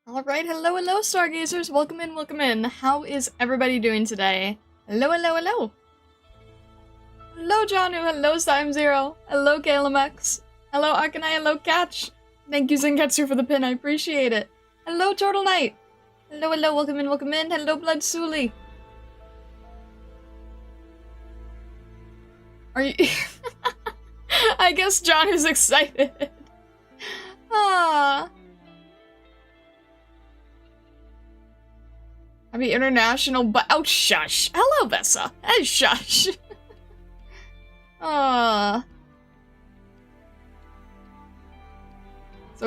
Alright, hello, hello, Stargazers! Welcome in, welcome in. How is everybody doing today? Hello, hello, hello! Hello, Janu, hello, Time Zero, hello, Kalamex, hello, Arknight, hello, Catch! Thank you, Zenketsu, for the pin, I appreciate it. Hello, Turtle Knight! Hello, hello, welcome in, welcome in. Hello, Blood Suli! Are you- I guess John is excited. Ah. Happy International oh, shush. Hello, Vessa. Hey, shush. So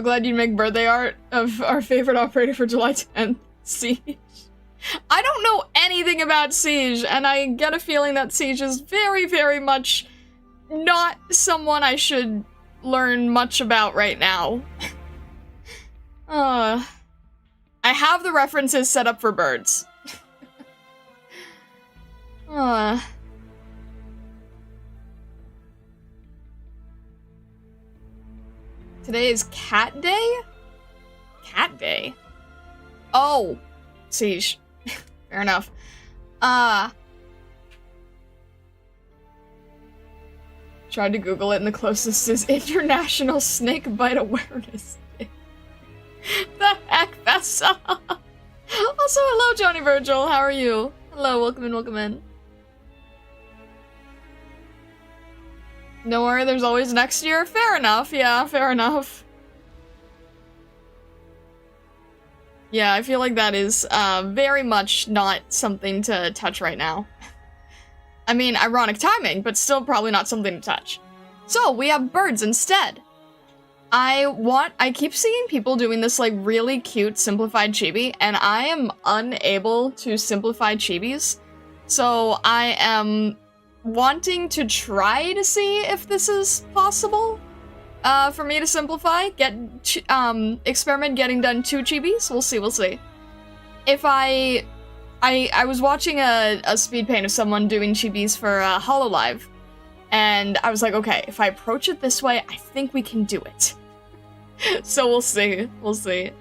glad you make birthday art of our favorite operator for July 10th, Siege. I don't know anything about Siege, and I get a feeling that Siege is very, very much not someone I should learn much about right now. I have the references set up for birds. Today is Cat Day? Cat Day? Oh! Siege. Fair enough. Tried to Google it and the closest is International Snake Bite Awareness Day. The heck, Vessa? Also, hello, Johnny Virgil. How are you? Hello, welcome in, welcome in. Don't worry, there's always next year. Fair enough, yeah, fair enough. Yeah, I feel like that is very much not something to touch right now. I mean, ironic timing, but still probably not something to touch. So, we have birds instead. I keep seeing people doing this, like, really cute simplified chibi, and I am unable to simplify chibis. So, I am wanting to try to see if this is possible, for me to simplify. Experiment getting done 2 chibis. We'll see, we'll see. If I was watching a speed paint of someone doing chibis for HoloLive, and I was like, okay, if I approach it this way, I think we can do it. So we'll see. We'll see.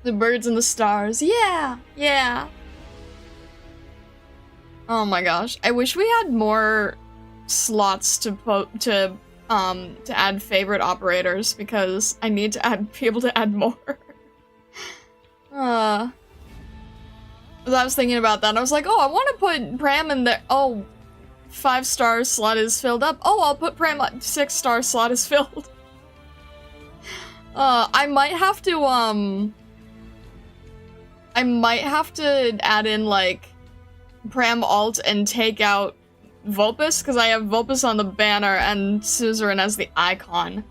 The birds and the stars. Yeah! Yeah! Oh my gosh. I wish we had more slots to add favorite operators, because I need to be able to add more. As I was thinking about that, I was like, oh, I want to put Pram in there. Oh, 5-star slot is filled up. Oh, I'll put Pram 6-star slot is filled. I might have to add in, like, Pram alt and take out Vulpus, because I have Vulpus on the banner and Suzerain as the icon.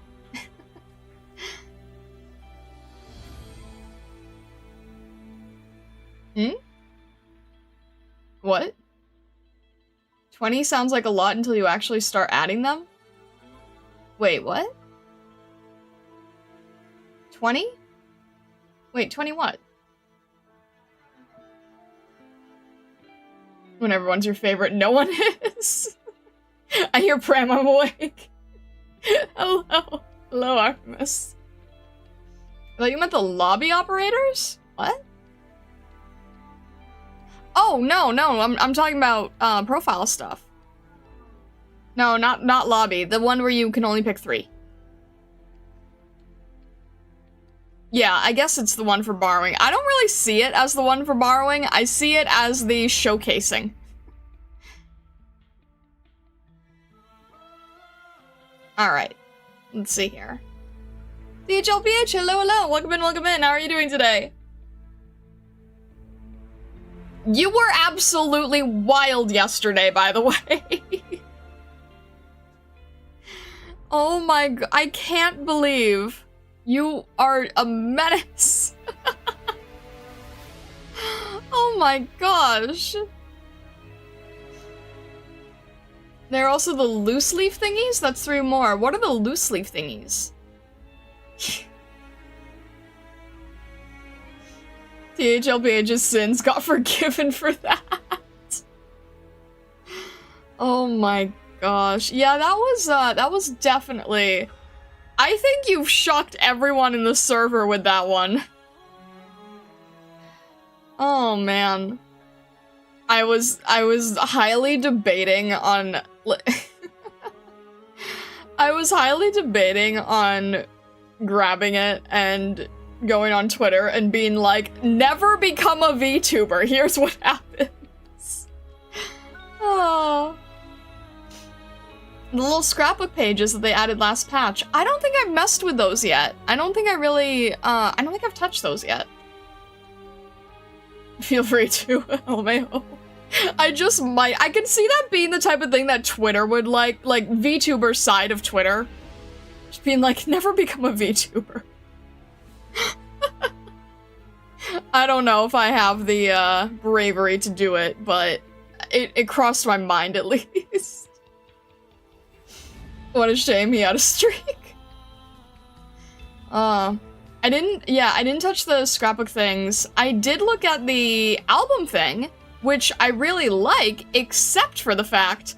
What? 20 sounds like a lot until you actually start adding them? Wait, what? 20? Wait, 20 what? When everyone's your favorite, no one is. I hear Pram, I'm awake. Hello. Hello, Artemis. I thought you meant the lobby operators? What? Oh, no, I'm talking about, profile stuff. No, not lobby. The one where you can only pick 3. Yeah, I guess it's the one for borrowing. I don't really see it as the one for borrowing. I see it as the showcasing. Alright. Let's see here. DHLPH, hello, hello. Welcome in, welcome in. How are you doing today? You were absolutely wild yesterday, by the way. Oh my god, I can't believe you are a menace. Oh my gosh. There are also the loose leaf thingies? That's 3 more. What are the loose leaf thingies? THLPH's sins got forgiven for that. Oh my gosh. Yeah, that was definitely... I think you've shocked everyone in the server with that one. Oh, man. I was highly debating on... I was highly debating on grabbing it and going on Twitter and being like, never become a VTuber, here's what happens. Oh. The little scrapbook pages that they added last patch, I don't think I've messed with those yet. I don't think I really, I don't think I've touched those yet. Feel free to, LMAO. I just might. I can see that being the type of thing that Twitter would like VTuber side of Twitter. Just being like, never become a VTuber. I don't know if I have the bravery to do it, but it crossed my mind at least. What a shame he had a streak. I didn't touch the scrapbook things. I did look at the album thing, which I really like, except for the fact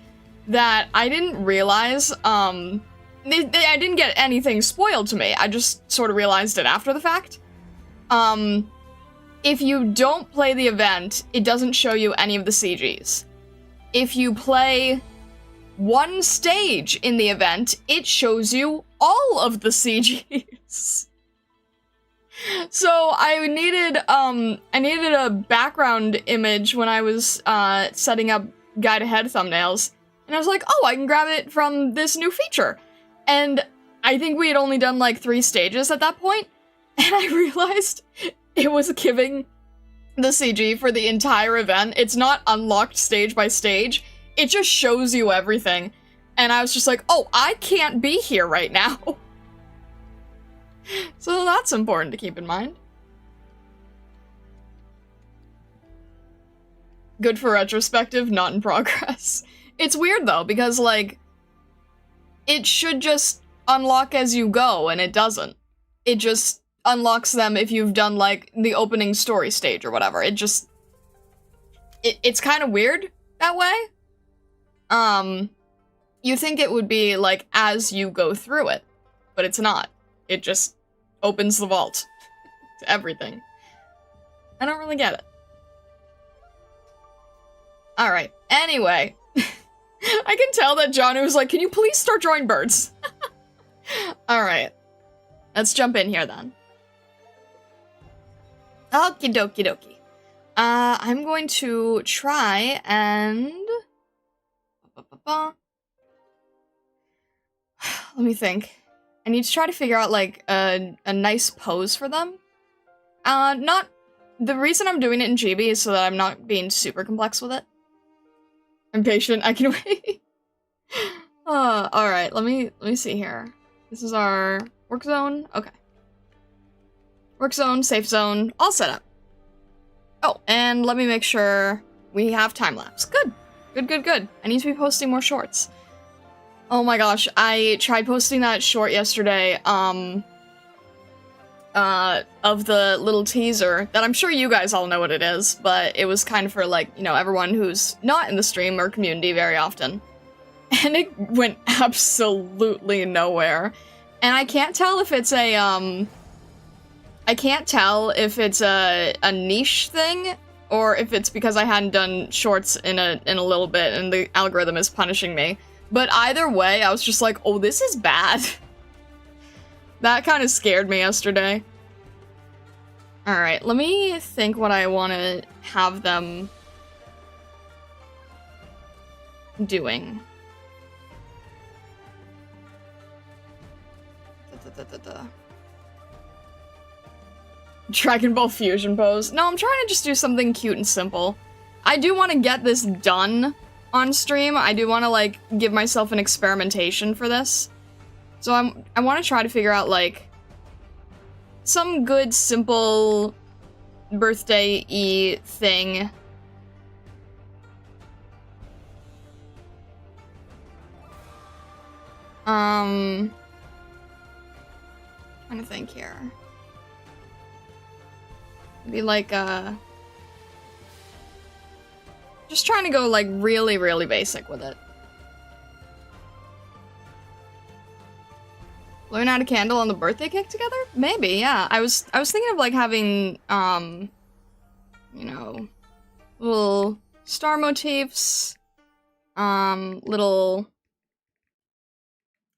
that I didn't realize, I didn't get anything spoiled to me. I just sort of realized it after the fact. If you don't play the event, it doesn't show you any of the CGs. If you play one stage in the event, it shows you all of the CGs. So I needed a background image when I was setting up guide ahead thumbnails, and I was like, oh, I can grab it from this new feature. And I think we had only done like 3 stages at that point, and I realized it was giving the CG for the entire event. It's not unlocked stage by stage, it just shows you everything. And I was just like, oh, I can't be here right now. So that's important to keep in mind. Good for retrospective, not in progress. It's weird though, because like, it should just unlock as you go, and it doesn't. It just unlocks them if you've done like the opening story stage or whatever. It's kind of weird that way. You think it would be like as you go through it, but it's not. It just opens the vault to everything. I don't really get it. Alright, anyway. I can tell that John was like, can you please start drawing birds? Alright. Let's jump in here then. Okie dokie dokie. I'm going to try and... Let me think. I need to try to figure out, like, a nice pose for them. The reason I'm doing it in Chibi is so that I'm not being super complex with it. I'm patient, I can wait. Alright, let me see here. This is our work zone. Okay. Work zone, safe zone, all set up. Oh, and let me make sure we have time-lapse. Good. Good, good, good. I need to be posting more shorts. Oh my gosh, I tried posting that short yesterday, of the little teaser, that I'm sure you guys all know what it is, but it was kind of for, like, you know, everyone who's not in the stream or community very often. And it went absolutely nowhere. And I can't tell if it's a niche thing, or if it's because I hadn't done shorts in a little bit and the algorithm is punishing me. But either way, I was just like, oh, this is bad. That kind of scared me yesterday. Alright, let me think what I want to have them doing. Dragon Ball Fusion pose. No, I'm trying to just do something cute and simple. I do want to get this done on stream. I do want to, like, give myself an experimentation for this. So I want to try to figure out, like, some good, simple birthday-y thing. Trying to think here. Maybe like just trying to go like really, really basic with it. Learn out a candle on the birthday cake together? Maybe, yeah. I was thinking of like having, you know, little star motifs, little...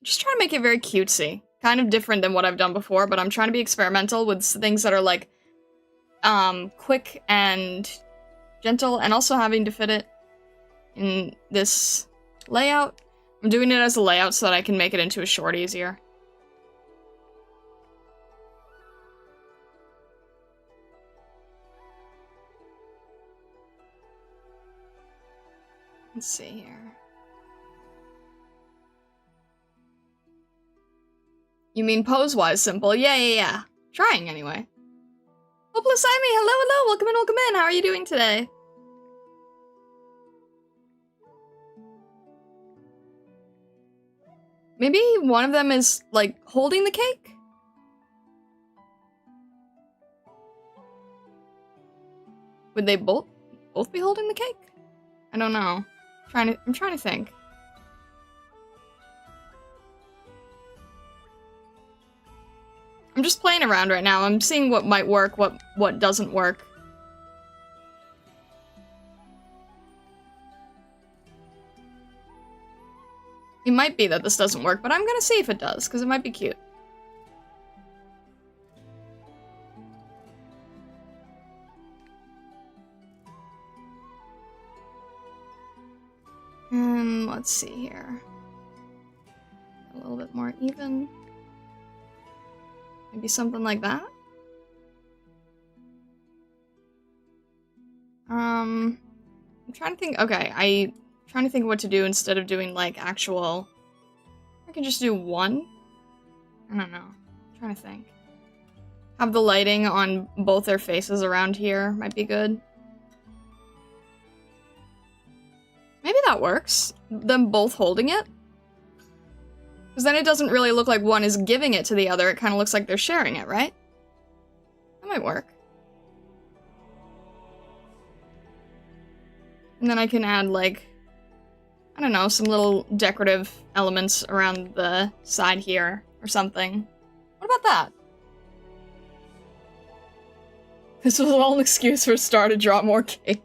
Just trying to make it very cutesy. Kind of different than what I've done before, but I'm trying to be experimental with things that are like, quick and gentle, and also having to fit it in this layout. I'm doing it as a layout so that I can make it into a short easier. Let's see here. You mean pose-wise simple? Yeah. Trying, anyway. Hopeless Amy, hello, welcome in, how are you doing today? Maybe one of them is, like, holding the cake? Would they both be holding the cake? I don't know. I'm trying to think. I'm just playing around right now. I'm seeing what might work, what doesn't work. It might be that this doesn't work, but I'm gonna see if it does, because it might be cute. Let's see here. A little bit more even. Maybe something like that? I'm trying to think, okay, I'm trying to think what to do instead of doing, like, actual... I can just do one? I don't know. I'm trying to think. Have the lighting on both their faces around here might be good. Maybe that works. Them both holding it? Because then it doesn't really look like one is giving it to the other, it kind of looks like they're sharing it, right? That might work. And then I can add, like, I don't know, some little decorative elements around the side here, or something. What about that? This was all an excuse for Star to drop more cake.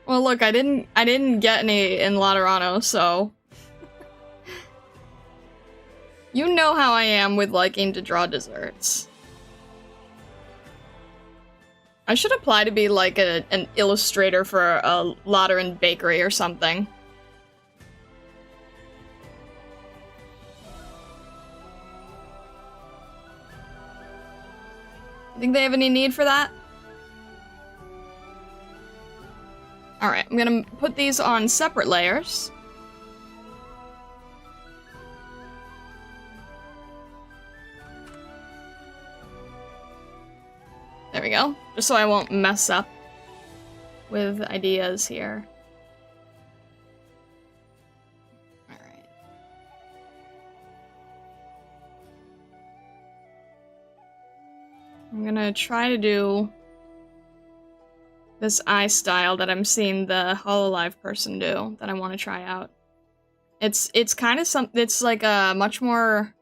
Well, look, I didn't get any in Laterano, so... You know how I am with liking to draw desserts. I should apply to be, like, an illustrator for a Lateran bakery or something. Think they have any need for that? Alright, I'm gonna put these on separate layers. There we go. Just so I won't mess up with ideas here. Alright. I'm gonna try to do this eye style that I'm seeing the Hololive person do, that I want to try out. It's kind of it's like a much more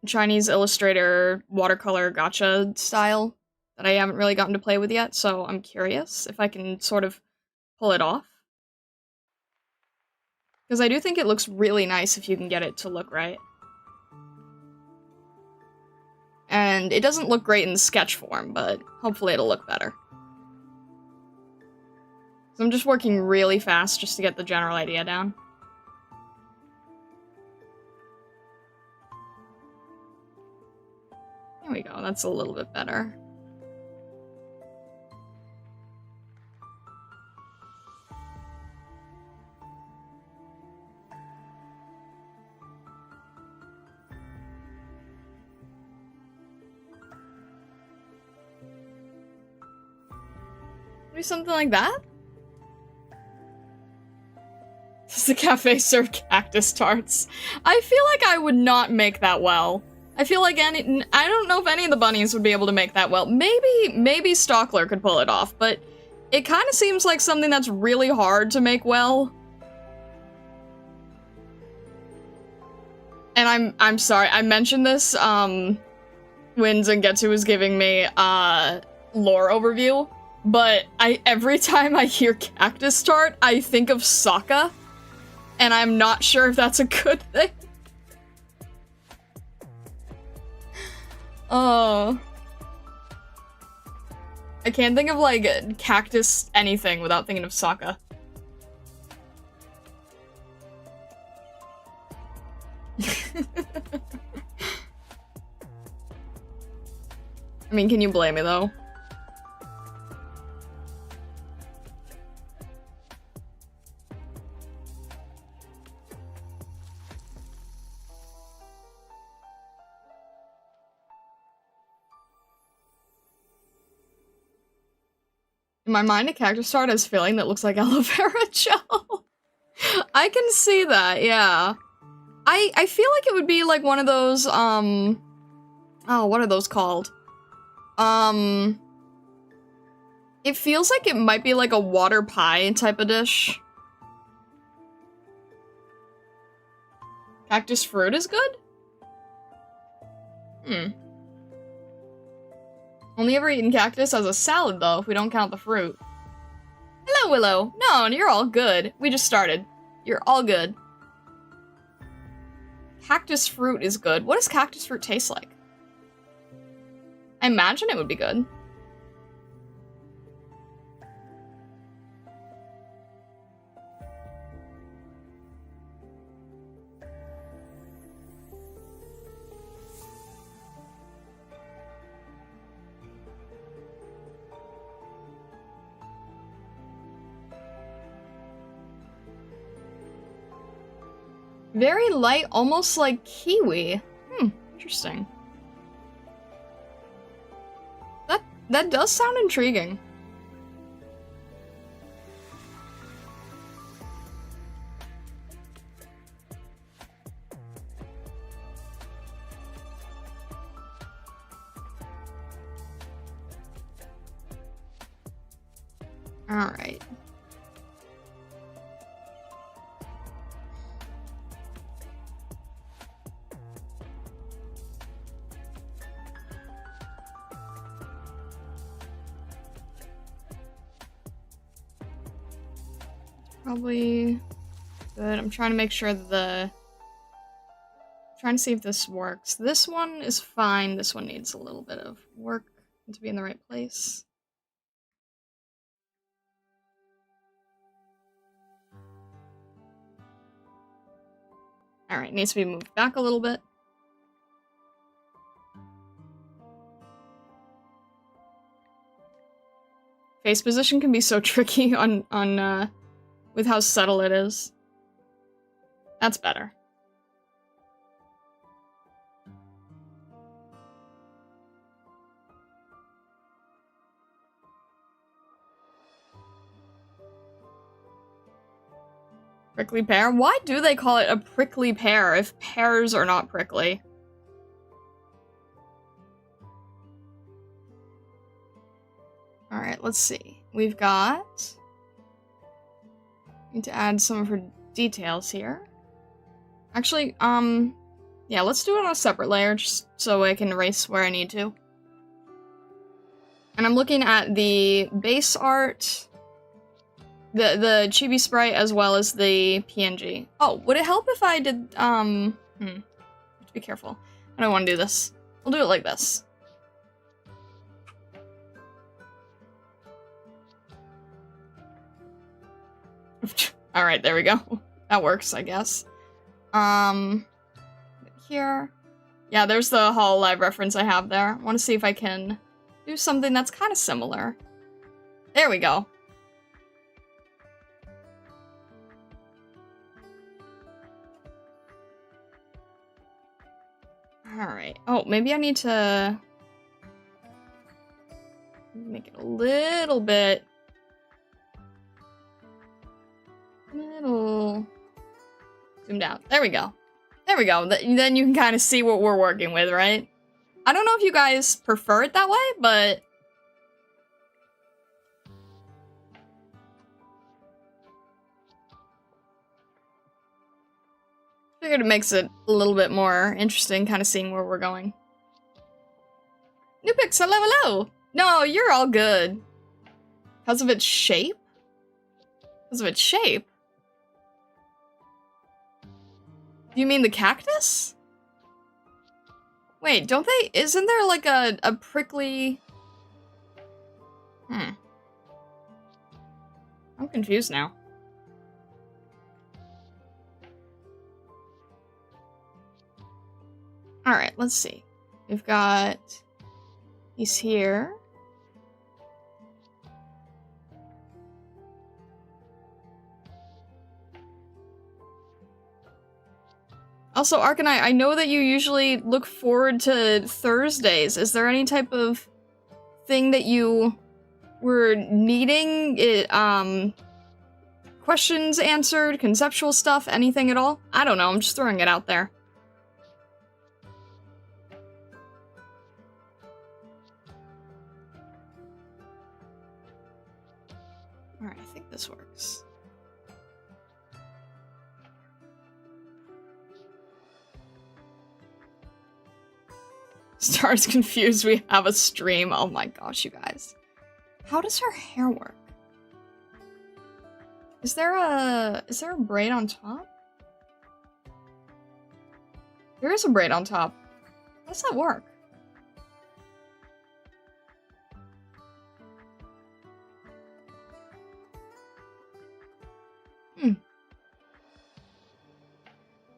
Chinese illustrator watercolor gacha style that I haven't really gotten to play with yet, so I'm curious if I can sort of pull it off. Because I do think it looks really nice if you can get it to look right. And it doesn't look great in sketch form, but hopefully it'll look better. So I'm just working really fast just to get the general idea down. There we go, that's a little bit better. Maybe something like that? Does the cafe serve cactus tarts? I feel like I would not make that well. I feel like I don't know if any of the bunnies would be able to make that well. Maybe Stockler could pull it off, but it kind of seems like something that's really hard to make well. And I'm sorry, I mentioned this, when Zangetsu was giving me, lore overview, but every time I hear Cactus Tart, I think of Sokka, and I'm not sure if that's a good thing. Oh. I can't think of, like, cactus anything without thinking of Sokka. I mean, can you blame me, though? In my mind, a cactus tart has filling that looks like aloe vera gel. I can see that, yeah. I feel like it would be like one of those, oh, what are those called? It feels like it might be like a water pie type of dish. Cactus fruit is good? Only ever eaten cactus as a salad, though, if we don't count the fruit. Hello, Willow. No, you're all good. We just started. You're all good. Cactus fruit is good. What does cactus fruit taste like? I imagine it would be good. Very light, almost like kiwi. Interesting. That does sound intriguing. All right. Probably good. I'm trying to make sure that trying to see if this works. This one is fine. This one needs a little bit of work to be in the right place. Alright, needs to be moved back a little bit. Face position can be so tricky on with how subtle it is. That's better. Prickly pear? Why do they call it a prickly pear if pears are not prickly? Alright, let's see. We've got... Need to add some of her details here. Actually, yeah, let's do it on a separate layer just so I can erase where I need to. And I'm looking at the base art, the Chibi sprite, as well as the PNG. Oh, would it help if I did, have to be careful. I don't want to do this. We'll do it like this. Alright, there we go. That works, I guess. Here. Yeah, there's the Hololive reference I have there. I want to see if I can do something that's kind of similar. There we go. Alright. Oh, maybe I need to make it a little bit... little... zoomed out. There we go. There we go. Then you can kind of see what we're working with, right? I don't know if you guys prefer it that way, but... Figured it makes it a little bit more interesting, kind of seeing where we're going. New pics, hello, hello! No, you're all good. Because of its shape? Because of its shape? Do you mean the cactus? Wait, don't they- isn't there like a prickly... I'm confused now. Alright, let's see. We've got... he's here. Also, Arknight, I know that you usually look forward to Thursdays. Is there any type of thing that you were needing? Questions answered, conceptual stuff, anything at all? I don't know, I'm just throwing it out there. Alright, I think this works. Star's confused we have a stream. Oh my gosh, you guys. How does her hair work? Is there a braid on top? There is a braid on top. How does that work?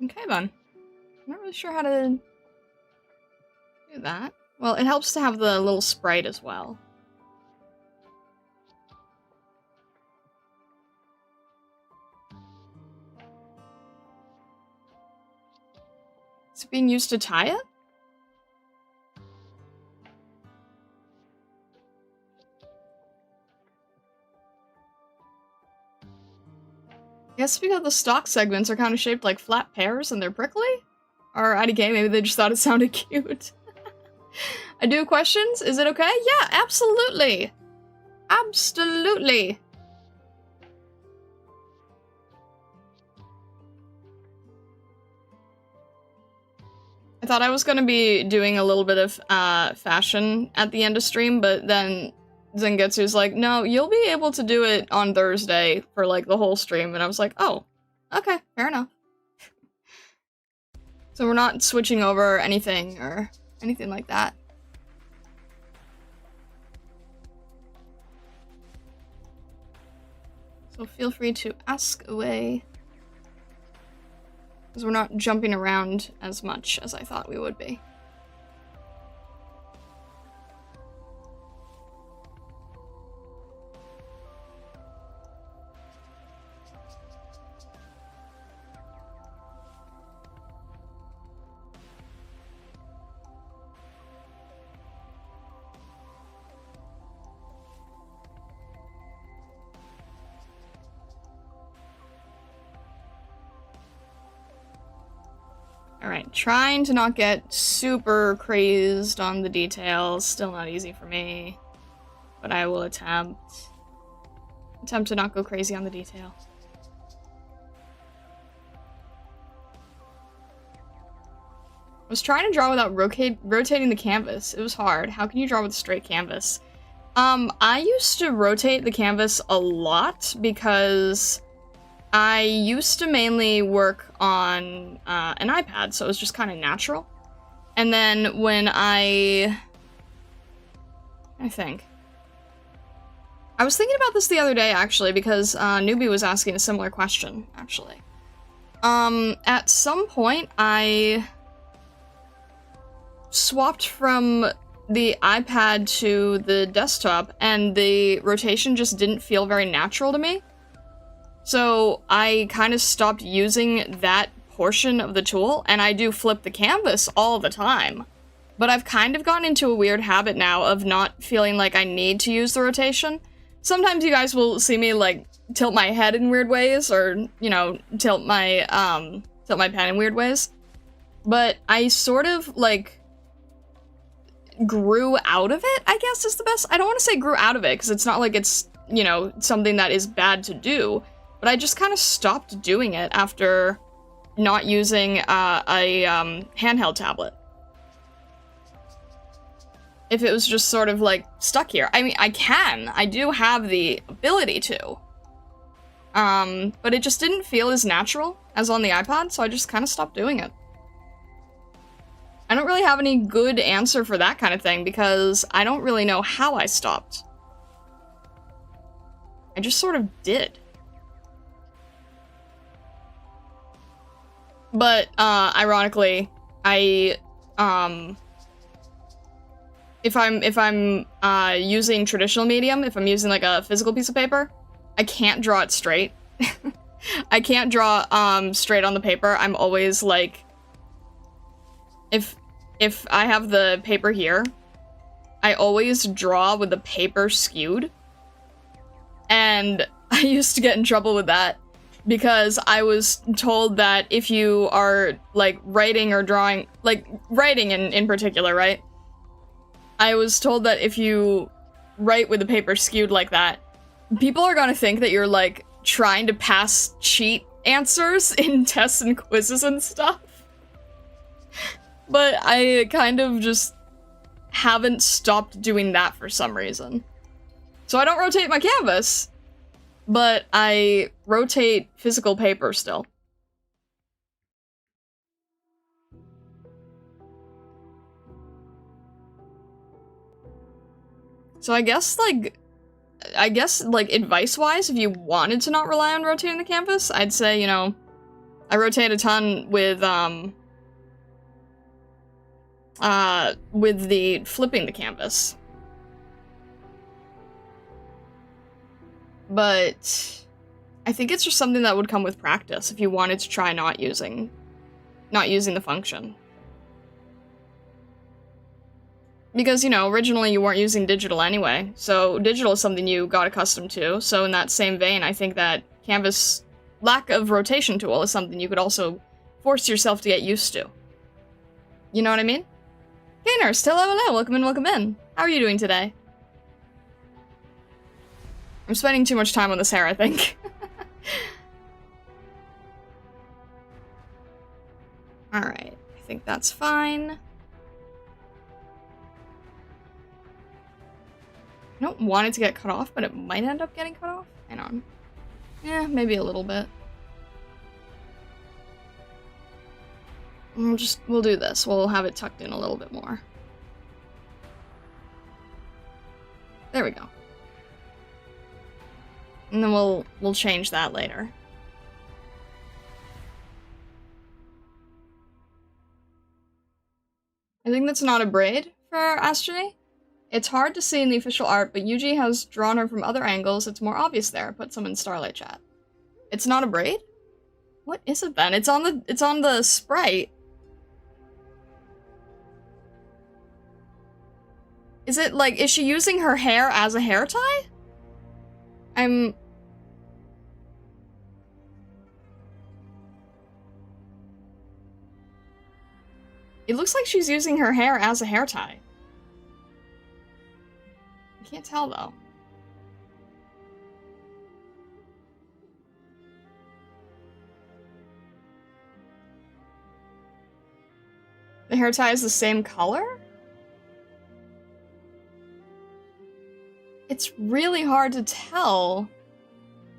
Okay then. I'm not really sure how to do that. Well, it helps to have the little sprite as well. Is it being used to tie it? I guess because the stock segments are kind of shaped like flat pears and they're prickly? Or IDK, maybe they just thought it sounded cute. I do questions? Is it okay? Yeah, absolutely! Absolutely! I thought I was gonna be doing a little bit of fashion at the end of stream, but then Zengetsu's like, no, you'll be able to do it on Thursday for like the whole stream, and I was like, oh, okay, fair enough. So we're not switching over anything or anything like that. So feel free to ask away. Because we're not jumping around as much as I thought we would be. Alright, trying to not get super crazed on the details. Still not easy for me. But I will attempt to not go crazy on the detail. I was trying to draw without rotating the canvas. It was hard. How can you draw with a straight canvas? I used to rotate the canvas a lot because I used to mainly work on an iPad, so it was just kind of natural. And then when I think. I was thinking about this the other day, actually, because Newbie was asking a similar question, actually. At some point, I swapped from the iPad to the desktop, and the rotation just didn't feel very natural to me. So I kind of stopped using that portion of the tool, and I do flip the canvas all the time. But I've kind of gotten into a weird habit now of not feeling like I need to use the rotation. Sometimes you guys will see me, like, tilt my head in weird ways, or, you know, tilt my pen in weird ways. But I sort of, like, grew out of it, I guess is the best. I don't want to say grew out of it, because it's not like it's, you know, something that is bad to do. But I just kind of stopped doing it after not using a handheld tablet. If it was just sort of like stuck here. I mean, I do have the ability to. But it just didn't feel as natural as on the iPad, so I just kind of stopped doing it. I don't really have any good answer for that kind of thing because I don't really know how I stopped. I just sort of did. But, ironically, if I'm using traditional medium, if I'm using like a physical piece of paper, I can't draw it straight. I can't draw, straight on the paper. I'm always like, if I have the paper here, I always draw with the paper skewed. And I used to get in trouble with that because I was told that if you are, like, writing or drawing, like, writing in particular, right? I was told that if you write with the paper skewed like that, people are gonna think that you're, like, trying to pass cheat answers in tests and quizzes and stuff. But I kind of just haven't stopped doing that for some reason. So I don't rotate my canvas, but I rotate physical paper still. So I guess, like, advice-wise, if you wanted to not rely on rotating the canvas, I'd say, you know, I rotate a ton with the flipping the canvas. But I think it's just something that would come with practice if you wanted to try not using the function. Because, you know, originally you weren't using digital anyway, so digital is something you got accustomed to, so in that same vein, I think that canvas lack of rotation tool is something you could also force yourself to get used to. You know what I mean? Hey Nurse, hello, welcome in. How are you doing today? I'm spending too much time on this hair, I think. Alright, I think that's fine. I don't want it to get cut off, but it might end up getting cut off. Hang on. Yeah, maybe a little bit. We'll do this. We'll have it tucked in a little bit more. There we go. And then we'll change that later. I think that's not a braid for Astrony. It's hard to see in the official art, but Yuji has drawn her from other angles. It's more obvious there. Put some in Starlight chat. It's not a braid? What is it then? It's on the sprite. Is it like, is she using her hair as a hair tie? It looks like she's using her hair as a hair tie. I can't tell though. The hair tie is the same color? It's really hard to tell.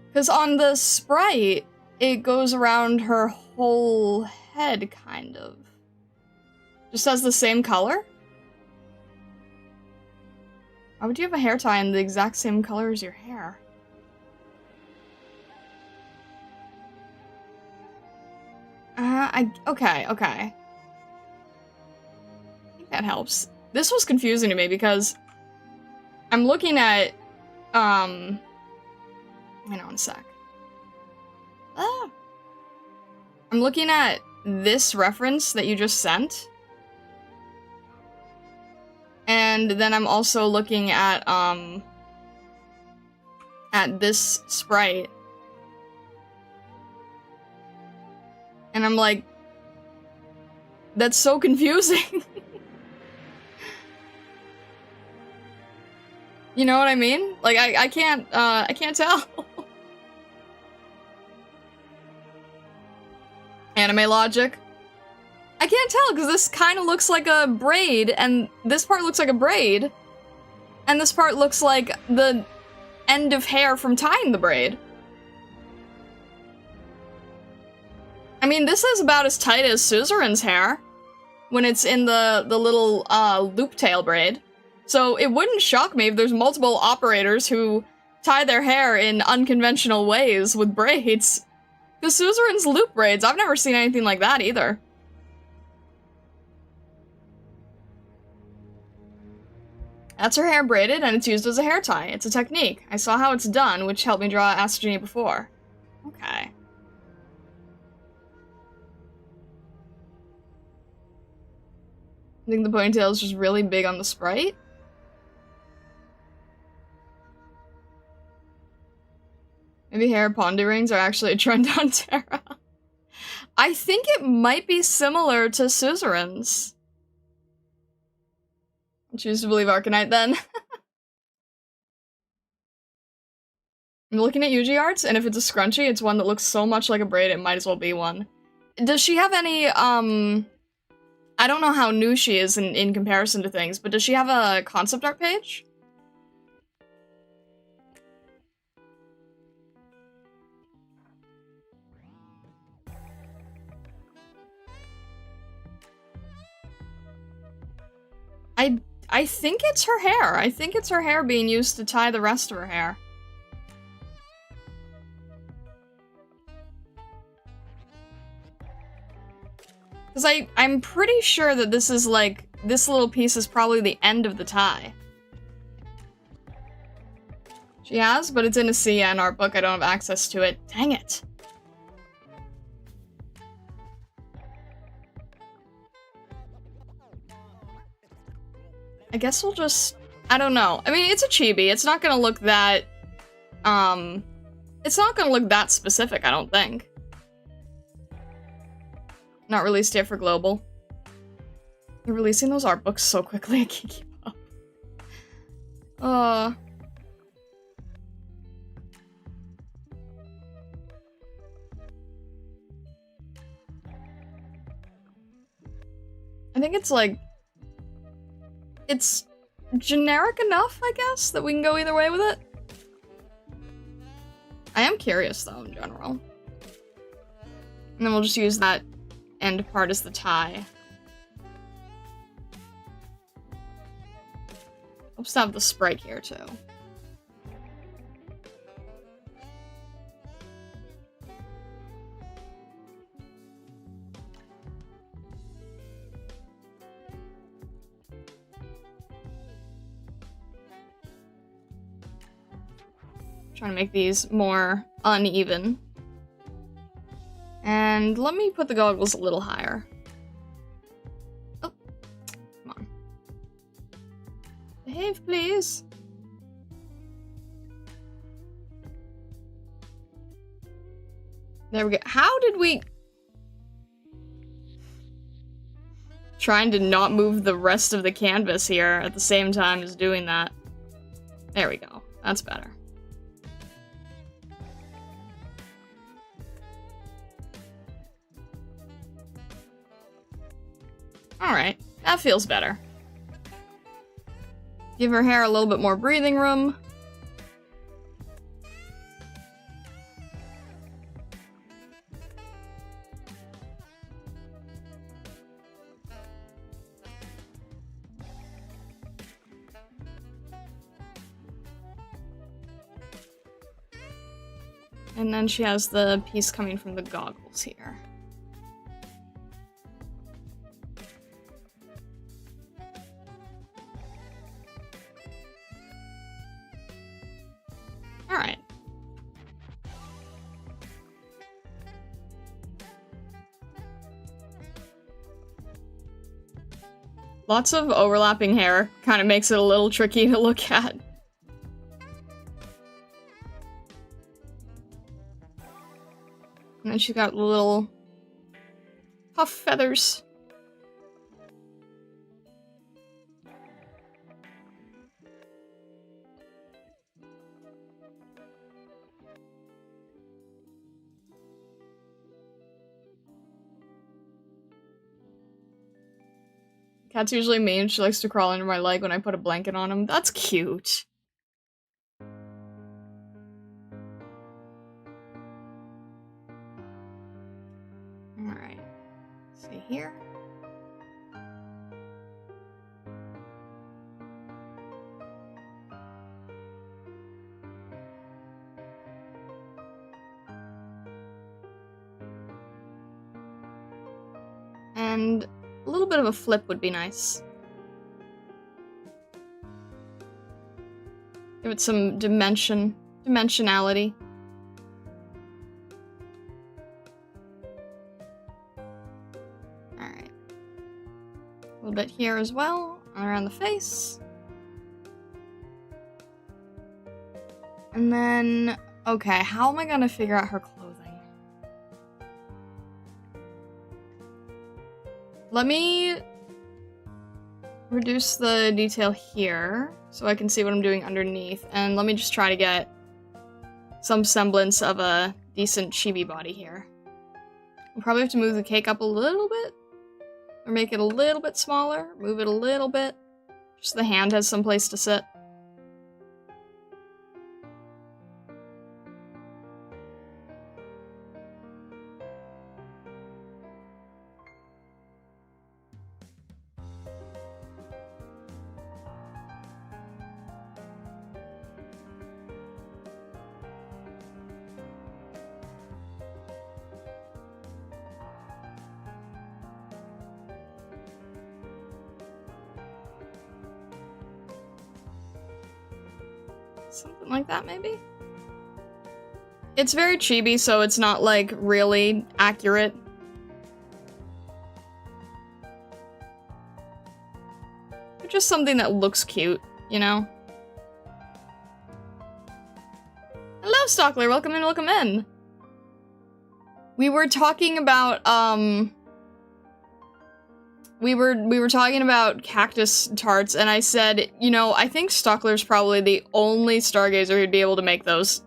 Because on the sprite, it goes around her whole head, kind of. Just has the same color? Why would you have a hair tie in the exact same color as your hair? Okay. I think that helps. This was confusing to me because I'm looking at, hang on a sec. I'm looking at this reference that you just sent. And then I'm also looking at this sprite. And I'm like, that's so confusing. You know what I mean? Like, I can't tell. Anime logic. I can't tell because this kind of looks like a braid, and this part looks like a braid, and this part looks like the end of hair from tying the braid. I mean, this is about as tight as Suzerain's hair when it's in the little loop tail braid. So it wouldn't shock me if there's multiple operators who tie their hair in unconventional ways with braids. The Suzerain's loop braids, I've never seen anything like that either. That's her hair braided, and it's used as a hair tie. It's a technique. I saw how it's done, which helped me draw Ask Genie before. Okay. I think the ponytail is just really big on the sprite. Maybe hair pondy rings are actually a trend on Terra. I think it might be similar to Suzerain's. I choose to believe Arknight then. I'm looking at Yuji arts, and if it's a scrunchie, it's one that looks so much like a braid, it might as well be one. Does she have any, I don't know how new she is in comparison to things, but does she have a concept art page? I think it's her hair. I think it's her hair being used to tie the rest of her hair. Because I'm pretty sure that this is like, this little piece is probably the end of the tie. She has, but it's in a CN art book. I don't have access to it. Dang it. I guess we'll just, I don't know. I mean, it's a chibi. It's not gonna look that, it's not gonna look that specific, I don't think. Not released yet for global. They're releasing those art books so quickly, I can't keep up. I think it's like, it's generic enough, I guess, that we can go either way with it. I am curious, though, in general. And then we'll just use that end part as the tie. We'll just have the sprite here, too. Trying to make these more uneven. And let me put the goggles a little higher. Oh, come on. Behave, please. There we go. How did we... Trying to not move the rest of the canvas here at the same time as doing that. There we go. That's better. Alright, that feels better. Give her hair a little bit more breathing room. And then she has the piece coming from the goggles here. Alright. Lots of overlapping hair kind of makes it a little tricky to look at. And then she's got little puff feathers. Cat's usually mean. She likes to crawl under my leg when I put a blanket on him. That's cute. Alright. See here. And a little bit of a flip would be nice. Give it some dimensionality. Alright. A little bit here as well, around the face. And then, okay, how am I gonna figure out her clothing? Let me reduce the detail here so I can see what I'm doing underneath, and let me just try to get some semblance of a decent chibi body here. We'll probably have to move the cake up a little bit, or make it a little bit smaller, move it a little bit, just so the hand has some place to sit. Something like that, maybe? It's very chibi, so it's not, like, really accurate. But just something that looks cute, you know? Hello, Stockler! Welcome in, welcome in! We were talking about, We were talking about cactus tarts, and I said, you know, I think Stockler's probably the only stargazer who'd be able to make those.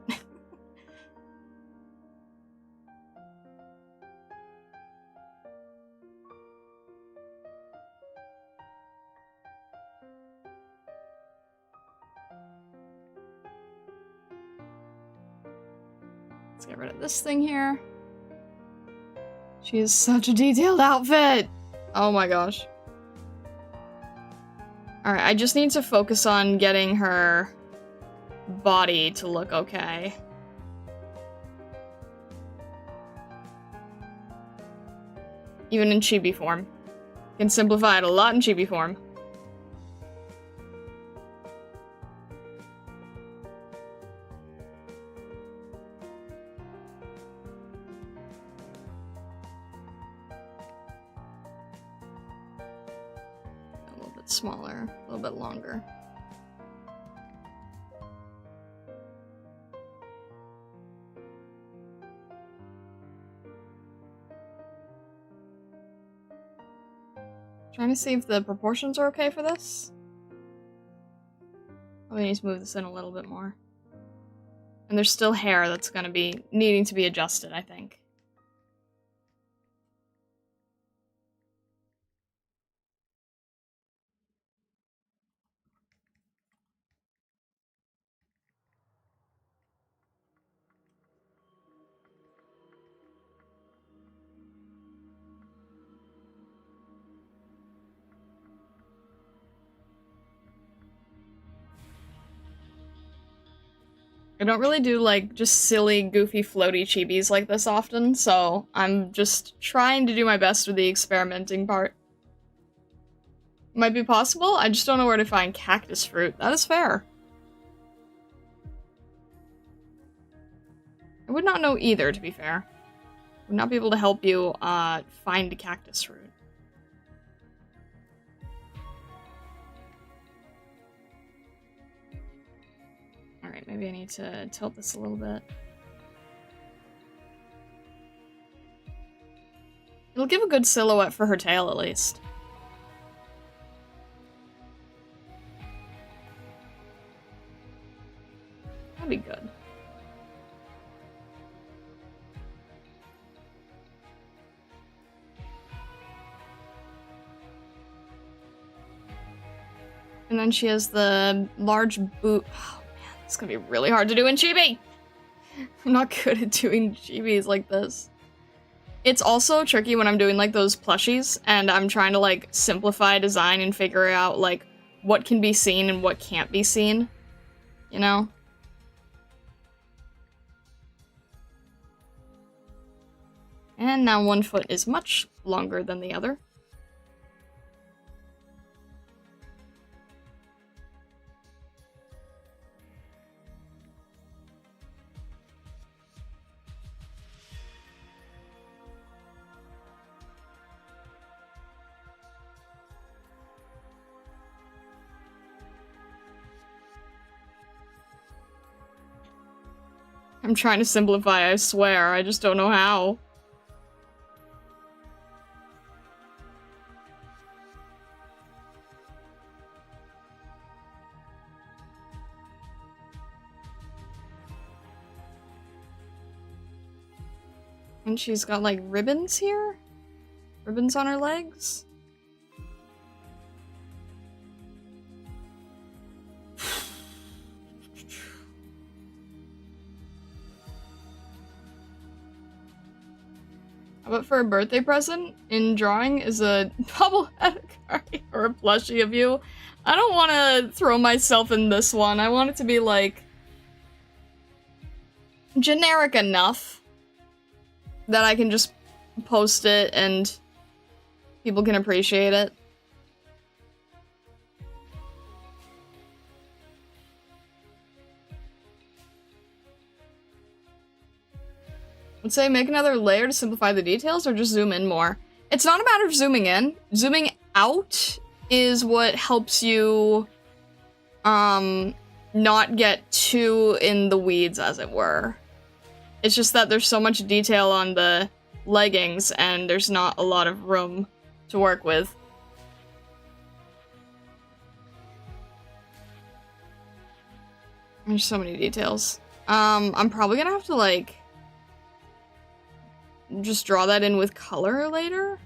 Let's get rid of this thing here. She has such a detailed outfit! Oh my gosh. Alright, I just need to focus on getting her body to look okay. Even in chibi form. Can simplify it a lot in chibi form. Smaller, a little bit longer. Trying to see if the proportions are okay for this. Probably need to move this in a little bit more. And there's still hair that's gonna be needing to be adjusted, I think. I don't really do, like, just silly, goofy, floaty chibis like this often, so I'm just trying to do my best with the experimenting part. Might be possible, I just don't know where to find cactus fruit. That is fair. I would not know either, to be fair. I would not be able to help you, find cactus fruit. Alright, maybe I need to tilt this a little bit. It'll give a good silhouette for her tail, at least. That'd be good. And then she has the large boot. Oh man, it's gonna be really hard to do in Chibi! I'm not good at doing Chibis like this. It's also tricky when I'm doing like those plushies and I'm trying to like simplify design and figure out like what can be seen and what can't be seen, you know? And now one foot is much longer than the other. I'm trying to simplify, I swear. I just don't know how. And she's got, like, ribbons here? Ribbons on her legs? But for a birthday present, in drawing is a bobblehead or a plushie of you. I don't want to throw myself in this one. I want it to be, like, generic enough that I can just post it and people can appreciate it. Would say make another layer to simplify the details or just zoom in more. It's not a matter of zooming in. Zooming out is what helps you not get too in the weeds, as it were. It's just that there's so much detail on the leggings and there's not a lot of room to work with. There's so many details. I'm probably gonna have to, like, just draw that in with color later.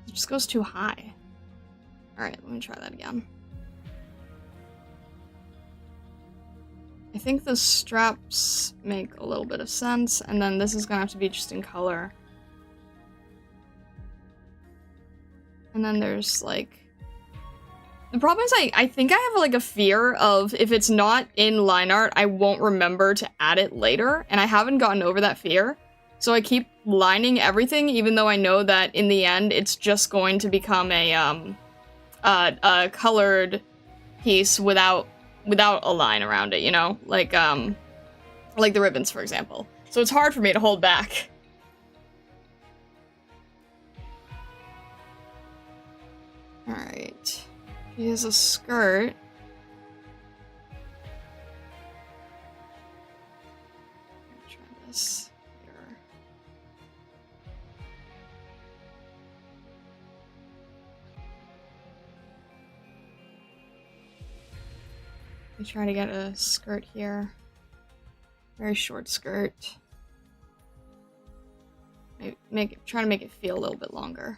It just goes too high. Alright, let me try that again. I think the straps make a little bit of sense, and then this is gonna have to be just in color. And then there's, like... The problem is I think I have, like, a fear of if it's not in line art, I won't remember to add it later, and I haven't gotten over that fear. So I keep lining everything, even though I know that in the end, it's just going to become a colored piece without a line around it, you know? Like the ribbons, for example. So it's hard for me to hold back. Alright. She has a skirt. Try this here. We try to get a skirt here. Very short skirt. Try to make it feel a little bit longer.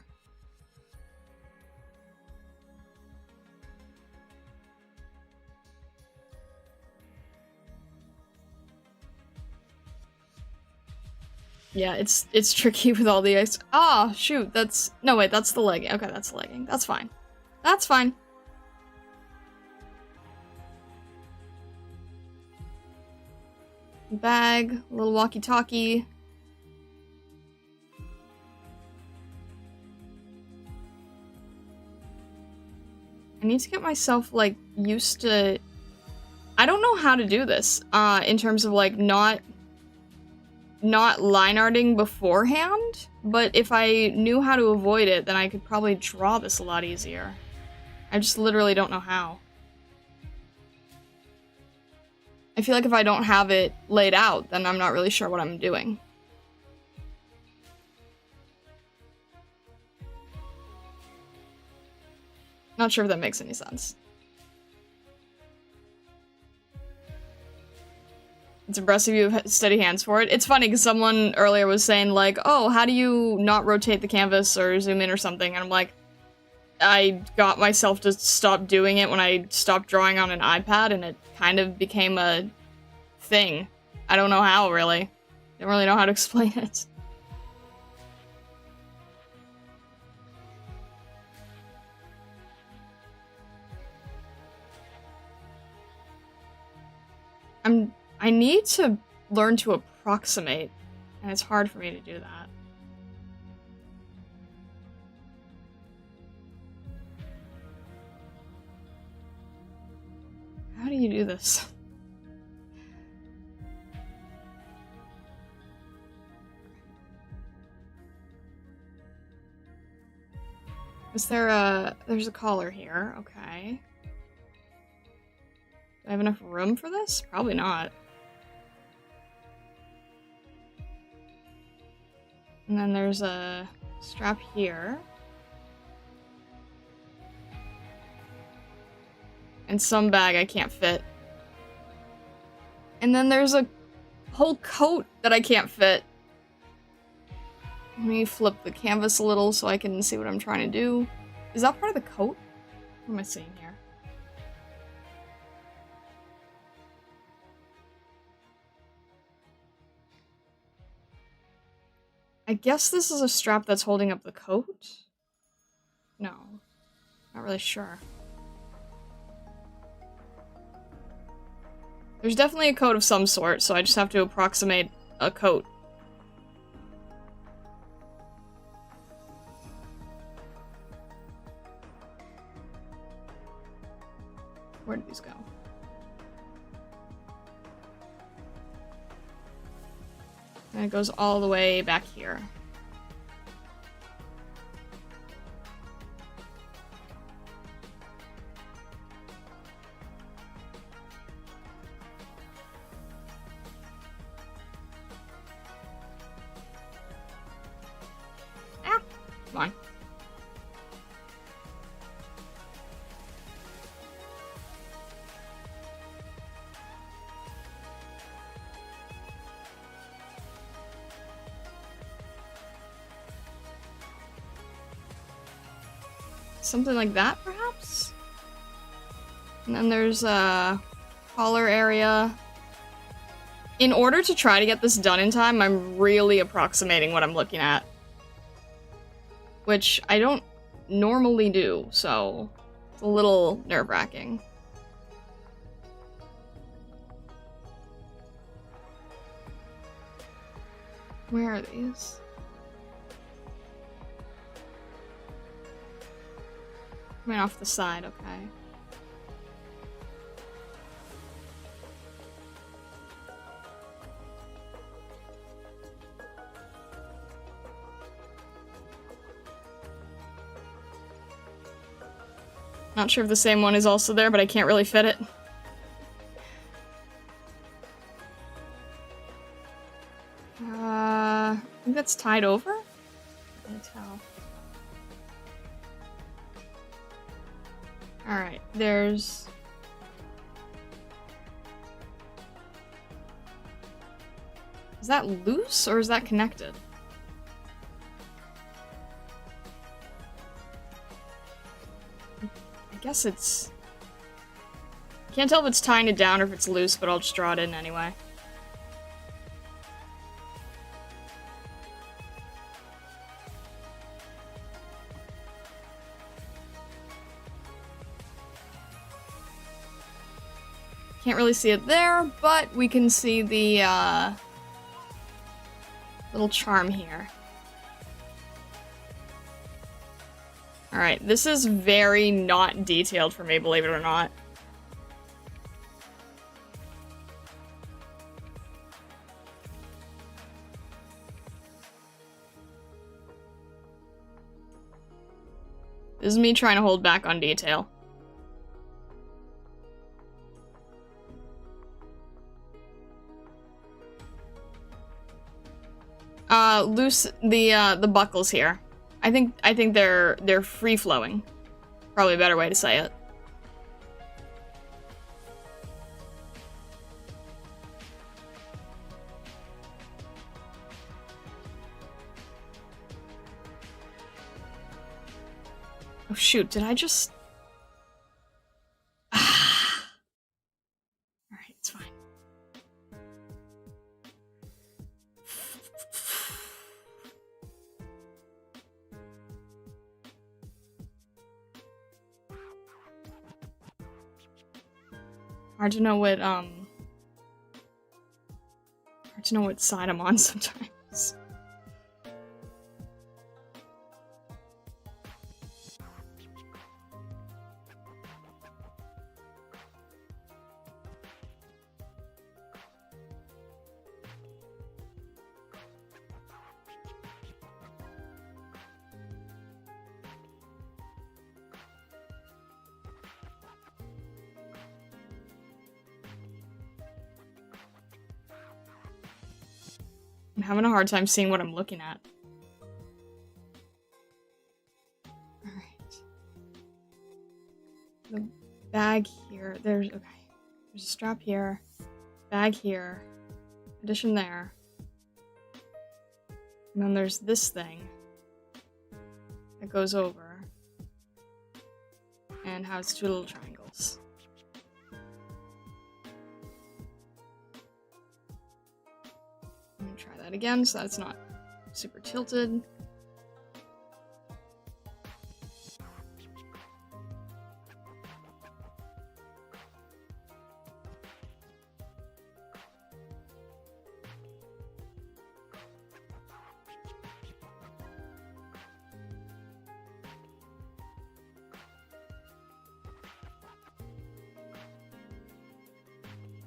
Yeah, it's tricky with all the ice. Ah, shoot, that's... No, wait, that's the legging. Okay, that's the legging. That's fine. That's fine. Bag, a little walkie-talkie. I need to get myself, like, used to... I don't know how to do this, in terms of, like, not line arting beforehand, but if I knew how to avoid it, then I could probably draw this a lot easier. I just literally don't know how. I feel like if I don't have it laid out, then I'm not really sure what I'm doing. Not sure if that makes any sense. It's impressive you have steady hands for it. It's funny because someone earlier was saying like, oh, how do you not rotate the canvas or zoom in or something? And I'm like, I got myself to stop doing it when I stopped drawing on an iPad, and it kind of became a thing. I don't know how, really. Don't really know how to explain it. I need to learn to approximate, and it's hard for me to do that. How do you do this? Is there there's a collar here, okay. Do I have enough room for this? Probably not. And then there's a strap here. And some bag I can't fit. And then there's a whole coat that I can't fit. Let me flip the canvas a little so I can see what I'm trying to do. Is that part of the coat? What am I seeing here? I guess this is a strap that's holding up the coat? No. Not really sure. There's definitely a coat of some sort, so I just have to approximate a coat. Where did these go? And it goes all the way back here. Ah! Come on. Something like that, perhaps? And then there's a collar area. In order to try to get this done in time, I'm really approximating what I'm looking at. Which I don't normally do, so it's a little nerve-wracking. Where are these? Coming off the side, okay. Not sure if the same one is also there, but I can't really fit it. I think that's tied over? I can't tell. Alright, there's... Is that loose, or is that connected? I guess it's... Can't tell if it's tying it down or if it's loose, but I'll just draw it in anyway. Can't really see it there, but we can see the little charm here. Alright, this is very not detailed for me, believe it or not. This is me trying to hold back on detail. Loose the buckles here. I think they're free flowing. Probably a better way to say it. Oh shoot, did I just... Alright, it's fine. Hard to know what side I'm on sometimes. I'm having a hard time seeing what I'm looking at. Alright. The bag here. There's a strap here. Bag here. Addition there. And then there's this thing that goes over and has two little triangles. I'm gonna try that again so that's not super tilted.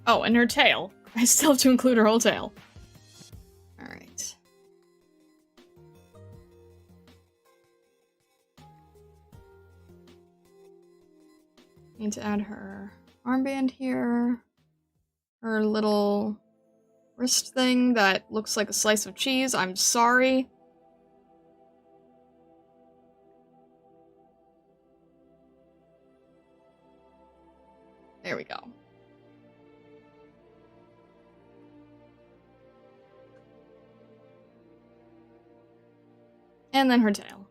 Oh, and her tail. I still have to include her whole tail. Alright. Need to add her armband here. Her little wrist thing that looks like a slice of cheese. I'm sorry. There we go. And then her tail.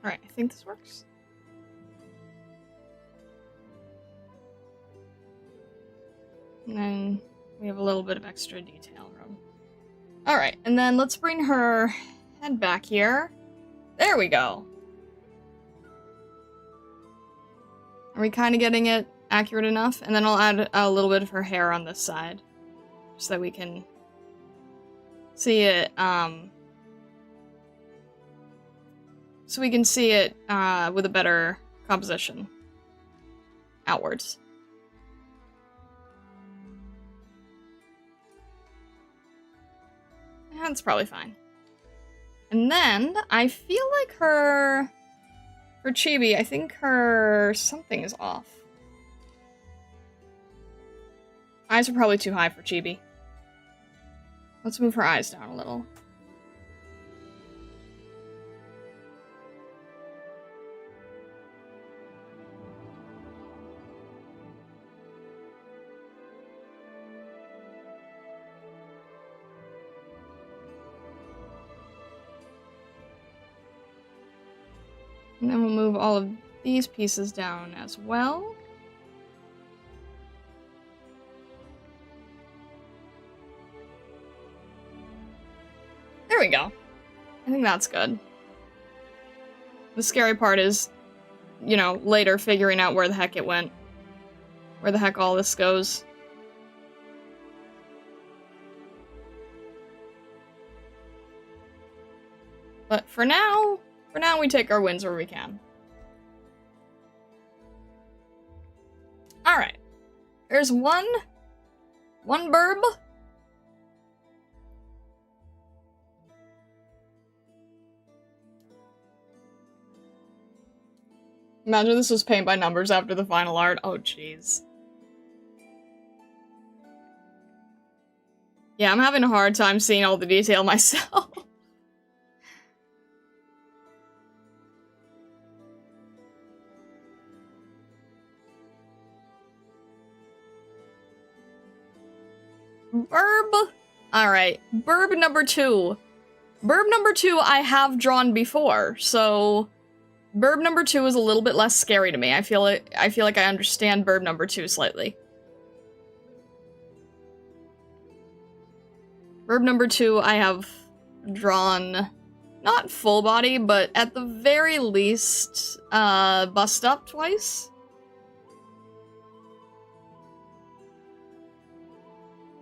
Alright, I think this works. And then we have a little bit of extra detail room. Alright, and then let's bring her head back here. There we go. Are we kind of getting it accurate enough? And then I'll add a little bit of her hair on this side. So that we can see it, so we can see it with a better composition outwards. That's probably fine. And then I feel like for Chibi, I think her something is off. Eyes are probably too high for Chibi. Let's move her eyes down a little. And then we'll move all of these pieces down as well. There we go. I think that's good. The scary part is, you know, later figuring out where the heck it went. Where the heck all this goes. But for now we take our wins where we can. Alright. There's one burb Imagine this was paint by numbers after the final art. Oh, jeez. Yeah, I'm having a hard time seeing all the detail myself. Burb. Alright, Burb number 2. Burb number 2 I have drawn before, so Burb number 2 is a little bit less scary to me. I feel like I understand Burb number 2 slightly. Burb number 2 I have drawn not full body, but at the very least bust up twice.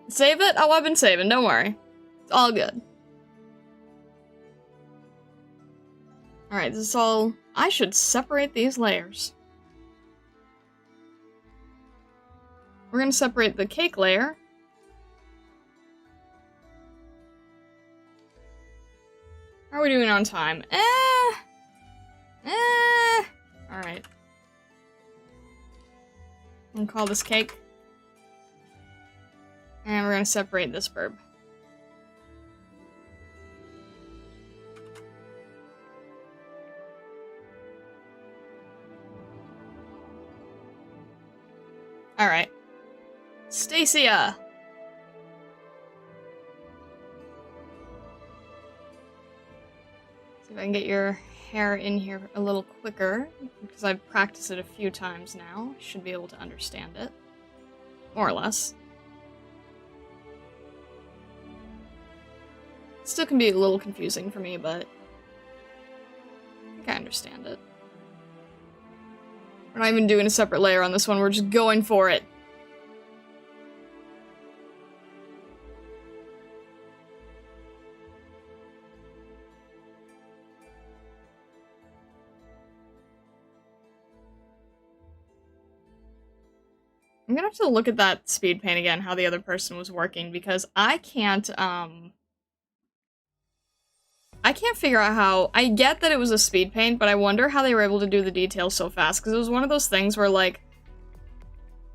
Save it? Oh, I've been saving, don't worry. It's all good. Alright, this is all... I should separate these layers. We're gonna separate the cake layer. How are we doing on time? Alright. I'm gonna call this cake. And we're gonna separate this burb. Alright. Stacia! See if I can get your hair in here a little quicker, because I've practiced it a few times now. Should be able to understand it. More or less. Still can be a little confusing for me, but I think I understand it. We're not even doing a separate layer on this one, we're just going for it. I'm gonna have to look at that speed paint again, how the other person was working, because I can't figure out how... I get that it was a speed paint, but I wonder how they were able to do the details so fast, because it was one of those things where, like,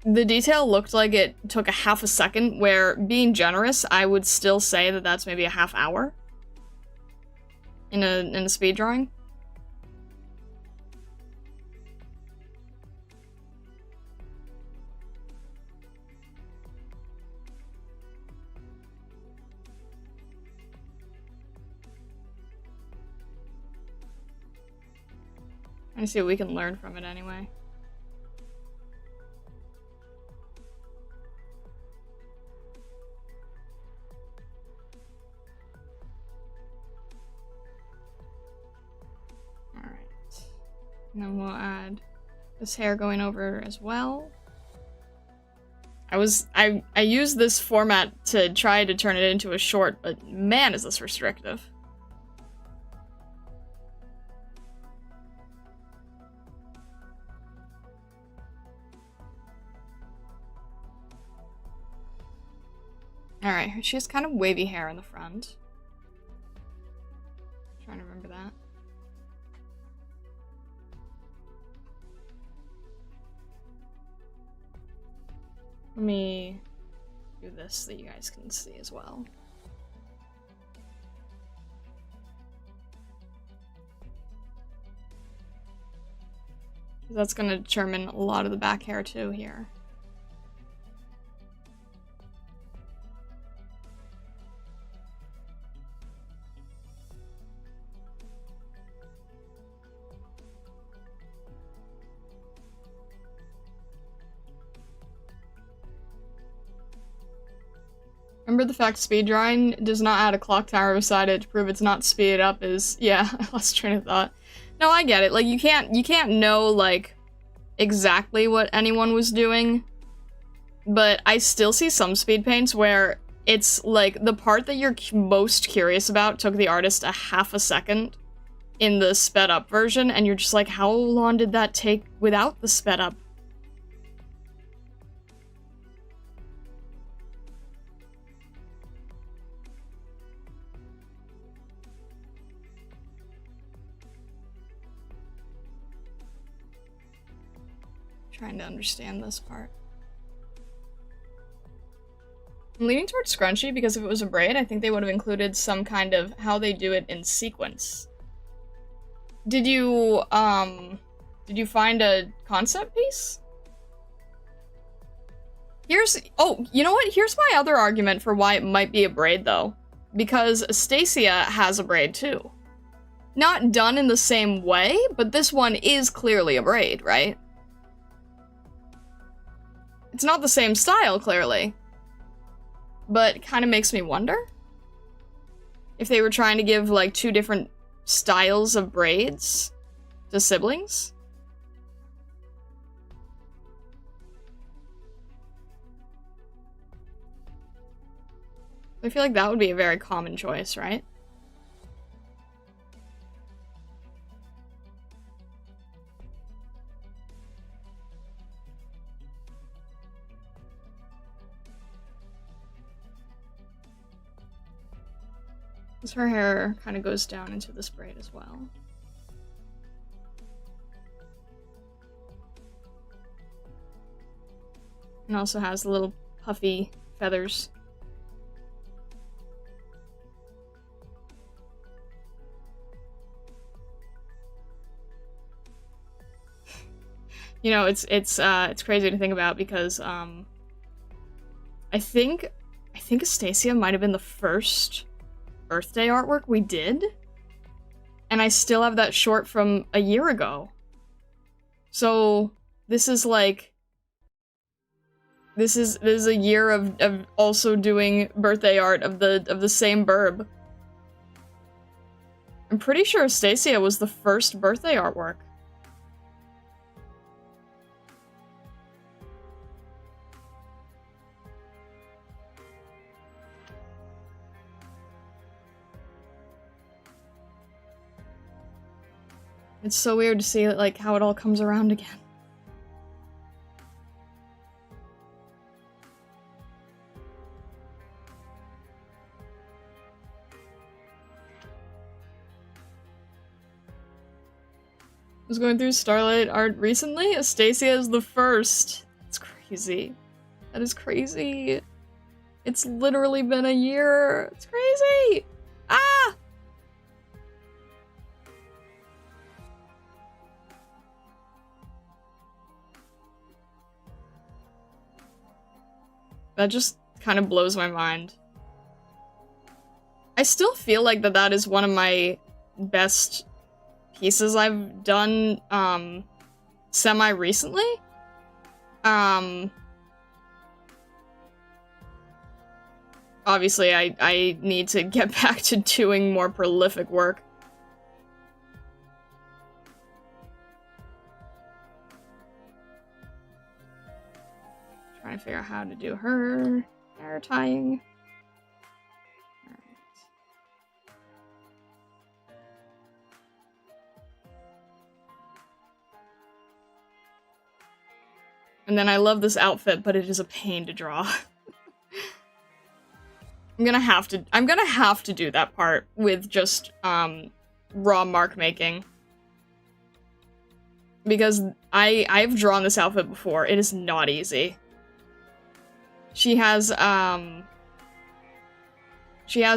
the detail looked like it took a half a second, where, being generous, I would still say that that's maybe a half hour in a speed drawing. I see what we can learn from it anyway. Alright. And then we'll add this hair going over as well. I used this format to try to turn it into a short, but man is this restrictive. Alright, she has kind of wavy hair in the front. I'm trying to remember that. Let me do this so that you guys can see as well. That's going to determine a lot of the back hair too here. Remember the fact speed drawing does not add a clock tower beside it to prove it's not speeded up is, yeah, I lost train of thought. No, I get it. Like, you can't know, like, exactly what anyone was doing, but I still see some speed paints where it's, like, the part that you're most curious about took the artist a half a second in the sped up version, and you're just like, how long did that take without the sped up? Trying to understand this part. I'm leaning towards scrunchie because if it was a braid, I think they would have included some kind of how they do it in sequence. Did you find a concept piece? Oh, you know what? Here's my other argument for why it might be a braid, though. Because Stacia has a braid, too. Not done in the same way, but this one is clearly a braid, right? It's not the same style, clearly. But it kind of makes me wonder if they were trying to give, like, two different styles of braids to siblings. I feel like that would be a very common choice, right? Because her hair kind of goes down into this braid as well. And also has little puffy feathers. You know, it's crazy to think about because I think Astacia might have been the first birthday artwork we did, and I still have that short from a year ago. So this is like this is a year of also doing birthday art of the same burb. I'm pretty sure Astacia was the first birthday artwork. It's so weird to see, like, how it all comes around again. I was going through Starlight art recently. Astacia is the first. It's crazy. That is crazy. It's literally been a year. It's crazy! Ah! That just kind of blows my mind. I still feel like that is one of my best pieces I've done, semi-recently. Obviously, I need to get back to doing more prolific work. Trying to figure out how to do her hair tying. Alright. And then I love this outfit, but it is a pain to draw. I'm gonna have to do that part with just raw mark making. Because I've drawn this outfit before. It is not easy. She has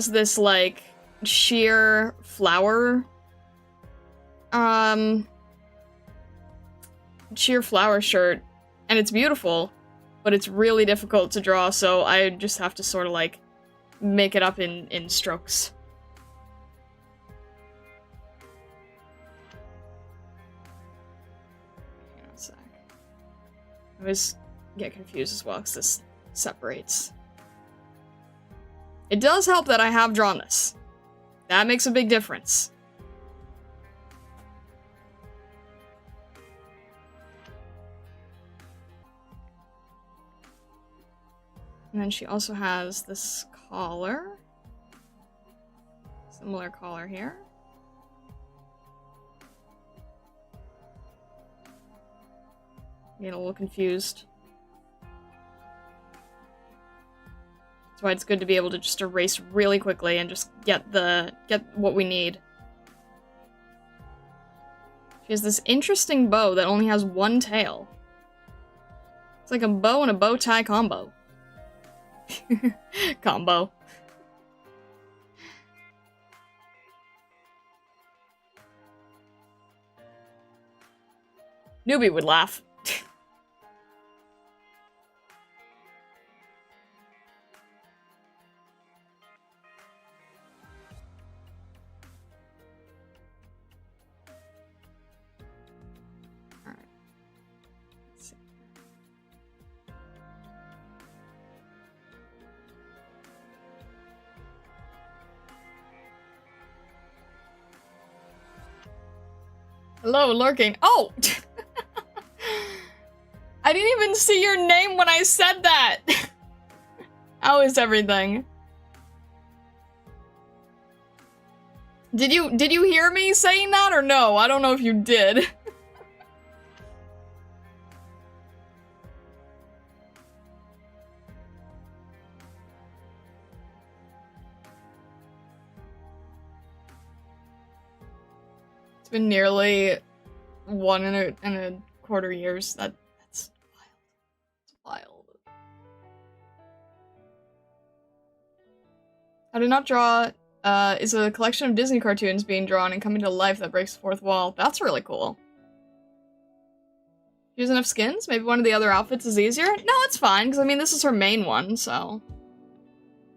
this, like, sheer flower, shirt, and it's beautiful, but it's really difficult to draw, so I just have to sort of, like, make it up in strokes. Hang on a sec. I always get confused as well, because this separates. It does help that I have drawn this. That makes a big difference. And then she also has this collar. Similar collar here. I'm getting a little confused. That's why it's good to be able to just erase really quickly and just get what we need. She has this interesting bow that only has one tail. It's like a bow and a bow tie combo. Combo. Newbie would laugh. Hello, lurking. Oh! I didn't even see your name when I said that! How is everything? Did you hear me saying that or no? I don't know if you did. Been nearly 1.25 years. That's wild. It's wild. How to Not Draw is a collection of Disney cartoons being drawn and coming to life that breaks the fourth wall. That's really cool. Use enough skins? Maybe one of the other outfits is easier? No, it's fine, because I mean this is her main one, so.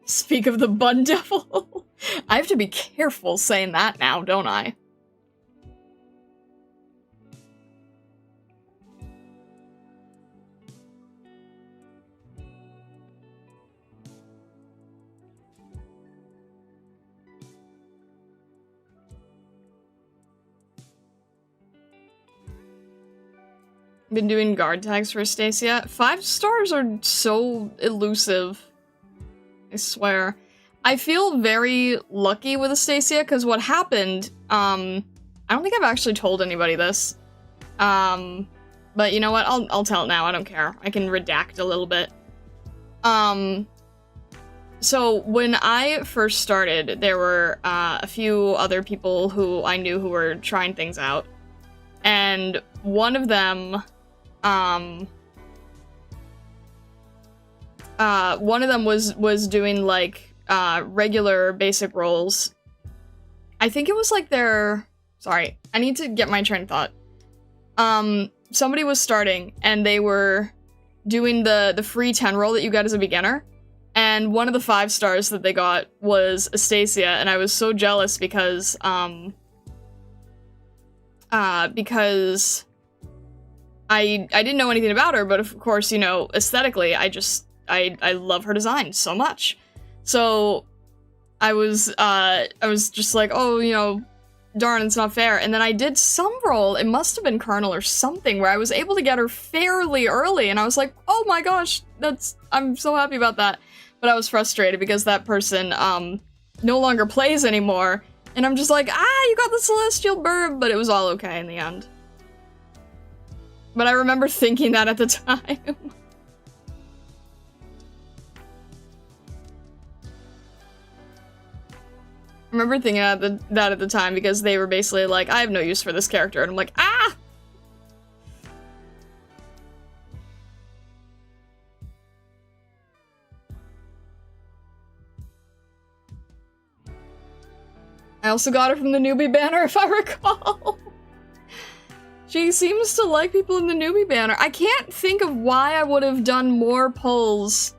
Speak of the Bun Devil. I have to be careful saying that now, don't I? Been doing guard tags for Stacia. 5 stars are so elusive. I swear. I feel very lucky with Stacia because what happened, I don't think I've actually told anybody this. But you know what? I'll tell it now. I don't care. I can redact a little bit. So when I first started, there were a few other people who I knew who were trying things out. And one of them was doing like regular basic roles. I think it was like their, sorry, I need to get my train of thought. Somebody was starting and they were doing the free 10 roll that you get as a beginner. And one of the 5 stars that they got was Stacia, and I was so jealous because I didn't know anything about her, but of course, you know, aesthetically, I love her design so much. So I was just like, oh, you know, darn, it's not fair. And then I did some role, it must have been Colonel or something, where I was able to get her fairly early, and I was like, oh my gosh, I'm so happy about that. But I was frustrated because that person, no longer plays anymore, and I'm just like, you got the Celestial Burb, but it was all okay in the end. But I remember thinking that at the time. I remember thinking that at the time because they were basically like, I have no use for this character, and I'm like, ah! I also got her from the newbie banner, if I recall. She seems to like people in the newbie banner. I can't think of why I would have done more polls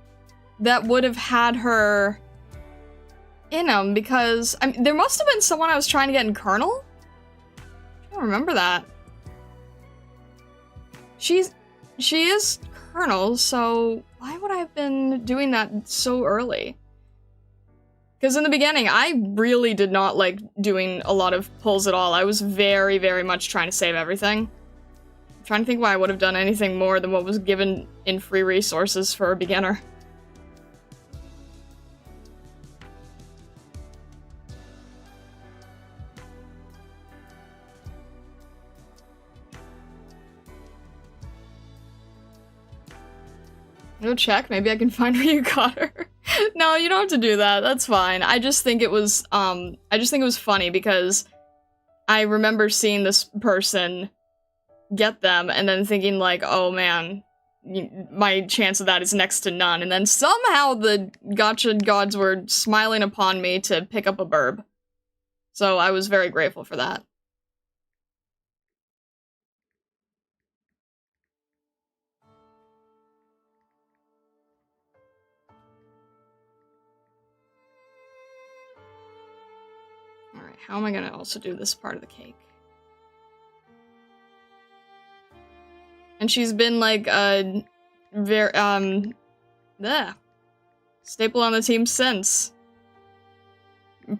that would have had her in them, because I mean, there must have been someone I was trying to get in Colonel? I don't remember that. She is Colonel, so why would I have been doing that so early? Because in the beginning, I really did not like doing a lot of pulls at all. I was very, very much trying to save everything. I'm trying to think why I would have done anything more than what was given in free resources for a beginner. Go check, maybe I can find where you got her. No, you don't have to do that, that's fine. I just think it was, funny because I remember seeing this person get them and then thinking like, oh man, my chance of that is next to none. And then somehow the gacha gods were smiling upon me to pick up a burb. So I was very grateful for that. Alright, how am I gonna also do this part of the cake? And she's been like a very staple on the team since.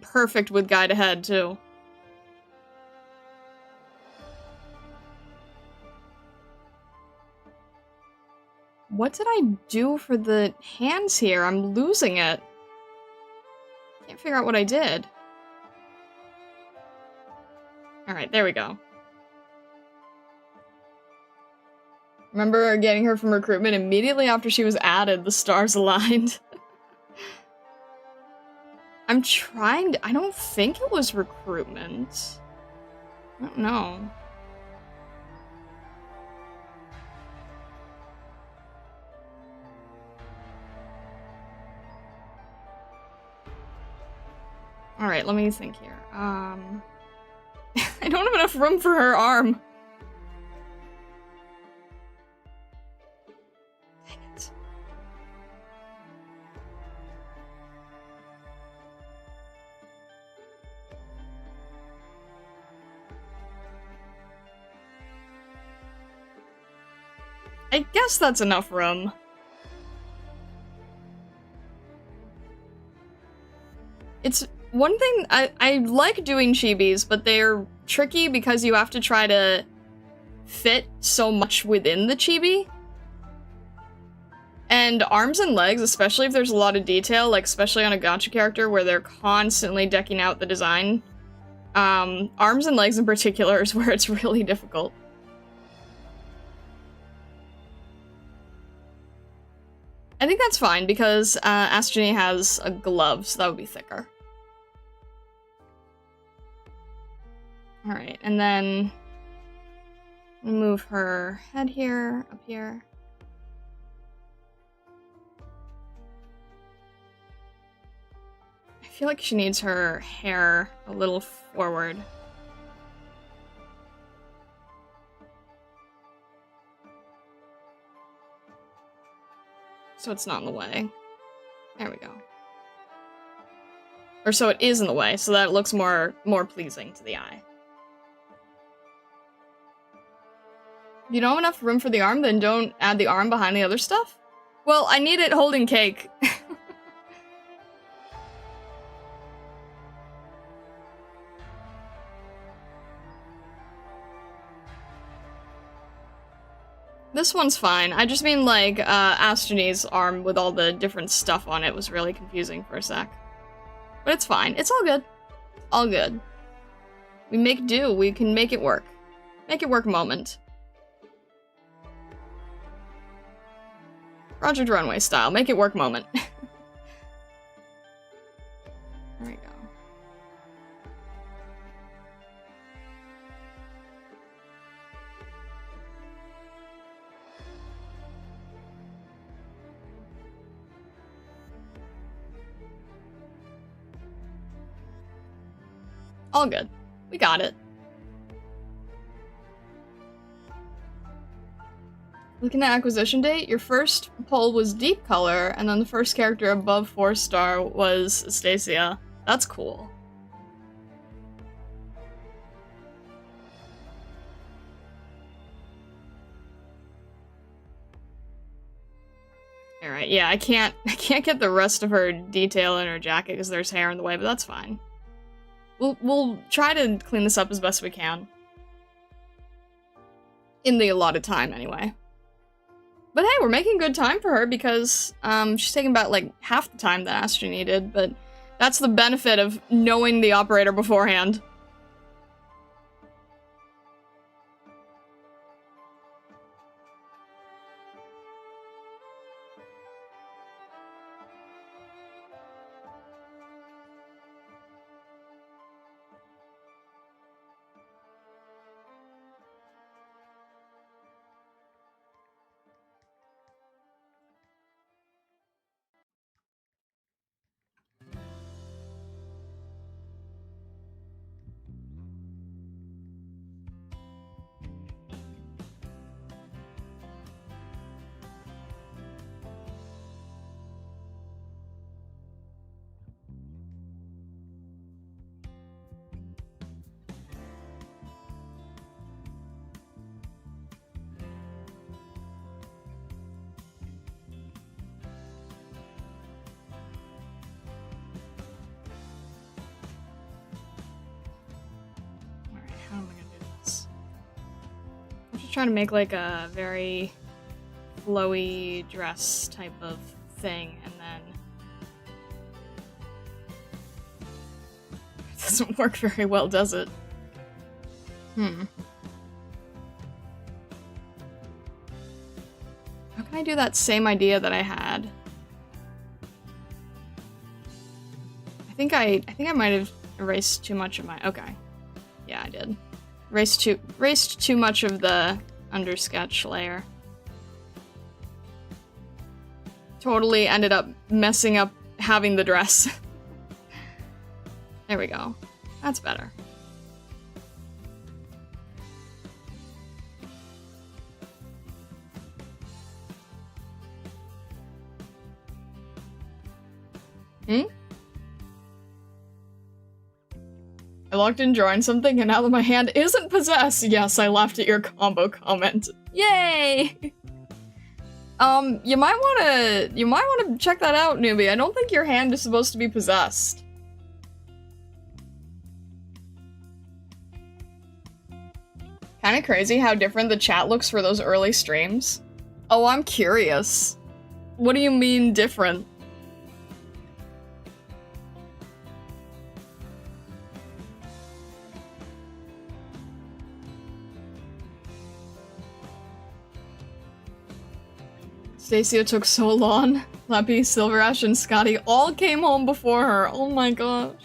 Perfect with guide ahead too. What did I do for the hands here? I'm losing it. Can't figure out what I did. Alright, there we go. Remember getting her from recruitment immediately after she was added, the stars aligned. I'm trying to- I don't think it was recruitment. I don't know. Alright, let me think here. I don't have enough room for her arm. Dang it. I guess that's enough room. It's one thing, I like doing chibis, but they're tricky because you have to try to fit so much within the chibi. And arms and legs, especially if there's a lot of detail, like especially on a gacha character where they're constantly decking out the design, arms and legs in particular is where it's really difficult. I think that's fine because Astrony has a glove, so that would be thicker. Alright, and then move her head here, up here. I feel like she needs her hair a little forward. So it's not in the way. There we go. Or so it is in the way, so that it looks more pleasing to the eye. If you don't have enough room for the arm, then don't add the arm behind the other stuff? Well, I need it holding cake. This one's fine. I just mean, like, Astrony's arm with all the different stuff on it was really confusing for a sec. But it's fine. It's all good. All good. We make do. We can make it work. Make it work moment. Project Runway style. Make it work moment. There we go. All good. We got it. Looking at acquisition date, your first poll was deep color, and then the first character above 4-star was Stacia. That's cool. Alright, yeah, I can't get the rest of her detail in her jacket because there's hair in the way, but that's fine. We'll try to clean this up as best we can. In the allotted time, anyway. But hey, we're making good time for her because she's taking about like half the time that Astra needed, but that's the benefit of knowing the operator beforehand. trying to make like a very flowy dress type of thing, and then it doesn't work very well, does it? How can I do that same idea that I had? I think I might have erased too much of my, okay. Yeah, I did. Erased too much of the undersketch layer. Totally ended up messing up having the dress. There we go. That's better. I logged in drawing something, and now that my hand isn't possessed, yes, I laughed at your combo comment. Yay! You might wanna check that out, newbie. I don't think your hand is supposed to be possessed. Kinda crazy how different the chat looks for those early streams. Oh, I'm curious. What do you mean different? Stacia took so long. Lappy, Silverash, and Scotty all came home before her. Oh my gosh.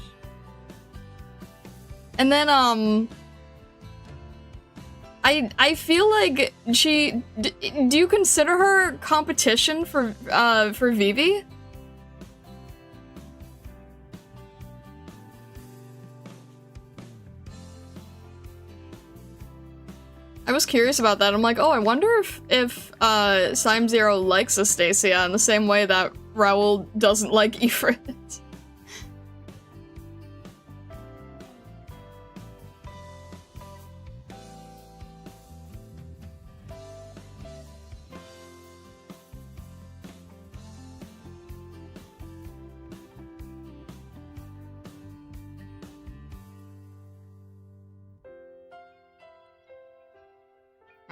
And then, I feel like she... do you consider her competition for Vivi? I was curious about that. I'm like, oh, I wonder if Sime Zero likes Astacia in the same way that Raoul doesn't like Ifrit.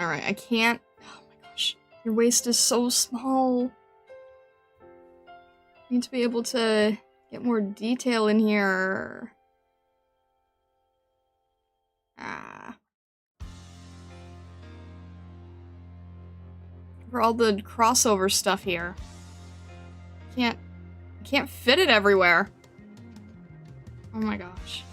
Alright, I can't... oh my gosh. Your waist is so small. I need to be able to get more detail in here. For all the crossover stuff here. I can't fit it everywhere. Oh my gosh.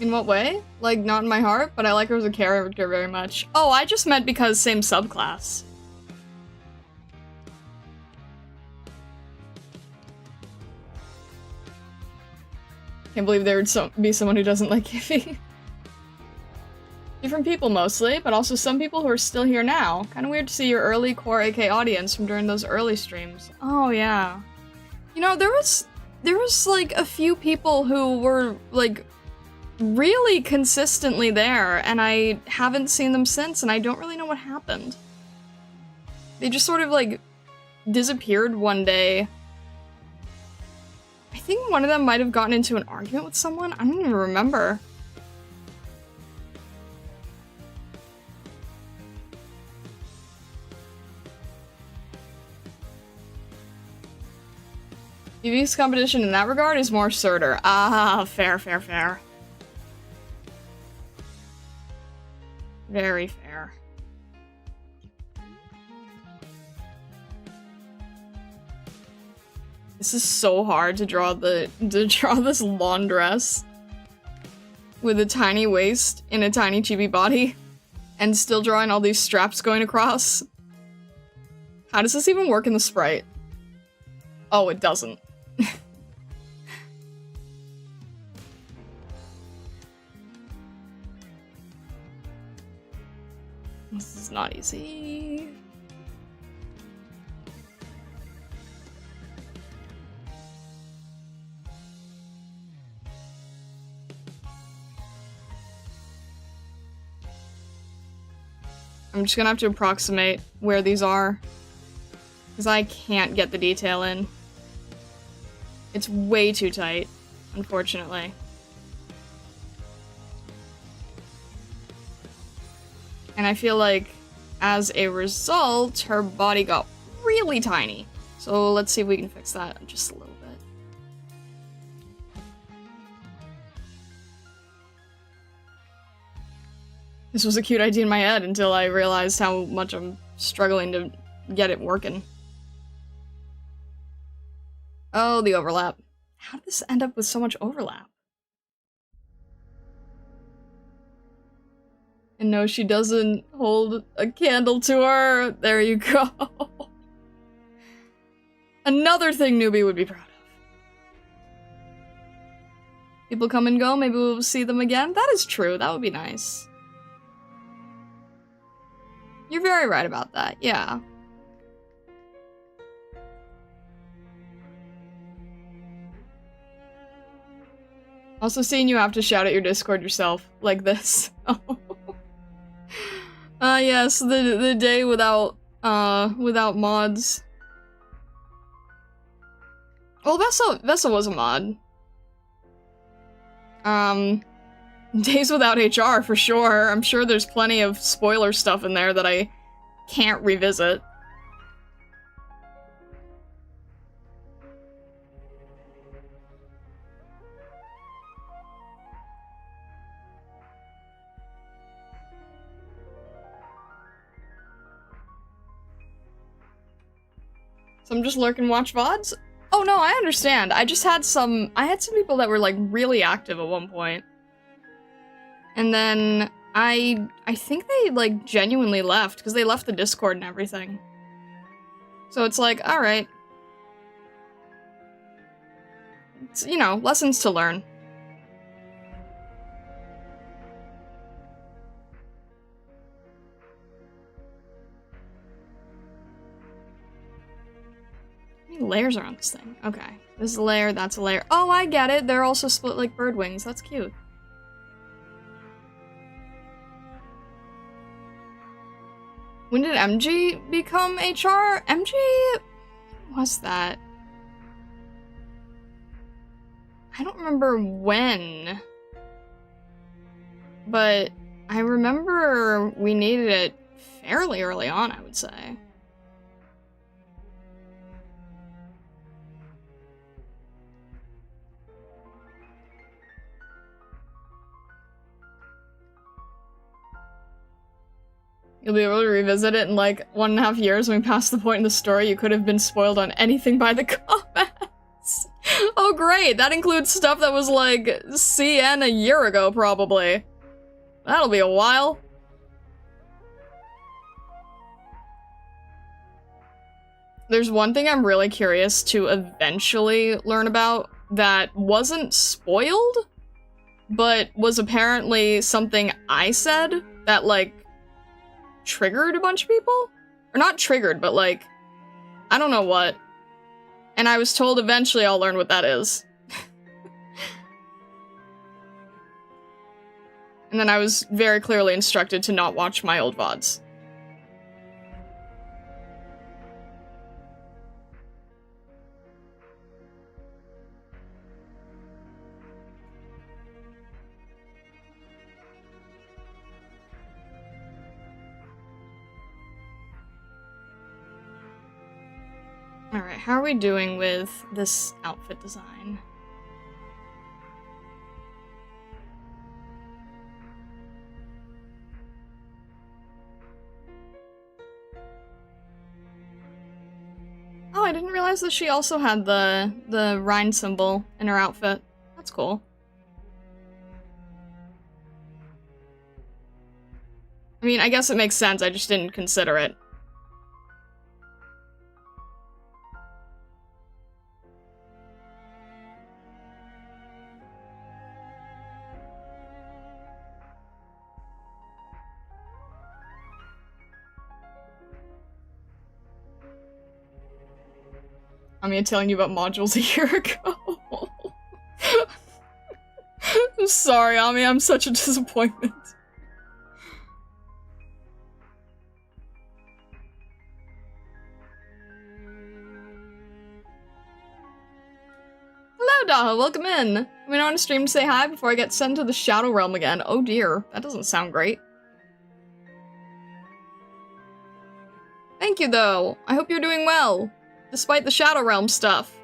In what way? Like, not in my heart, but I like her as a character very much. Oh, I just meant because same subclass. Can't believe there would be someone who doesn't like Ify. Different people mostly, but also some people who are still here now. Kinda weird to see your early core AK audience from during those early streams. Oh yeah. You know, there was like a few people who were like really consistently there, and I haven't seen them since, and I don't really know what happened. They just sort of like disappeared one day. I think one of them might have gotten into an argument with someone. I don't even remember. Vivi's competition in that regard is more Surtur. Ah, fair, fair, fair. Very fair. This is so hard to draw this lawn dress with a tiny waist in a tiny chibi body and still drawing all these straps going across. How does this even work in the sprite? Oh, it doesn't. This is not easy. I'm just gonna have to approximate where these are. Because I can't get the detail in. It's way too tight, unfortunately. And I feel like, as a result, her body got really tiny. So let's see if we can fix that just a little bit. This was a cute idea in my head until I realized how much I'm struggling to get it working. Oh, the overlap. How did this end up with so much overlap? And no, she doesn't hold a candle to her. There you go. Another thing Newbie would be proud of. People come and go, maybe we'll see them again. That is true, that would be nice. You're very right about that, yeah. Also seeing you have to shout at your Discord yourself, like this. Yes, the day without mods. Well, Vessa was a mod. Days without HR, for sure. I'm sure there's plenty of spoiler stuff in there that I can't revisit. So I'm just lurking watch VODs? Oh no, I understand. I just had some people that were like really active at one point. And then I think they like genuinely left because they left the Discord and everything. So it's like, all right. It's, you know, lessons to learn. Layers are on this thing. Okay. This is a layer, that's a layer. Oh, I get it. They're also split like bird wings. That's cute. When did MG become HR? MG... What was that? I don't remember when. But I remember we needed it fairly early on, I would say. You'll be able to revisit it in like 1.5 years when we pass the point in the story you could have been spoiled on anything by the comments. Oh great, that includes stuff that was like CN a year ago probably. That'll be a while. There's one thing I'm really curious to eventually learn about that wasn't spoiled, but was apparently something I said that like triggered a bunch of people? Or not triggered, but like, I don't know what. And I was told eventually I'll learn what that is. And then I was very clearly instructed to not watch my old VODs. Alright, how are we doing with this outfit design? Oh, I didn't realize that she also had the Rhine symbol in her outfit. That's cool. I mean, I guess it makes sense, I just didn't consider it. I'm telling you about modules a year ago. I'm sorry, Ami, I'm such a disappointment. Daha, welcome in. Coming on a stream to say hi before I get sent to the Shadow Realm again. Oh dear, that doesn't sound great. Thank you, though. I hope you're doing well, despite the Shadow Realm stuff.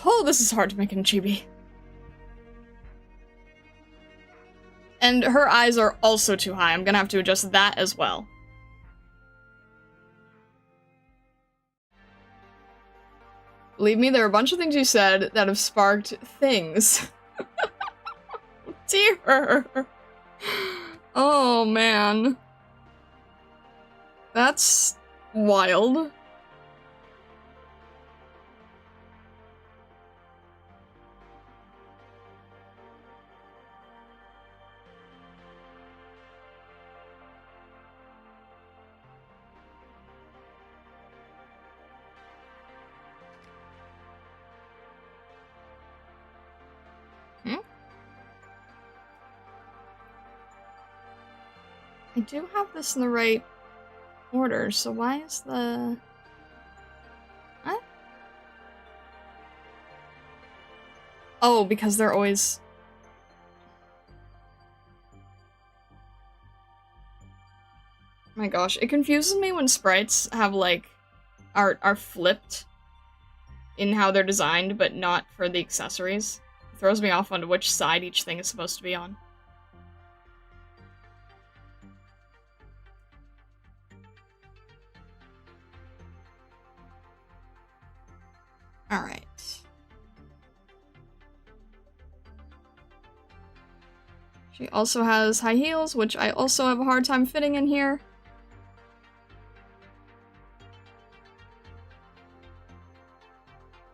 Oh, this is hard to make in Chibi. And her eyes are also too high. I'm gonna have to adjust that as well. Believe me, there are a bunch of things you said that have sparked things. Dear. Oh, man. That's wild. I do have this in the right order, so why is the... What? Oh, because they're always... My gosh, it confuses me when sprites have, like, are flipped in how they're designed, but not for the accessories. It throws me off on which side each thing is supposed to be on. Alright. She also has high heels, which I also have a hard time fitting in here.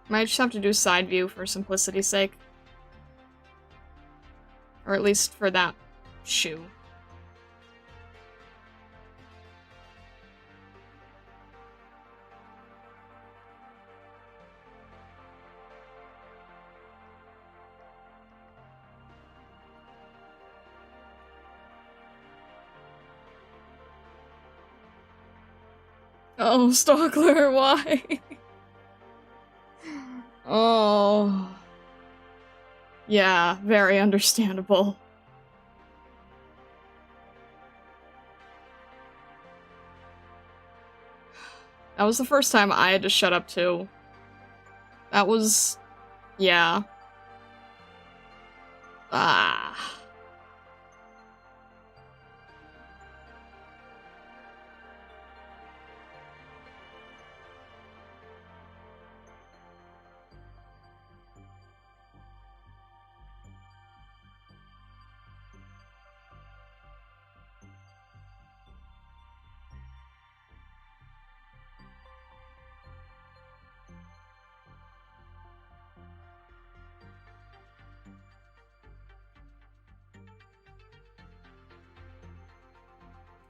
Might just have to do side view for simplicity's sake. Or at least for that shoe. Oh, Stalkler, why? Oh. Yeah, very understandable. That was the first time I had to shut up too. That was... yeah. Ah.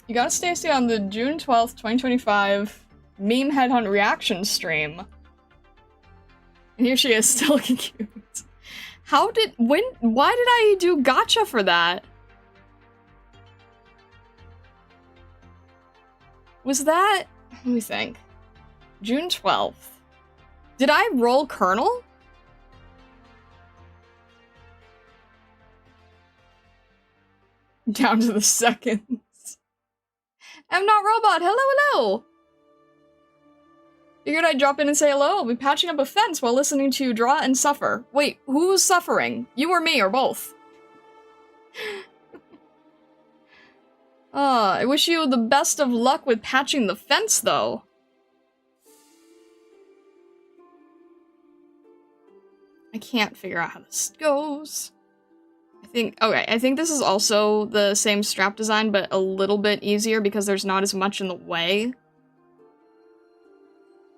You got Stacy on the June 12th, 2025 Meme Headhunt reaction stream. And here she is, still looking cute. Why did I do gotcha for that? Was that, let me think. June 12th. Did I roll Colonel? Down to the seconds. I'm not robot. Hello, hello. Figured I'd drop in and say hello. I'll be patching up a fence while listening to you draw and suffer. Wait, who's suffering? You or me, or both? I wish you the best of luck with patching the fence, though. I can't figure out how this goes. I think this is also the same strap design, but a little bit easier because there's not as much in the way.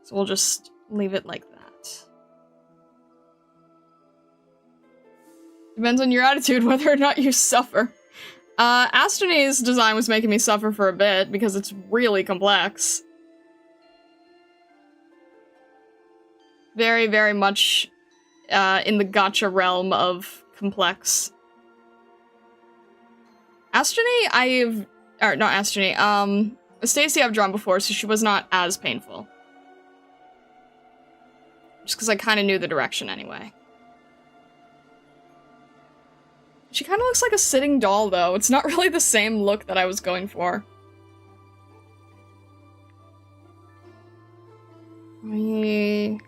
So we'll just leave it like that. Depends on your attitude whether or not you suffer. Astronee's design was making me suffer for a bit because it's really complex. Very, very much in the gotcha realm of complex. Astronee, not Astronee, Stacy I've drawn before, so she was not as painful. Just because I kind of knew the direction anyway. She kind of looks like a sitting doll, though. It's not really the same look that I was going for. Let me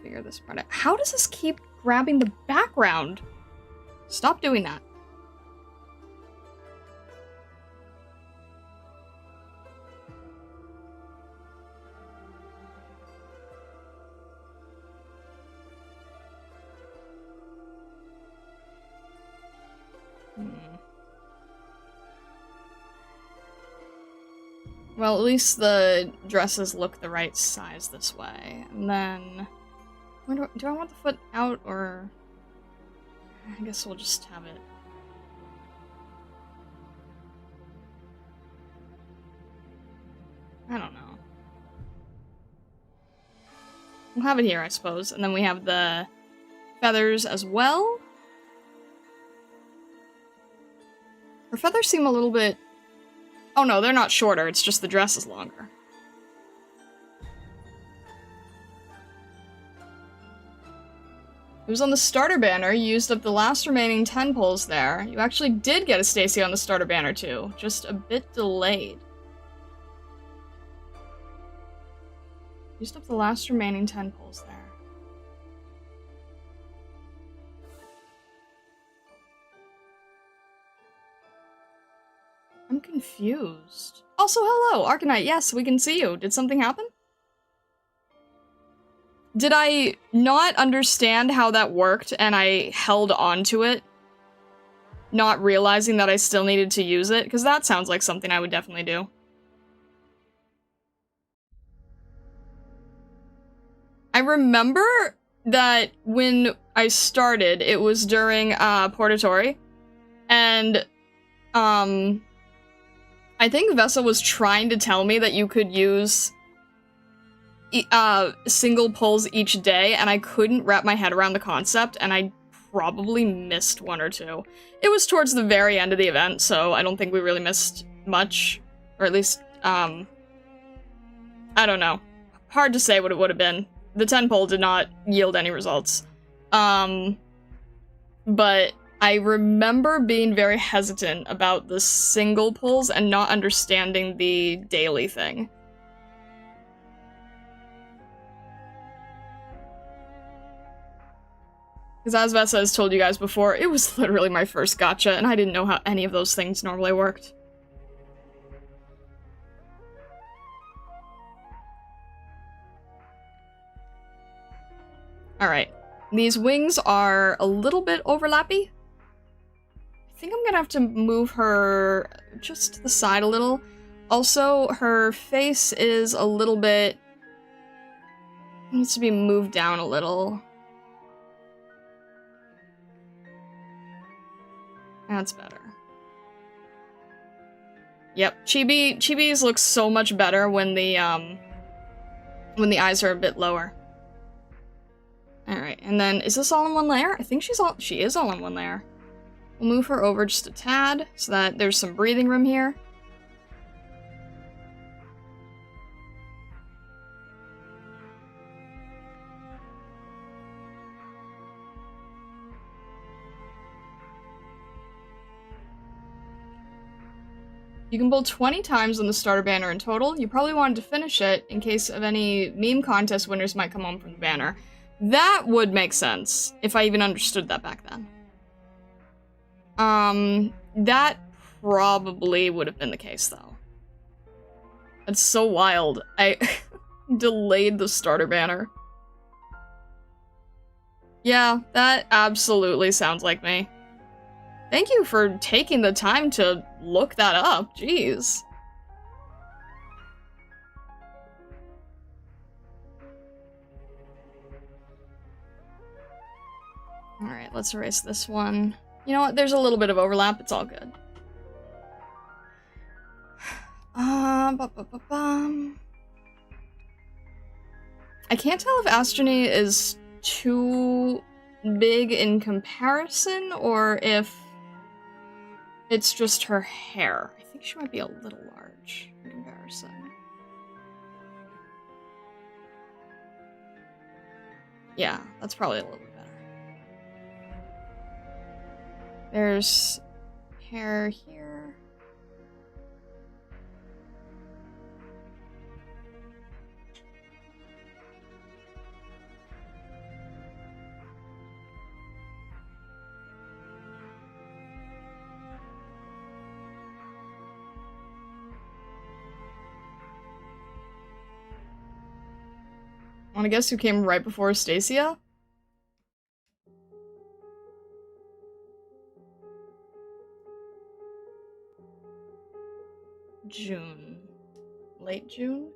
figure this part out. How does this keep grabbing the background? Stop doing that. Well, at least the dresses look the right size this way. And then... do I want the foot out, or... I guess we'll just have it. I don't know. We'll have it here, I suppose. And then we have the feathers as well. Her feathers seem a little bit... Oh no, they're not shorter, it's just the dress is longer. It was on the starter banner, you used up the last remaining 10 pulls there. You actually did get a Stacy on the starter banner too, just a bit delayed. Used up the last remaining 10 pulls there. I'm confused. Also, hello, Arknight. Yes, we can see you. Did something happen? Did I not understand how that worked and I held on to it, not realizing that I still needed to use it? Because that sounds like something I would definitely do. I remember that when I started, it was during Portatory, and I think Vessa was trying to tell me that you could use single pulls each day, and I couldn't wrap my head around the concept, and I probably missed one or two. It was towards the very end of the event, so I don't think we really missed much, or at least, I don't know. Hard to say what it would have been. The 10 pull did not yield any results. But I remember being very hesitant about the single pulls and not understanding the daily thing. Because as Vessa has told you guys before, it was literally my first gacha, and I didn't know how any of those things normally worked. Alright. These wings are a little bit overlappy. I think I'm gonna have to move her just to the side a little. Also, her face is a little bit... needs to be moved down a little. That's better. Yep, Chibi's looks so much better when the eyes are a bit lower. Alright, and then, is this all in one layer? I think she is all in one layer. We'll move her over just a tad, so that there's some breathing room here. You can pull 20 times on the starter banner in total. You probably wanted to finish it in case of any meme contest winners might come home from the banner. That would make sense, if I even understood that back then. That probably would have been the case, though. That's so wild. I delayed the starter banner. Yeah, that absolutely sounds like me. Thank you for taking the time to look that up, jeez. Alright, let's erase this one. You know what, there's a little bit of overlap, it's all good. I can't tell if Astrony is too big in comparison, or if it's just her hair. I think she might be a little large. person. Yeah, that's probably a little bit better. There's hair here. Wanna guess who came right before Stacia? June. Late June?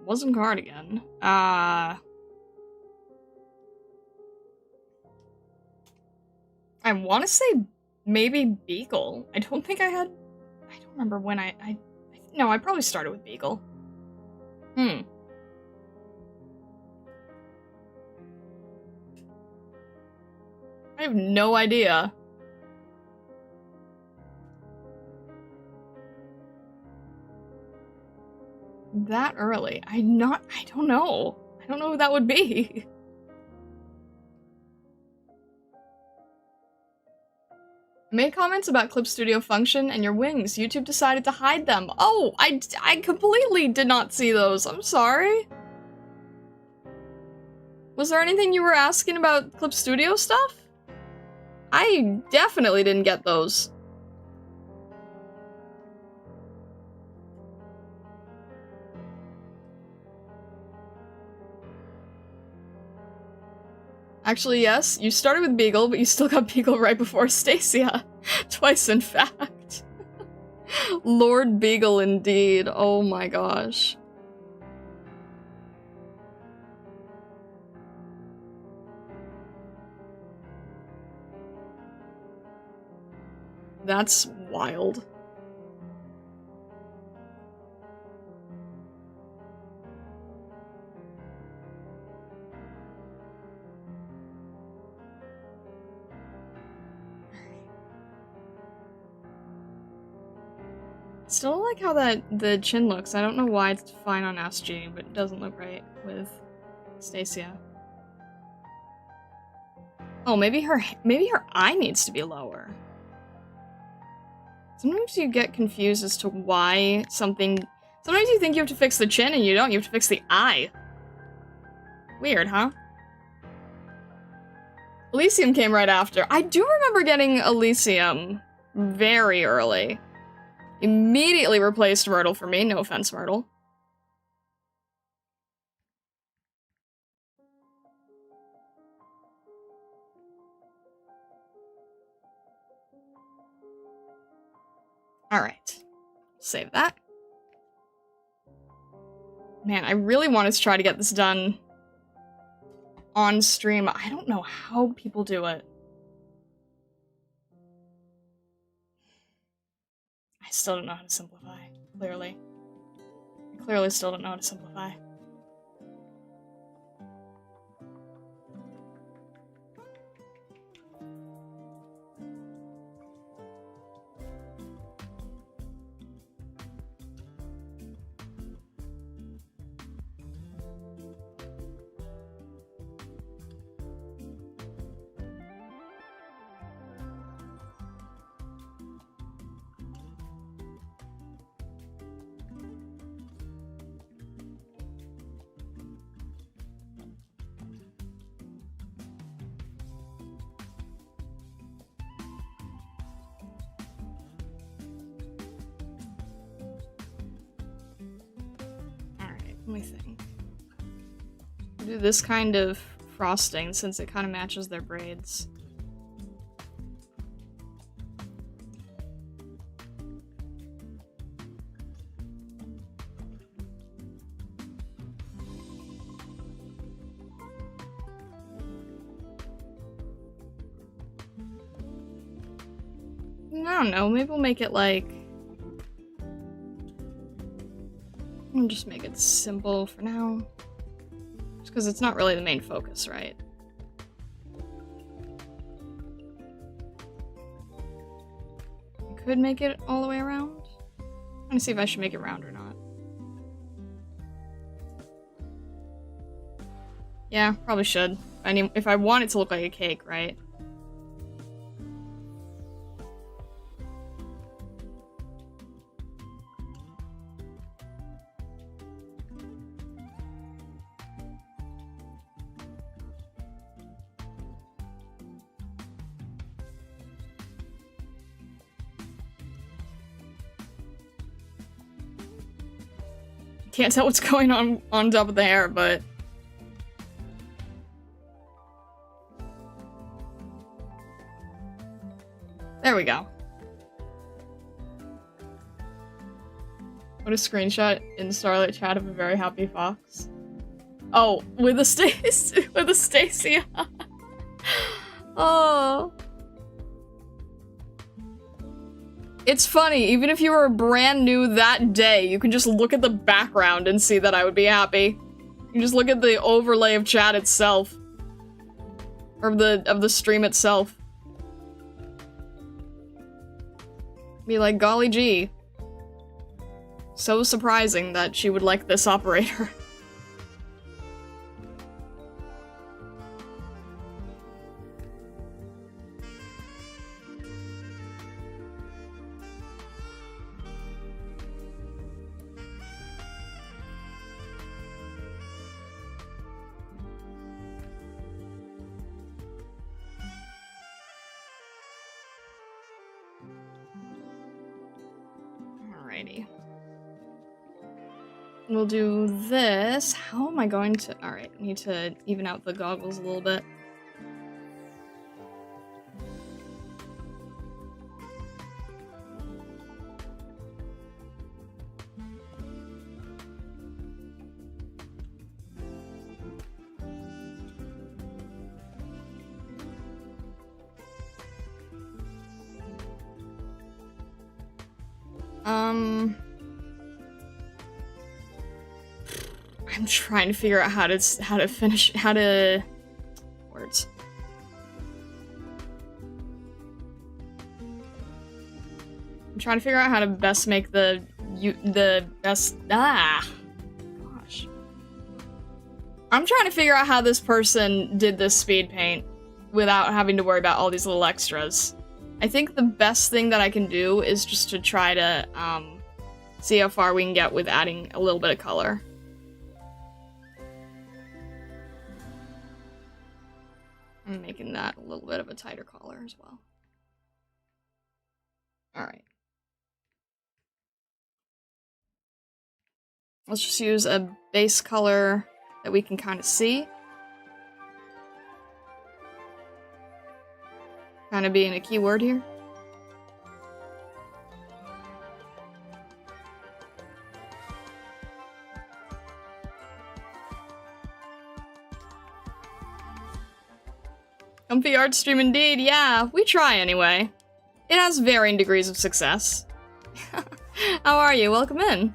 Wasn't Cardigan. I want to say maybe Beagle. I don't think I had... I don't remember when no, I probably started with Beagle. I have no idea. That early? I don't know. I don't know who that would be. I made comments about Clip Studio function and your wings. YouTube decided to hide them. Oh, I completely did not see those. I'm sorry. Was there anything you were asking about Clip Studio stuff? I definitely didn't get those. Actually, yes, you started with Beagle, but you still got Beagle right before Stacia. Twice, in fact. Lord Beagle, indeed. Oh my gosh. That's wild. Still like how the chin looks. I don't know why it's fine on SG, but it doesn't look right with Stacia. Oh, maybe her eye needs to be lower. Sometimes you get confused as to why something... Sometimes you think you have to fix the chin and you don't. You have to fix the eye. Weird, huh? Elysium came right after. I do remember getting Elysium very early. Immediately replaced Myrtle for me. No offense, Myrtle. Alright. Save that. Man, I really wanted to try to get this done on stream. I don't know how people do it. I still don't know how to simplify, clearly. I clearly still don't know how to simplify. Let me think. Do this kind of frosting since it kind of matches their braids. I don't know, maybe we'll make it like... I'll just make it simple for now. Just because it's not really the main focus, right? I could make it all the way around. I'm gonna see if I should make it round or not. Yeah, probably should. If I want it to look like a cake, right? Can't tell what's going on top of the hair, but... There we go. What a screenshot in Starlight Chat of a very happy fox. Oh, with a Stacy, with a Stacy. Oh. It's funny, even if you were brand new that day, you can just look at the background and see that I would be happy. You can just look at the overlay of chat itself. Or of the stream itself. Be like, golly gee. So surprising that she would like this operator. Alrighty. We'll do this. How am I going to... Alright, I need to even out the goggles a little bit. I'm trying to figure out how to finish, words. I'm trying to figure out how to best make the best, gosh. I'm trying to figure out how this person did this speed paint without having to worry about all these little extras. I think the best thing that I can do is just to try to, see how far we can get with adding a little bit of color. I'm making that a little bit of a tighter collar as well. Alright. Let's just use a base color that we can kind of see. Kind of being a keyword here. Comfy art stream indeed, yeah, we try anyway. It has varying degrees of success. How are you? Welcome in.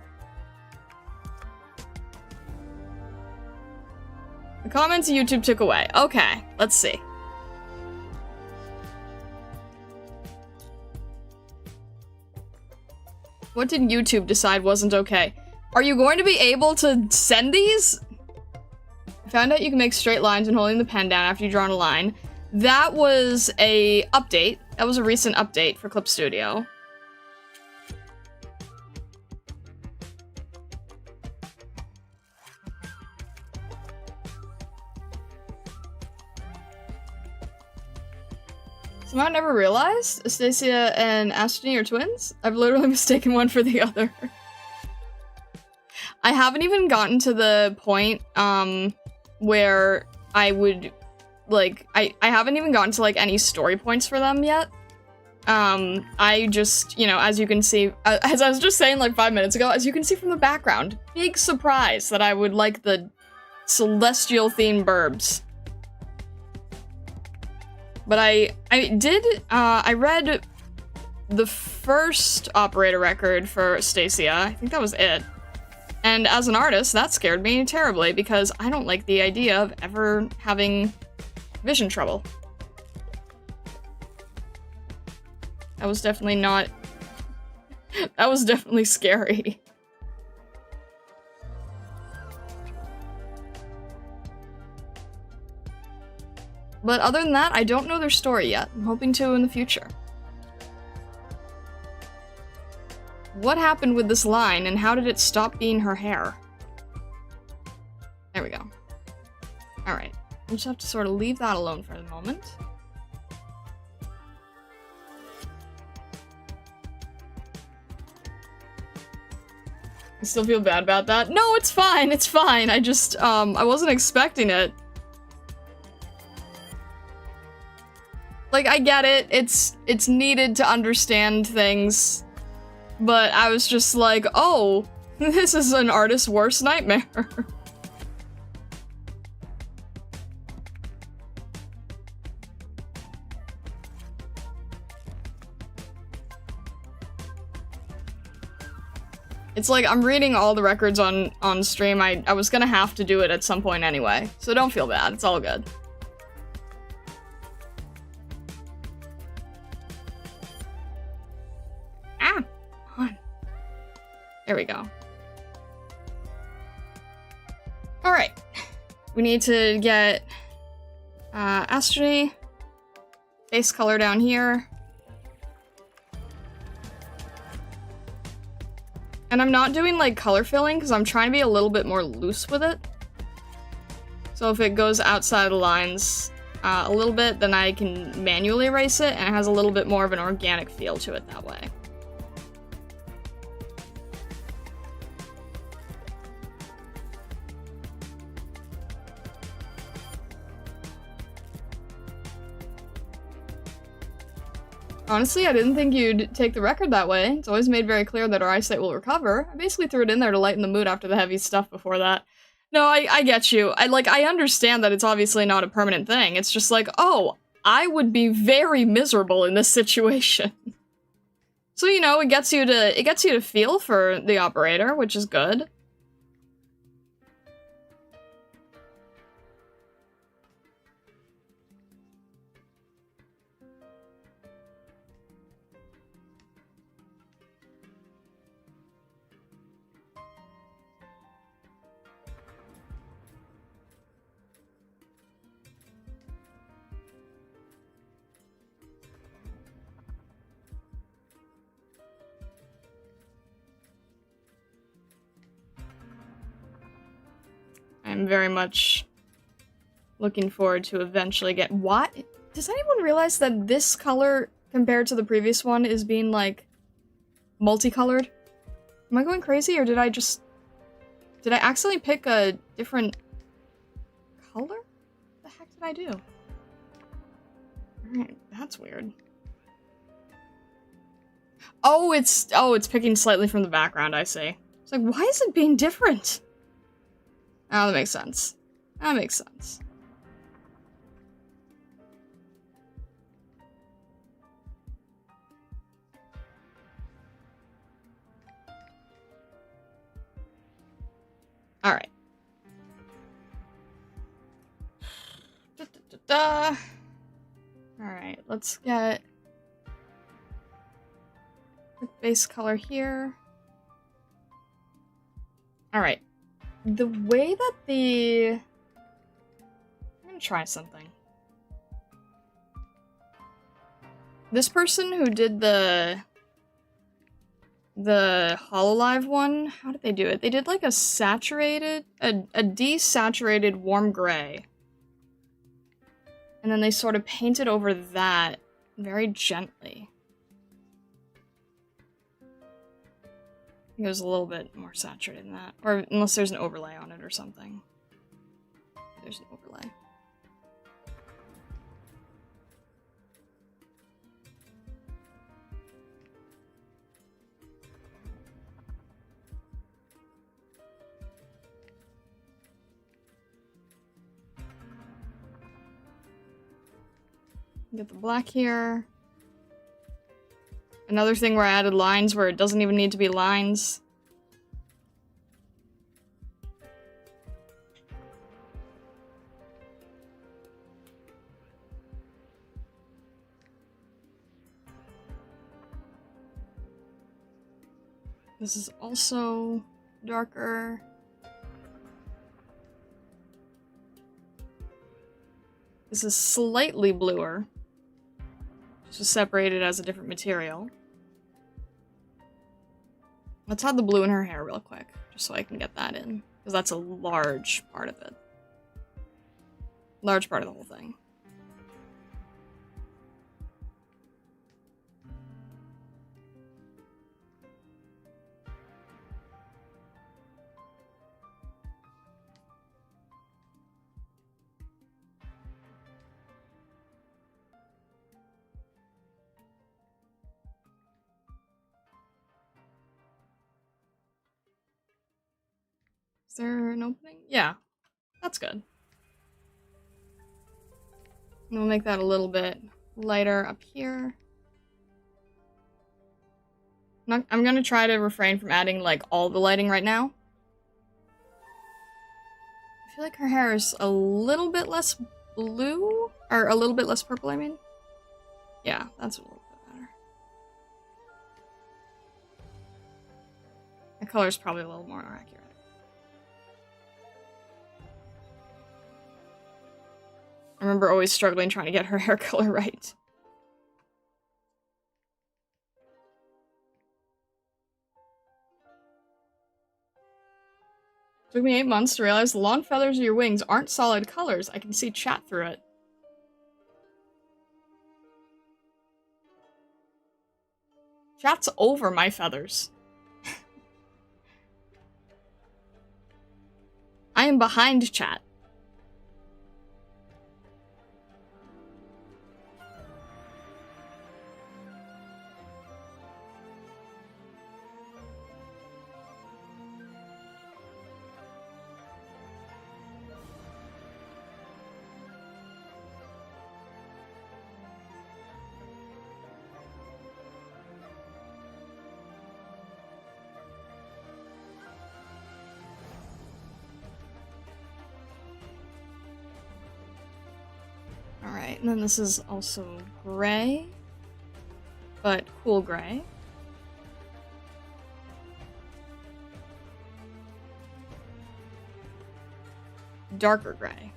The comments YouTube took away. Okay, let's see. What did YouTube decide wasn't okay? Are you going to be able to send these? I found out you can make straight lines when holding the pen down after you draw on a line. That was a update. That was a recent update for Clip Studio. Somehow I never realized Astasia and Astony are twins. I've literally mistaken one for the other. I haven't even gotten to the point, where I would... Like, I haven't even gotten to, like, any story points for them yet. I just, you know, as you can see, as I was just saying, like, 5 minutes ago, as you can see from the background, big surprise that I would like the celestial-themed BIRBS. But I read the first operator record for Astasia. I think that was it. And as an artist, that scared me terribly because I don't like the idea of ever having vision trouble. That was definitely not... that was definitely scary. But other than that, I don't know their story yet. I'm hoping to in the future. What happened with this line, and how did it stop being her hair? There we go. Alright. We'll just have to sort of leave that alone for the moment. I still feel bad about that. No, it's fine, it's fine. I just, I wasn't expecting it. Like, I get it, it's needed to understand things, but I was just like, oh, this is an artist's worst nightmare. It's like, I'm reading all the records on stream. I was gonna have to do it at some point anyway, so don't feel bad, it's all good. Ah! On. There we go. Alright. We need to get Astray, base color down here. And I'm not doing, like, color filling, because I'm trying to be a little bit more loose with it. So if it goes outside the lines a little bit, then I can manually erase it, and it has a little bit more of an organic feel to it that way. Honestly, I didn't think you'd take the record that way. It's always made very clear that our eyesight will recover. I basically threw it in there to lighten the mood after the heavy stuff before that. No, I get you. I understand that it's obviously not a permanent thing. It's just like, oh, I would be very miserable in this situation. So, you know, it gets you to feel for the operator, which is good. I'm very much looking forward to eventually get— what? Does anyone realize that this color, compared to the previous one, is being, like, multicolored? Am I going crazy, or did I accidentally pick a different color? What the heck did I do? Alright, that's weird. Oh, it's picking slightly from the background, I see. It's like, why is it being different? Oh, that makes sense. That makes sense. Alright. Alright, let's get the base color here. Alright. The way that I'm gonna try something. This person who did the Hololive one, how did they do it? They did like a desaturated warm gray. And then they sort of painted over that very gently. It was a little bit more saturated than that. Or unless there's an overlay on it or something. There's an overlay. Get the black here. Another thing where I added lines where it doesn't even need to be lines. This is also darker. This is slightly bluer. Just separated as a different material. Let's add the blue in her hair real quick, just so I can get that in. Because that's a large part of it. Large part of the whole thing. Is there an opening? Yeah, that's good. And we'll make that a little bit lighter up here. I'm gonna try to refrain from adding like all the lighting right now. I feel like her hair is a little bit less blue, or a little bit less purple, I mean. Yeah, that's a little bit better. The color's probably a little more accurate. I remember always struggling trying to get her hair color right. Took me 8 months to realize the long feathers of your wings aren't solid colors. I can see chat through it. Chat's over my feathers. I am behind chat. Alright, and then this is also gray, but cool gray. Darker gray.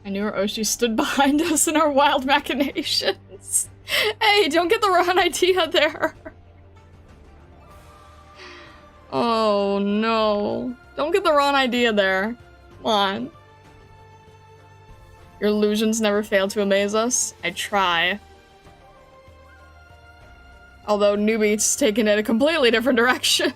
I knew our Oshi stood behind us in our wild machinations. Hey, don't get the wrong idea there. Oh no. Don't get the wrong idea there. Come on. Your illusions never fail to amaze us. I try. Although Newbie's taken it a completely different direction.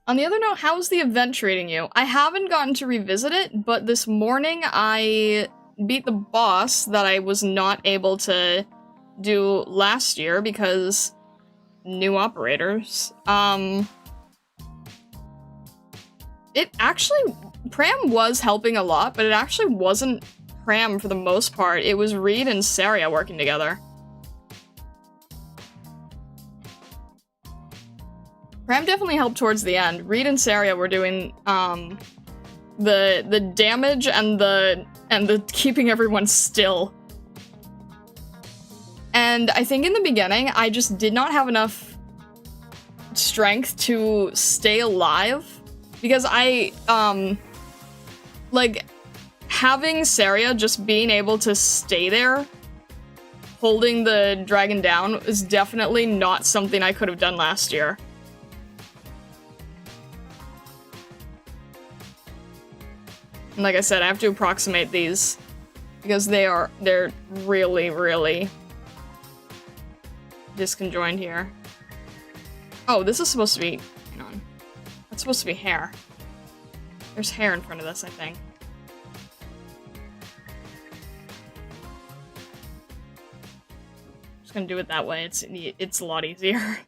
On the other note, how's the event treating you? I haven't gotten to revisit it, but this morning I beat the boss that I was not able to do last year because new operators. It actually, Pram was helping a lot, but it actually wasn't Pram for the most part. It was Reed and Saria working together. Pram definitely helped towards the end. Reed and Saria were doing the damage and the keeping everyone still. And I think in the beginning I just did not have enough strength to stay alive because I like having Saria just being able to stay there holding the dragon down is definitely not something I could have done last year. And like I said, I have to approximate these because they're really, really disconjoined here. Oh, this is supposed to be, hang on. That's supposed to be hair. There's hair in front of this, I think. just gonna do it that way. It's a lot easier.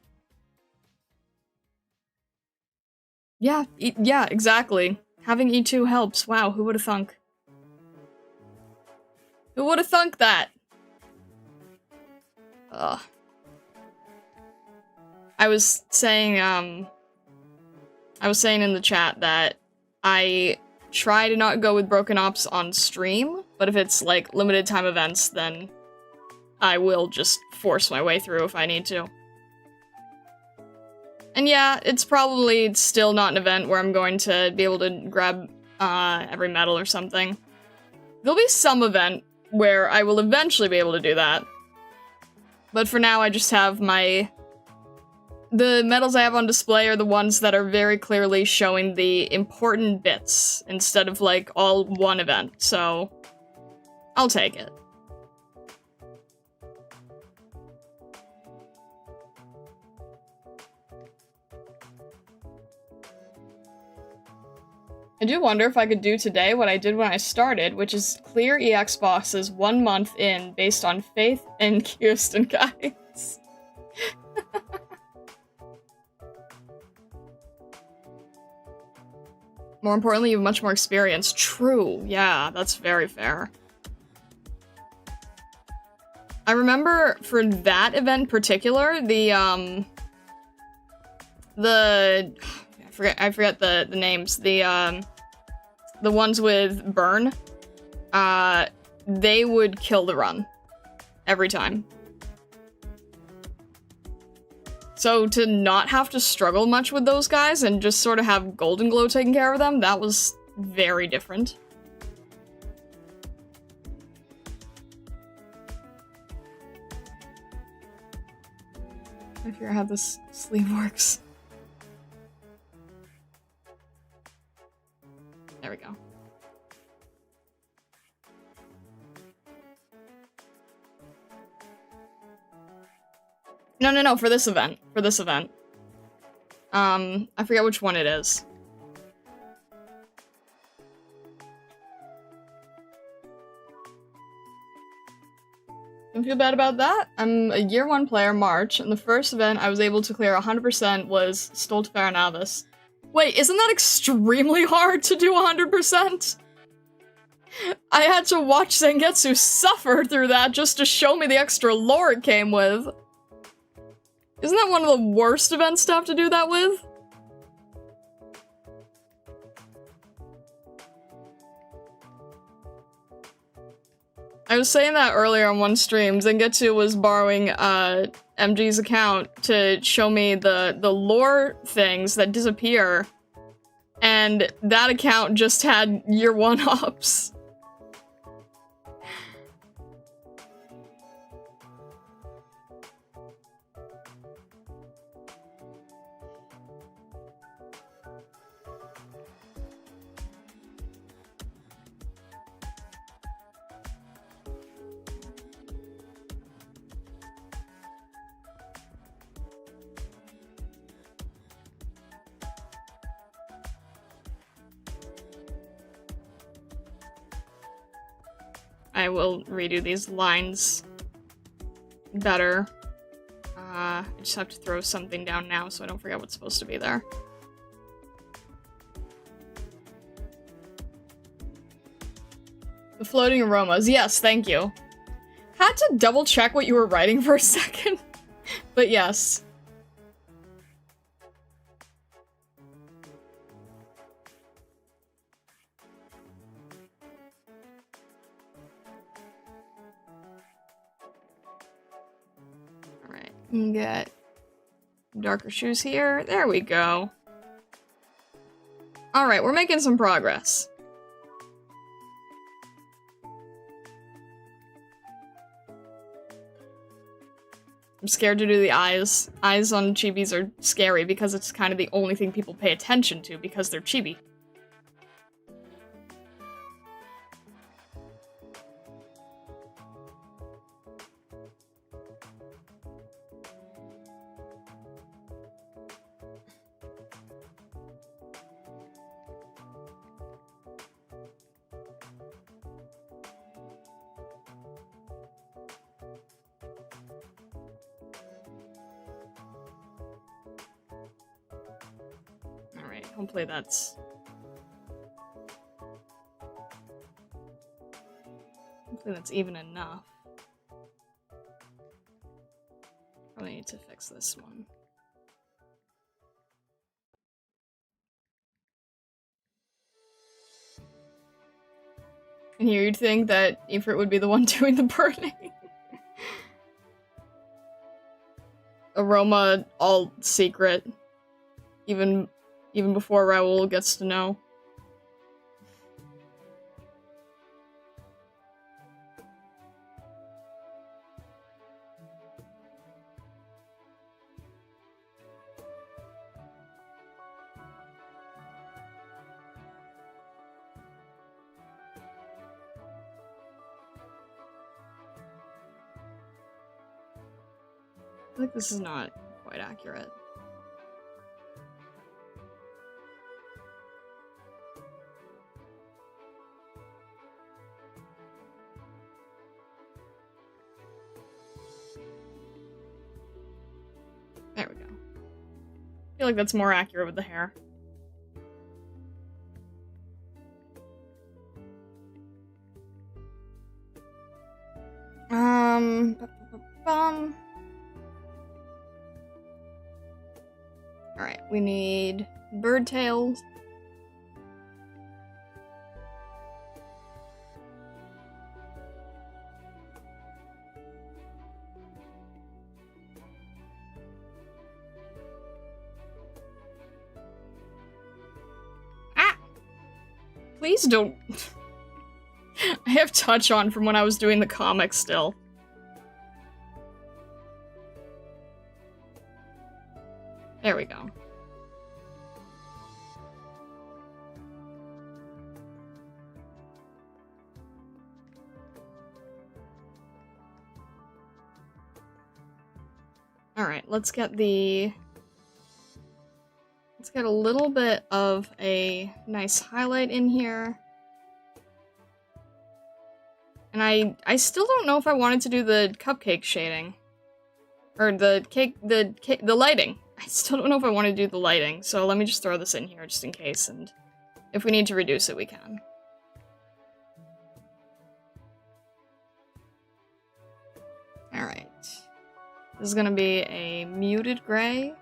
Yeah, yeah, exactly. Having E2 helps. Wow, who would have thunk? Who would have thunk that? Ugh. I was saying in the chat that I try to not go with broken ops on stream, but if it's like limited time events, then I will just force my way through if I need to. And yeah, it's probably still not an event where I'm going to be able to grab every medal or something. There'll be some event where I will eventually be able to do that. But for now, I just have the medals I have on display are the ones that are very clearly showing the important bits, instead of, like, all one event, so I'll take it. I do wonder if I could do today what I did when I started, which is clear EX bosses 1 month in based on faith and Kirsten guides. More importantly, you have much more experience. True, yeah, that's very fair. I remember for that event in particular, I forget the names. The ones with burn, they would kill the run every time. So to not have to struggle much with those guys and just sort of have Golden Glow taking care of them, that was very different. I figure out how this sleeve works. There we go. No, for this event. For this event. I forget which one it is. Don't feel bad about that. I'm a year 1 player, March, and the first event I was able to clear 100% was Stolt Faranavis. Wait, isn't that extremely hard to do 100%? I had to watch Zangetsu suffer through that just to show me the extra lore it came with. Isn't that one of the worst events to have to do that with? I was saying that earlier on one stream. Zangetsu was borrowing MG's account to show me the lore things that disappear, and that account just had year 1 ups. I will redo these lines better. I just have to throw something down now so I don't forget what's supposed to be there. The floating aromas. Yes, thank you. Had to double check what you were writing for a second, but yes. Get darker shoes here. There we go. Alright, we're making some progress. I'm scared to do the eyes. Eyes on Chibis are scary because it's kind of the only thing people pay attention to because they're Chibi. Hopefully that's... Hopefully that's even enough. Probably need to fix this one. And here you'd think that Ifrit would be the one doing the burning. Aroma all secret. Even before Raoul gets to know. I feel like this is not quite accurate. There we go. I feel like that's more accurate with the hair. Alright, we need bird tails. Ah! Please don't... I have touch on from when I was doing the comic still. There we go. Alright, let's get a little bit of a nice highlight in here. And I still don't know if I wanted to do the cupcake shading. Or the lighting. I still don't know if I want to do the lighting, so let me just throw this in here just in case, and if we need to reduce it, we can. Alright. This is gonna be a muted gray.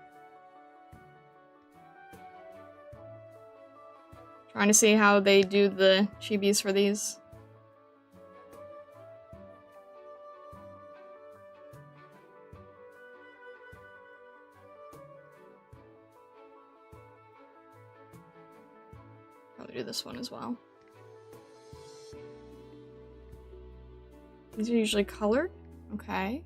Trying to see how they do the chibis for these. Do this one as well. These are usually colored? Okay.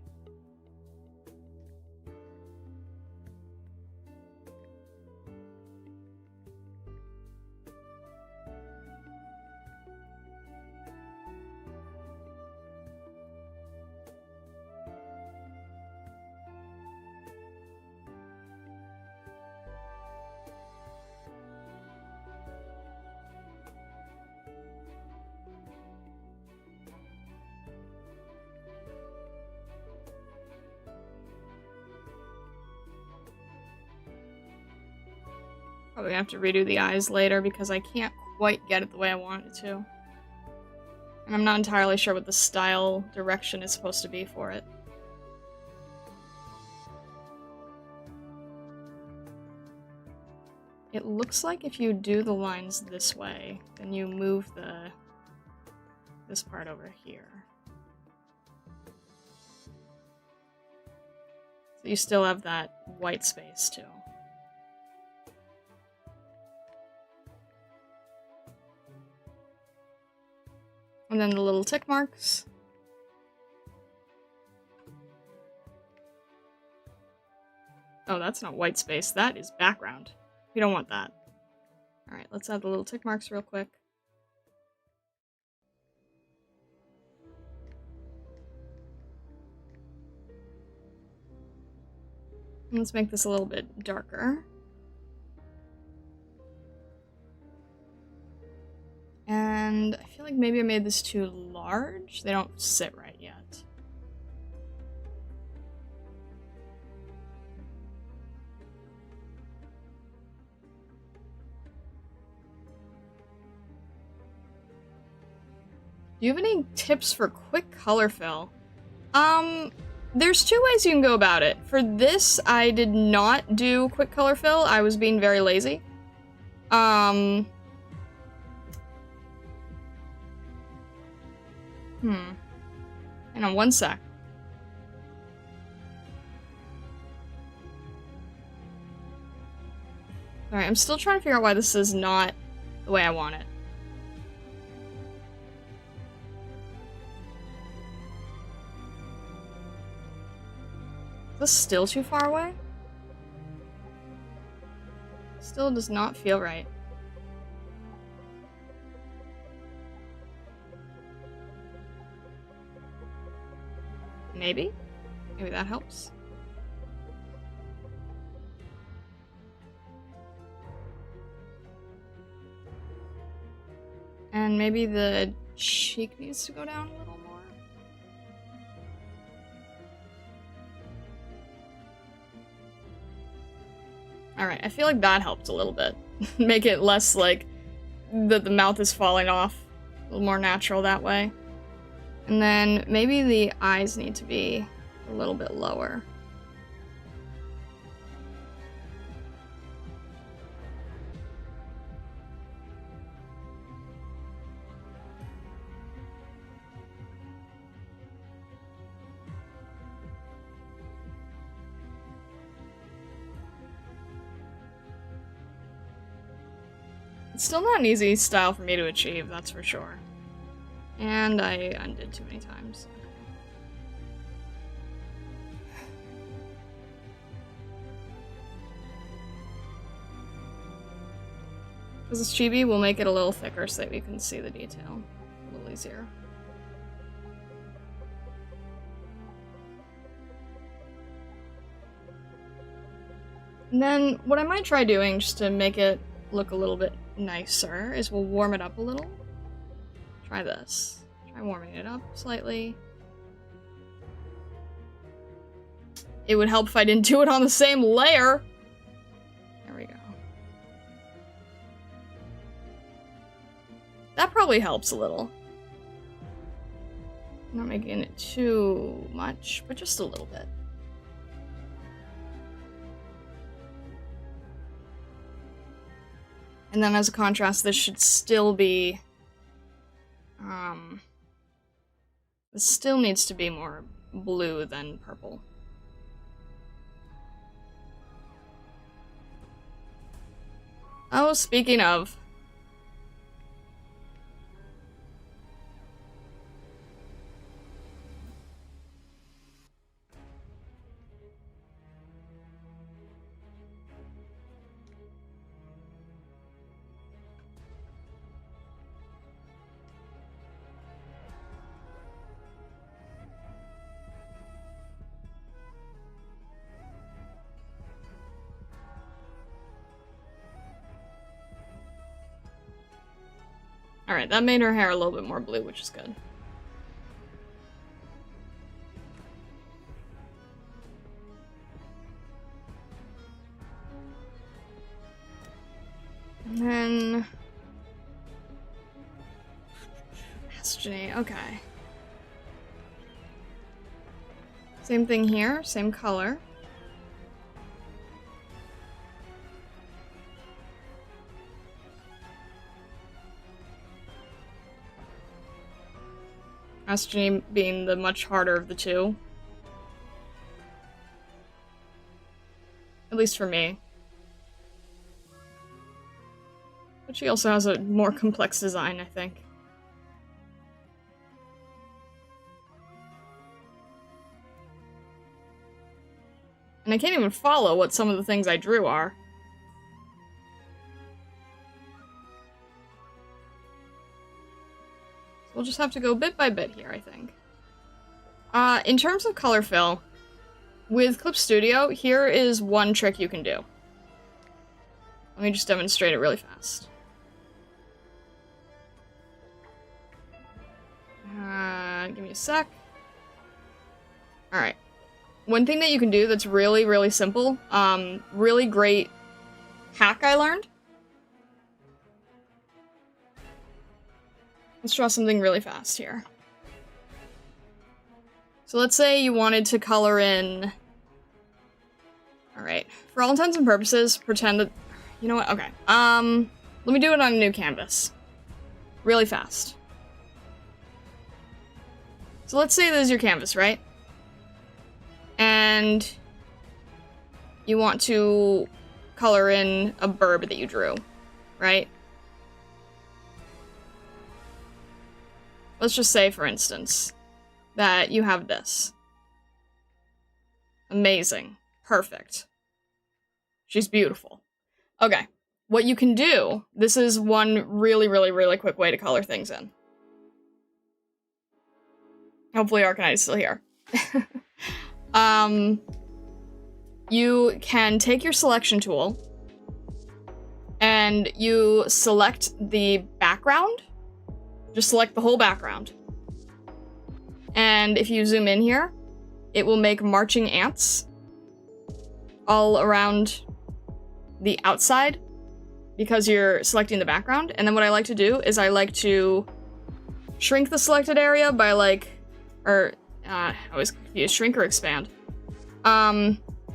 Probably gonna have to redo the eyes later because I can't quite get it the way I want it to. And I'm not entirely sure what the style direction is supposed to be for it. It looks like if you do the lines this way, then you move this part over here. So you still have that white space too. And then the little tick marks. Oh, that's not white space. That is background. We don't want that. Alright, let's add the little tick marks real quick. And let's make this a little bit darker. And I feel like maybe I made this too large. They don't sit right yet. Do you have any tips for quick color fill? There's two ways you can go about it. For this, I did not do quick color fill. I was being very lazy. Hang on one sec. Alright, I'm still trying to figure out why this is not the way I want it. Is this still too far away? Still does not feel right. Maybe? Maybe that helps. And maybe the cheek needs to go down a little more. Alright, I feel like that helped a little bit. Make it less like the mouth is falling off. A little more natural that way. And then maybe the eyes need to be a little bit lower. It's still not an easy style for me to achieve, that's for sure. And I undid too many times. Because this chibi will make it a little thicker so that we can see the detail a little easier. And then what I might try doing just to make it look a little bit nicer is we'll warm it up a little. Try this. Try warming it up slightly. It would help if I didn't do it on the same layer. There we go. That probably helps a little. Not making it too much, but just a little bit. And then as a contrast, this should still be, this still needs to be more blue than purple. Oh, speaking of. Alright, that made her hair a little bit more blue, which is good. And then... Destiny, okay. Same thing here, same color. Destiny being the much harder of the two. At least for me. But she also has a more complex design, I think. And I can't even follow what some of the things I drew are. We'll just have to go bit by bit here, I think. In terms of color fill, with Clip Studio, here is one trick you can do. Let me just demonstrate it really fast. Give me a sec. Alright. One thing that you can do that's really, really simple, really great hack I learned, Let's draw something really fast here. So let's say you wanted to color in... Alright. For all intents and purposes, pretend that... You know what? Okay. Let me do it on a new canvas. Really fast. So let's say this is your canvas, right? And you want to color in a bird that you drew, right? Let's just say, for instance, that you have this. Amazing. Perfect. She's beautiful. Okay. What you can do, this is one really, really, really quick way to color things in. Hopefully Arknights is still here. You can take your selection tool and you select the background. Just select the whole background. And if you zoom in here, it will make marching ants all around the outside because you're selecting the background. And then what I like to do is I like to shrink the selected area by I always confuse shrink or expand.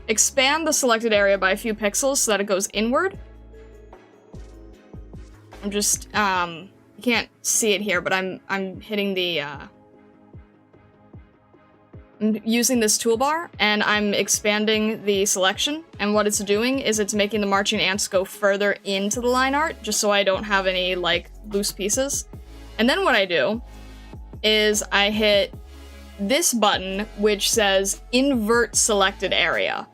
Expand the selected area by a few pixels so that it goes inward. I'm just, you can't see it here, but I'm hitting the, I'm using this toolbar, and I'm expanding the selection, and what it's doing is it's making the marching ants go further into the line art, just so I don't have any, like, loose pieces. And then what I do is I hit this button, which says invert selected area.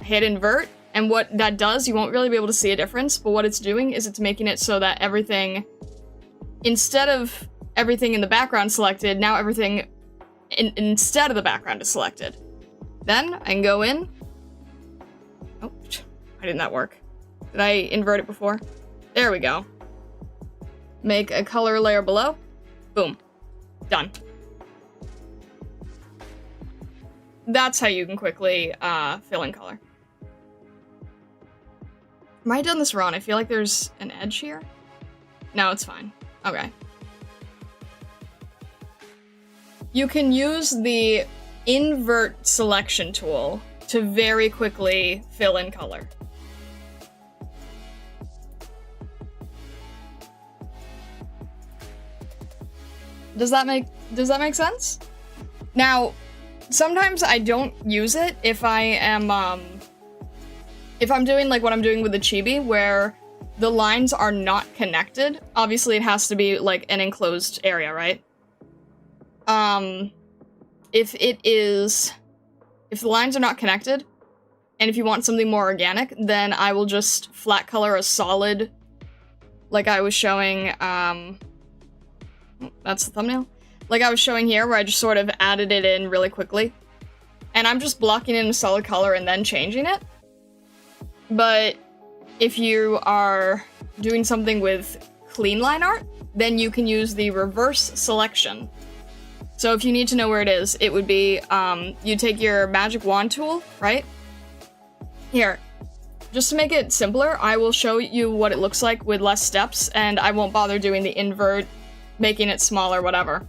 I hit invert, and what that does, you won't really be able to see a difference, but what it's doing is it's making it so that everything, instead of everything in the background selected, now everything instead of the background is selected. Then I can go in. Oh, why didn't that work? Did I invert it before? There we go. Make a color layer below. Boom. Done. That's how you can quickly fill in color. Am I done this wrong? I feel like there's an edge here. No, it's fine. Okay. You can use the invert selection tool to very quickly fill in color. Does that make sense? Now, sometimes I don't use it if I'm doing like what I'm doing with the Chibi, where the lines are not connected. Obviously, it has to be like an enclosed area, right? If the lines are not connected, and if you want something more organic, then I will just flat color a solid, like I was showing, that's the thumbnail? Like I was showing here, where I just sort of added it in really quickly. And I'm just blocking in a solid color and then changing it. But if you are doing something with clean line art, then you can use the reverse selection. So if you need to know where it is, it would be, you take your magic wand tool, right? Here, just to make it simpler, I will show you what it looks like with less steps, and I won't bother doing the invert, making it smaller, whatever.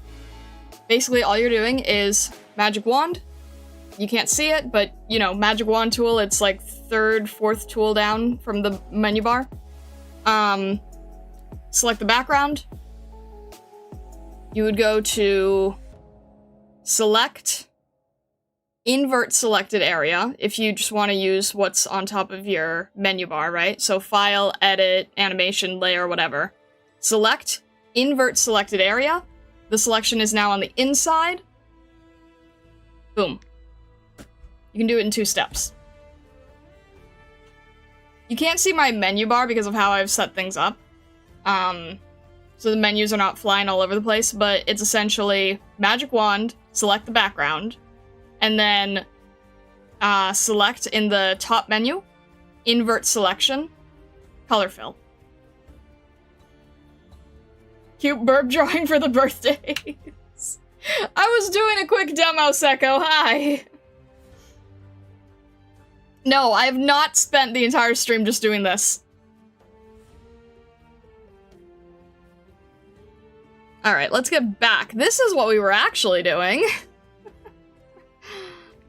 Basically, all you're doing is magic wand. You can't see it, but, you know, magic wand tool, it's like third, fourth tool down from the menu bar. Select the background. You would go to select, invert selected area, if you just want to use what's on top of your menu bar, right? So file, edit, animation, layer, whatever. Select, invert selected area. The selection is now on the inside. Boom. You can do it in 2 steps. You can't see my menu bar because of how I've set things up. So the menus are not flying all over the place, but it's essentially magic wand, select the background, and then select in the top menu, invert selection, color fill. Cute burb drawing for the birthdays. I was doing a quick demo, Seko, hi! No, I have not spent the entire stream just doing this. Alright, let's get back. This is what we were actually doing.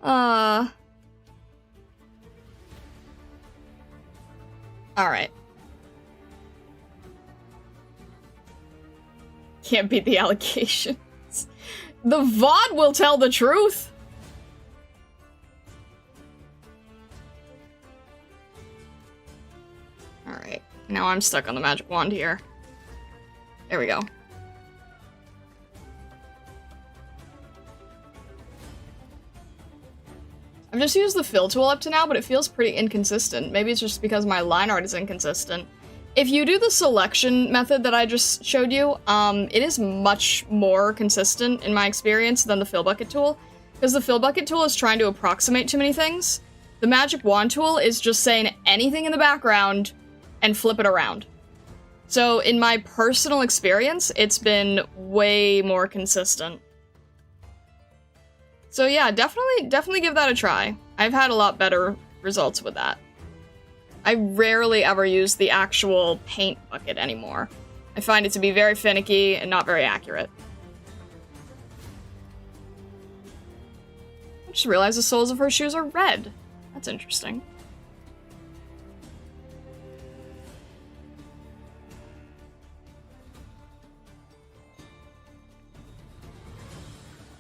Alright. Can't beat the allegations. The VOD will tell the truth. Alright, now I'm stuck on the magic wand here. There we go. I've just used the fill tool up to now, but it feels pretty inconsistent. Maybe it's just because my line art is inconsistent. If you do the selection method that I just showed you, it is much more consistent in my experience than the fill bucket tool, because the fill bucket tool is trying to approximate too many things. The magic wand tool is just saying anything in the background and flip it around. So in my personal experience, it's been way more consistent. So yeah, definitely give that a try. I've had a lot better results with that. I rarely ever use the actual paint bucket anymore. I find it to be very finicky and not very accurate. I just realized the soles of her shoes are red. That's interesting.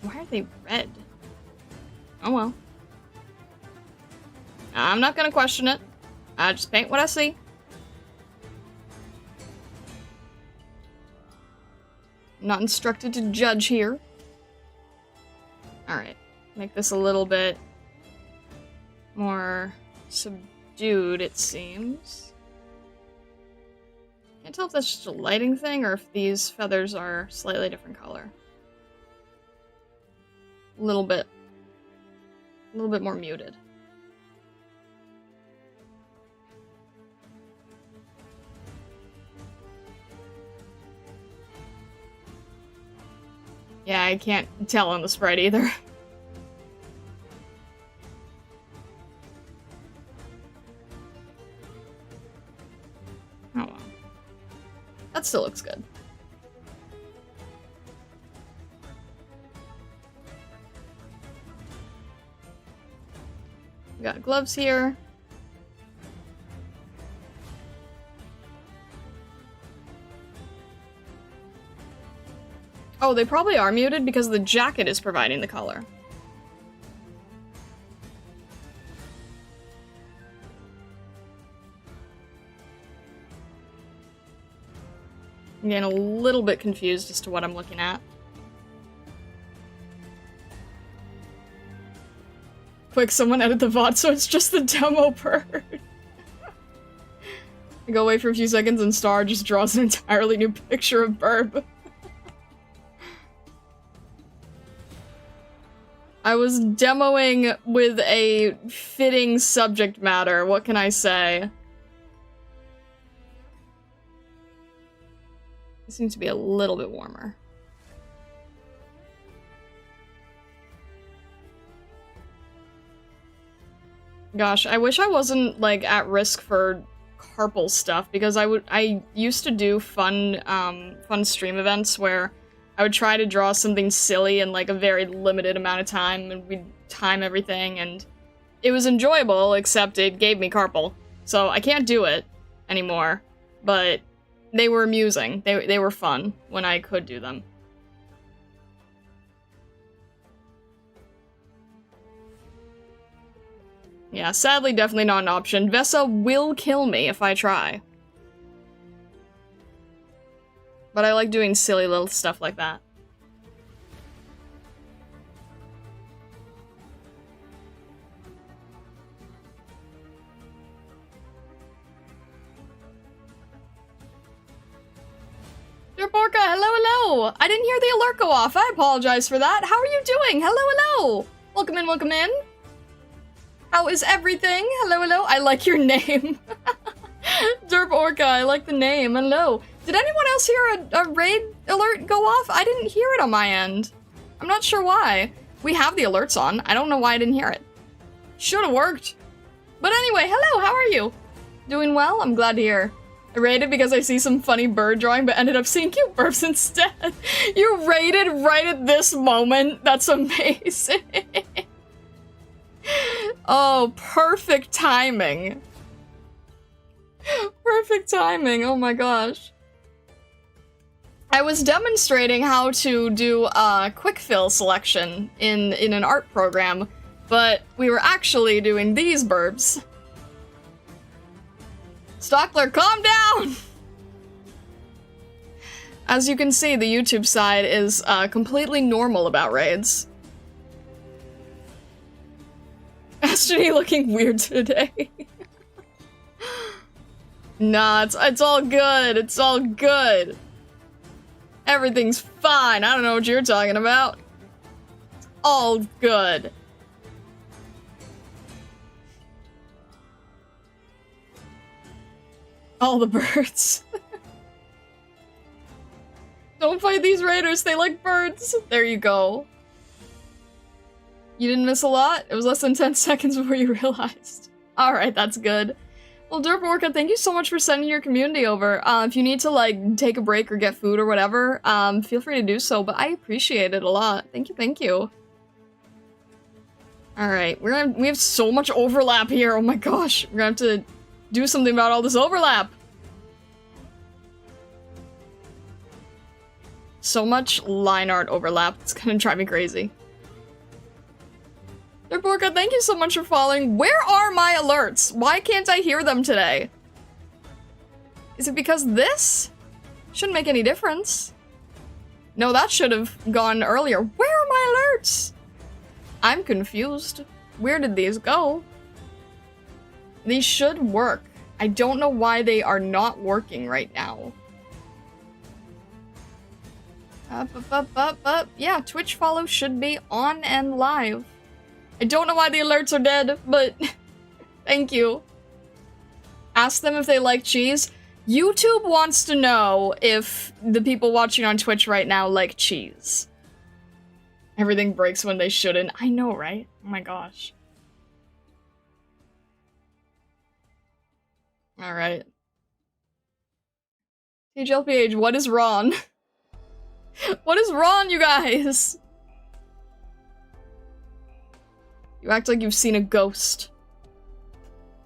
Why are they red? Oh well. I'm not gonna question it. I just paint what I see. I'm not instructed to judge here. Alright. Make this a little bit more subdued, it seems. Can't tell if that's just a lighting thing or if these feathers are slightly different color. A little bit more muted. Yeah, I can't tell on the sprite either. Oh well. That still looks good. We got gloves here. Oh, they probably are muted because the jacket is providing the color. I'm getting a little bit confused as to what I'm looking at. Quick, someone edit the VOD so it's just the demo bird. I go away for a few seconds and Star just draws an entirely new picture of Burb. I was demoing with a fitting subject matter, what can I say? It seems to be a little bit warmer. Gosh, I wish I wasn't, like, at risk for carpal stuff, because I used to do fun stream events where I would try to draw something silly in, like, a very limited amount of time, and we'd time everything, and it was enjoyable, except it gave me carpal. So I can't do it anymore, but they were amusing. They were fun when I could do them. Yeah, sadly, definitely not an option. Vesa will kill me if I try. But I like doing silly little stuff like that. Borka, hello, hello! I didn't hear the alert go off. I apologize for that. How are you doing? Hello, hello! Welcome in, welcome in. How is everything? Hello, hello. I like your name. Derp Orca, I like the name. Hello. Did anyone else hear a raid alert go off? I didn't hear it on my end. I'm not sure why. We have the alerts on. I don't know why I didn't hear it. Should've worked. But anyway, hello, how are you? Doing well? I'm glad to hear. I rated because I see some funny bird drawing, but ended up seeing cute BIRBS instead. You rated right at this moment? That's amazing. Oh, perfect timing. Perfect timing, oh my gosh. I was demonstrating how to do a quick fill selection in an art program, but we were actually doing these BIRBS. Stockler, calm down! As you can see, the YouTube side is completely normal about raids. Astrid looking weird today. Nah, it's all good. It's all good. Everything's fine. I don't know what you're talking about. It's all good. All the birds. Don't fight these raiders, they like birds. There you go. You didn't miss a lot? It was less than 10 seconds before you realized. Alright, that's good. Well, Derp Orca, thank you so much for sending your community over. If you need to, like, take a break or get food or whatever, feel free to do so, but I appreciate it a lot. Thank you, thank you. Alright, we have so much overlap here, oh my gosh. We're gonna have to do something about all this overlap. So much line art overlap, it's gonna drive me crazy. Derp Orca, thank you so much for following. Where are my alerts? Why can't I hear them today? Is it because this? Shouldn't make any difference. No, that should have gone earlier. Where are my alerts? I'm confused. Where did these go? These should work. I don't know why they are not working right now. Yeah, Twitch follow should be on and live. I don't know why the alerts are dead, but thank you. Ask them if they like cheese. YouTube wants to know if the people watching on Twitch right now like cheese. Everything breaks when they shouldn't. I know, right? Oh my gosh. Alright. TGLPH, what is wrong? What is wrong, you guys? You act like you've seen a ghost.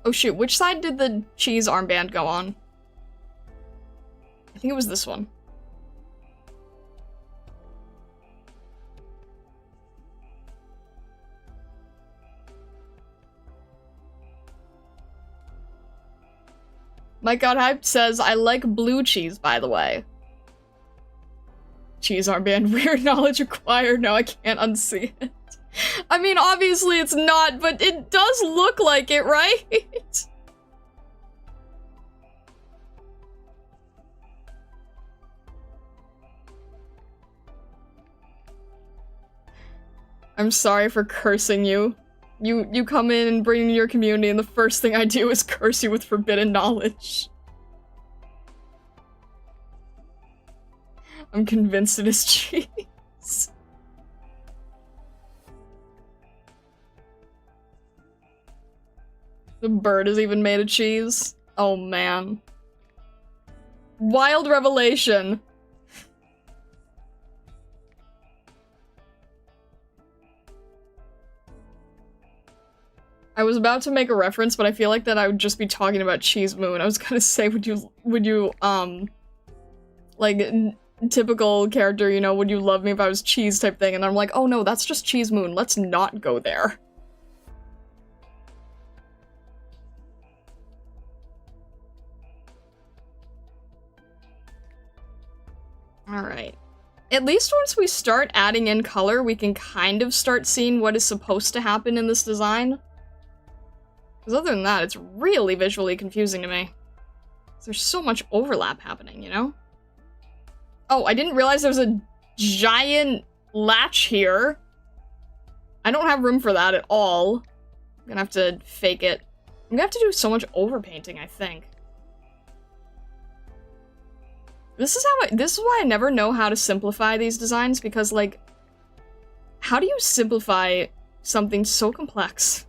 Oh shoot, which side did the cheese armband go on? I think it was this one. Mike Got Hyped says, I like blue cheese, by the way. Cheese armband, weird knowledge acquired. No, I can't unsee it. I mean, obviously it's not, but it does look like it, right? I'm sorry for cursing you. You come in and bring your community, and the first thing I do is curse you with forbidden knowledge. I'm convinced it is cheese. The bird is even made of cheese. Oh man. Wild revelation. I was about to make a reference, but I feel like that I would just be talking about Cheese Moon. I was gonna say, would you, like, typical character, you know, would you love me if I was cheese type thing, and I'm like, oh no, that's just Cheese Moon, let's not go there. Alright. At least once we start adding in color, we can kind of start seeing what is supposed to happen in this design. Because other than that, it's really visually confusing to me. There's so much overlap happening, you know? Oh, I didn't realize there was a giant latch here. I don't have room for that at all. I'm gonna have to fake it. I'm gonna have to do so much overpainting, I think. This is why I never know how to simplify these designs, because, like, how do you simplify something so complex?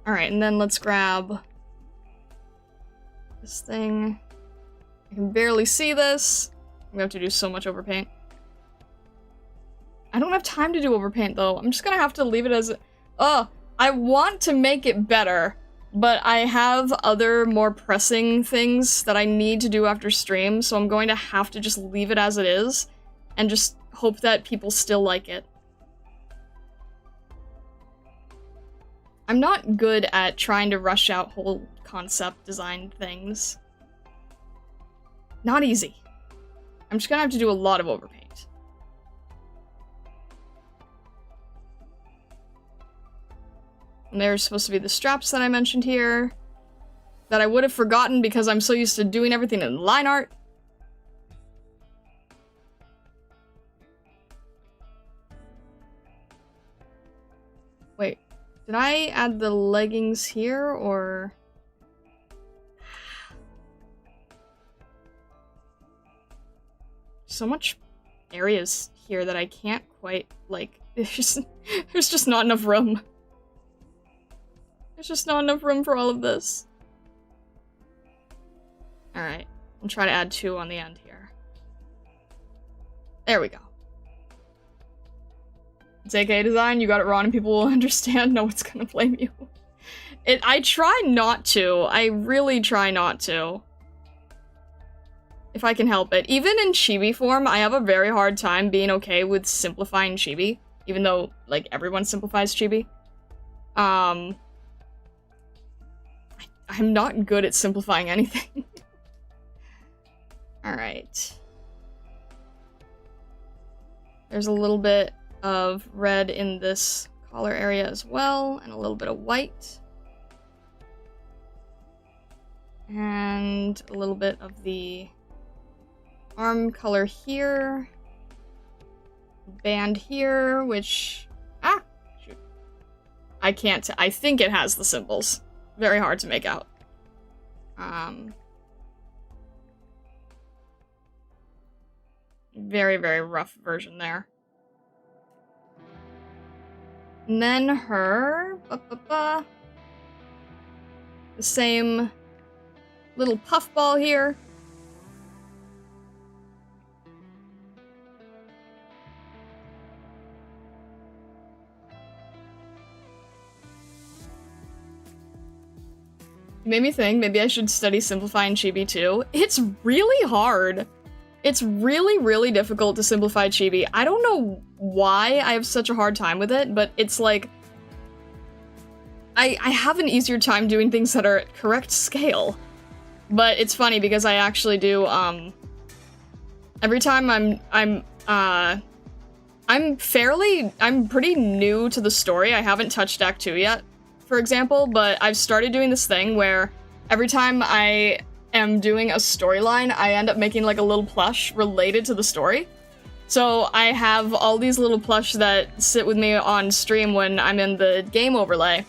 Alright, and then let's grab This thing... I can barely see this. I'm gonna have to do so much overpaint. I don't have time to do overpaint, though. I'm just gonna have to leave it as... I want to make it better, but I have other more pressing things that I need to do after stream, so I'm going to have to just leave it as it is, and just hope that people still like it. I'm not good at trying to rush out whole concept design things. Not easy. I'm just gonna have to do a lot of overpaint. And there's supposed to be the straps that I mentioned here, that I would have forgotten because I'm so used to doing everything in line art. Wait, did I add the leggings here, or... So much areas here that I can't quite, like, there's just not enough room. There's just not enough room for all of this. Alright, I'll try to add 2 on the end here. There we go. It's AK design, you got it wrong and people will understand, no one's gonna blame you. I try not to, I really try not to. If I can help it. Even in Chibi form, I have a very hard time being okay with simplifying Chibi, even though, like, everyone simplifies Chibi. I'm not good at simplifying anything. Alright. There's a little bit of red in this collar area as well, and a little bit of white. And a little bit of the arm color here. Band here, which... Ah! Shoot. I can't... I think it has the symbols. Very hard to make out. Very, very rough version there. And then her... the same little puffball here. Made me think maybe I should study simplifying Chibi too. It's really hard. It's really, really difficult to simplify Chibi. I don't know why I have such a hard time with it, but it's like... I have an easier time doing things that are at correct scale. But it's funny because I actually do, every time I'm pretty new to the story. I haven't touched Act 2 yet, for example, but I've started doing this thing where every time I am doing a storyline, I end up making like a little plush related to the story. So I have all these little plush that sit with me on stream when I'm in the game overlay.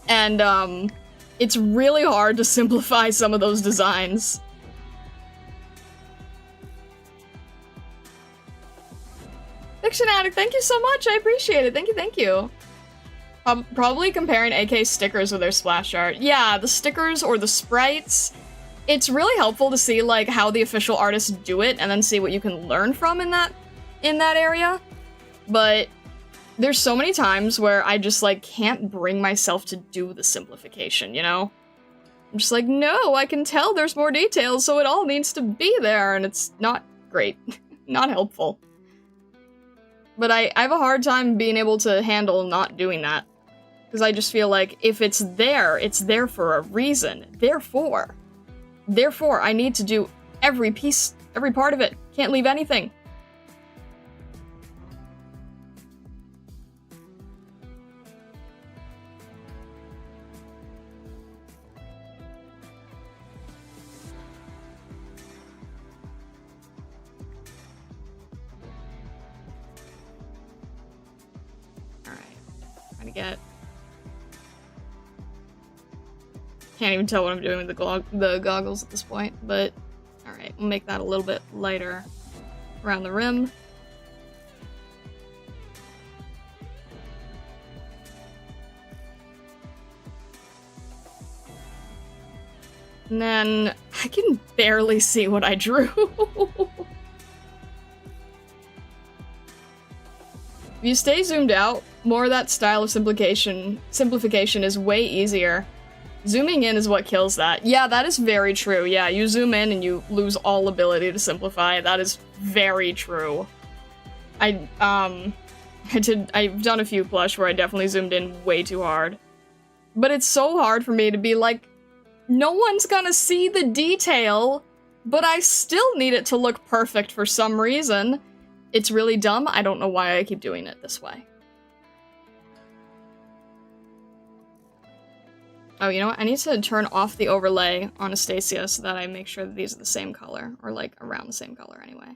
And, it's really hard to simplify some of those designs. Fiction Addict, thank you so much, I appreciate it, thank you. Probably comparing AK stickers with their splash art. Yeah, the stickers or the sprites, it's really helpful to see like how the official artists do it and then see what you can learn from in that area. But there's so many times where I just like can't bring myself to do the simplification, you know? I'm just like, no, I can tell there's more details, so it all needs to be there, and it's not great. Not helpful. But I have a hard time being able to handle not doing that. Because I just feel like if it's there for a reason. Therefore, I need to do every piece, every part of it. Can't leave anything. Get. Can't even tell what I'm doing with the goggles at this point, but alright, we'll make that a little bit lighter around the rim. And then I can barely see what I drew. If you stay zoomed out, more of that style of simplification is way easier. Zooming in is what kills that. Yeah, that is very true. Yeah, you zoom in and you lose all ability to simplify. That is very true. I've done a few plush where I definitely zoomed in way too hard. But it's so hard for me to be like, no one's gonna see the detail, but I still need it to look perfect for some reason. It's really dumb. I don't know why I keep doing it this way. Oh, you know what? I need to turn off the overlay on Astasia so that I make sure that these are the same color, or like around the same color anyway.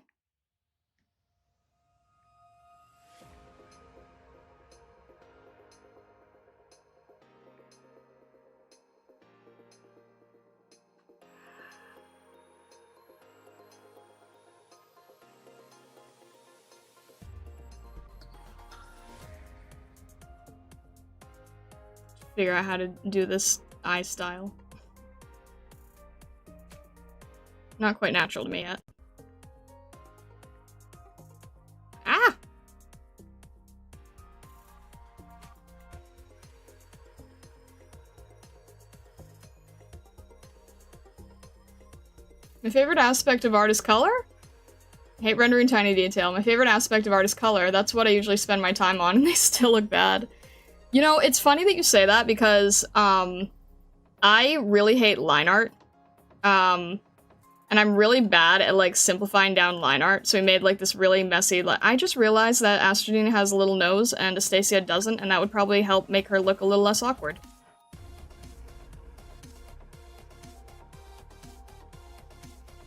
Figure out how to do this eye style. Not quite natural to me yet. Ah! My favorite aspect of art is color? I hate rendering tiny detail. My favorite aspect of art is color. That's what I usually spend my time on, and they still look bad. You know, it's funny that you say that because, I really hate line art. And I'm really bad at, like, simplifying down line art, so we made, like, this really messy, like, I just realized that Astrodine has a little nose and Astasia doesn't, and that would probably help make her look a little less awkward.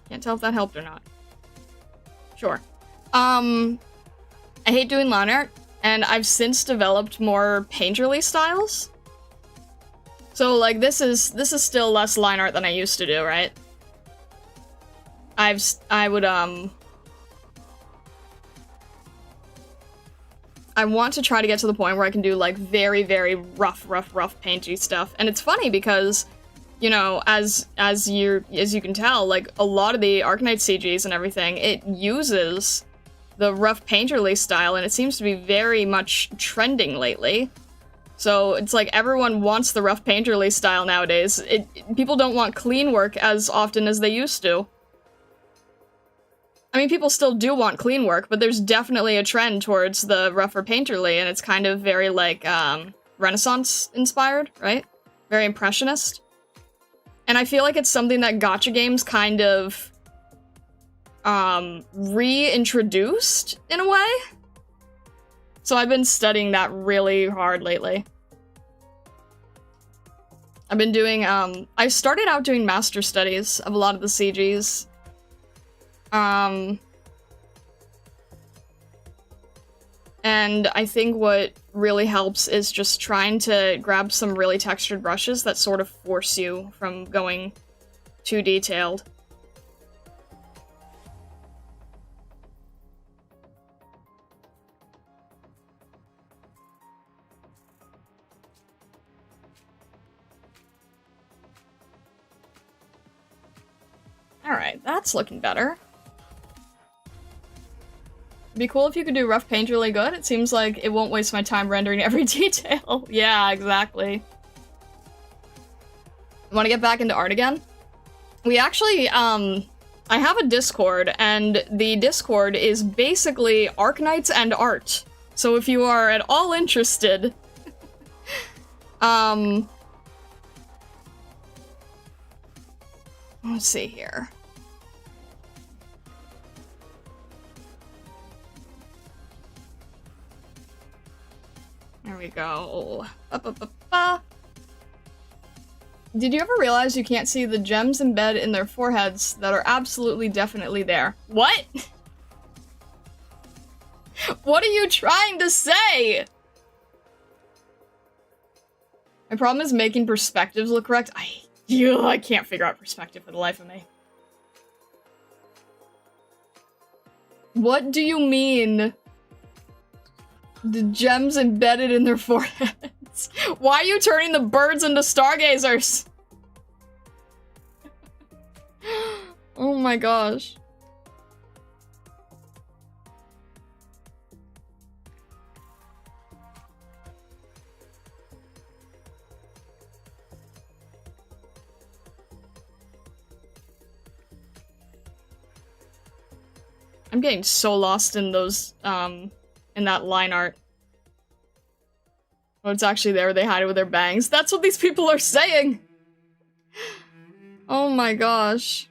Can't tell if that helped or not. Sure. I hate doing line art. And I've since developed more painterly styles. So, like, this is still less line art than I used to do, right? I want to try to get to the point where I can do, like, very, very rough painty stuff. And it's funny because, you know, as you can tell, like, a lot of the Arknights CGs and everything, it uses the rough painterly style, and it seems to be very much trending lately. So it's like everyone wants the rough painterly style nowadays. People don't want clean work as often as they used to. I mean, people still do want clean work, but there's definitely a trend towards the rougher painterly, and it's kind of very, like, Renaissance-inspired, right? Very impressionist. And I feel like it's something that gacha games kind of reintroduced in a way. So I've been studying that really hard lately. I've been doing, I started out doing master studies of a lot of the CGs. And I think what really helps is just trying to grab some really textured brushes that sort of force you from going too detailed. Alright, that's looking better. It'd be cool if you could do rough paint really good. It seems like it won't waste my time rendering every detail. Yeah, exactly. Want to get back into art again? We actually, I have a Discord, and the Discord is basically Arknights and art. So if you are at all interested, let's see here. There we go. Did you ever realize you can't see the gems embedded in their foreheads that are absolutely definitely there? What? What are you trying to say? My problem is making perspectives look correct. I can't figure out perspective for the life of me. What do you mean? The gems embedded in their foreheads. Why are you turning the birds into stargazers? Oh my gosh. I'm getting so lost in those, in that line art. Oh, it's actually there. They hide it with their bangs. That's what these people are saying! Oh my gosh.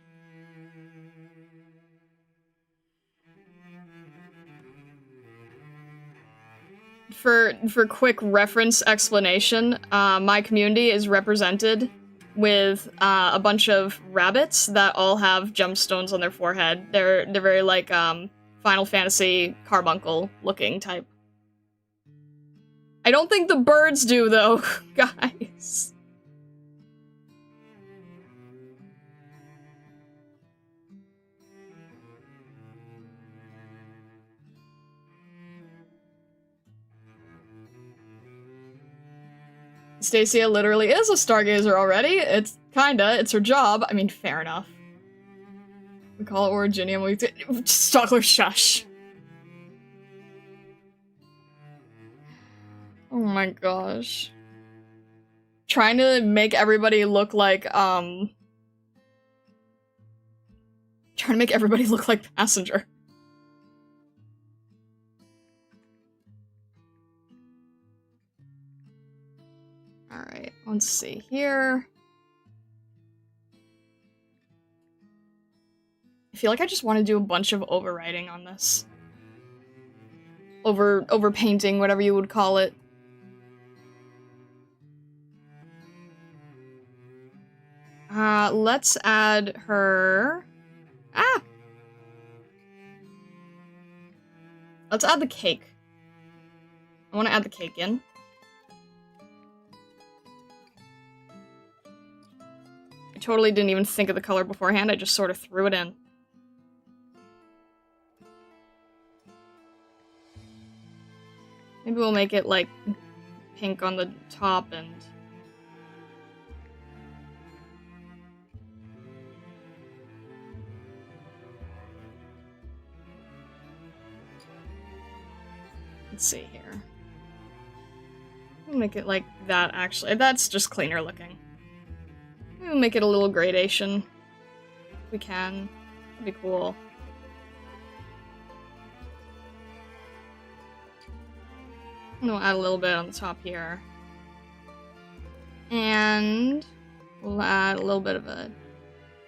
For quick reference explanation, my community is represented with a bunch of rabbits that all have gemstones on their forehead. They're very like Final Fantasy carbuncle looking type. I don't think the birds do though, guys. Stacia literally is a stargazer already. It's her job. I mean, fair enough. We call it Originium. Stockler, shush. Oh my gosh. Trying to make everybody look like, trying to make everybody look like Passenger. Alright, let's see here. I feel like I just want to do a bunch of overwriting on this. Overpainting, whatever you would call it. Let's add her... Ah! Let's add the cake. I want to add the cake in. I totally didn't even think of the color beforehand, I just sort of threw it in. Maybe we'll make it, like, pink on the top and... Let's see here. We'll make it like that, actually. That's just cleaner looking. We'll make it a little gradation. If we can. That'd be cool. And we'll add a little bit on the top here. And we'll add a little bit of a...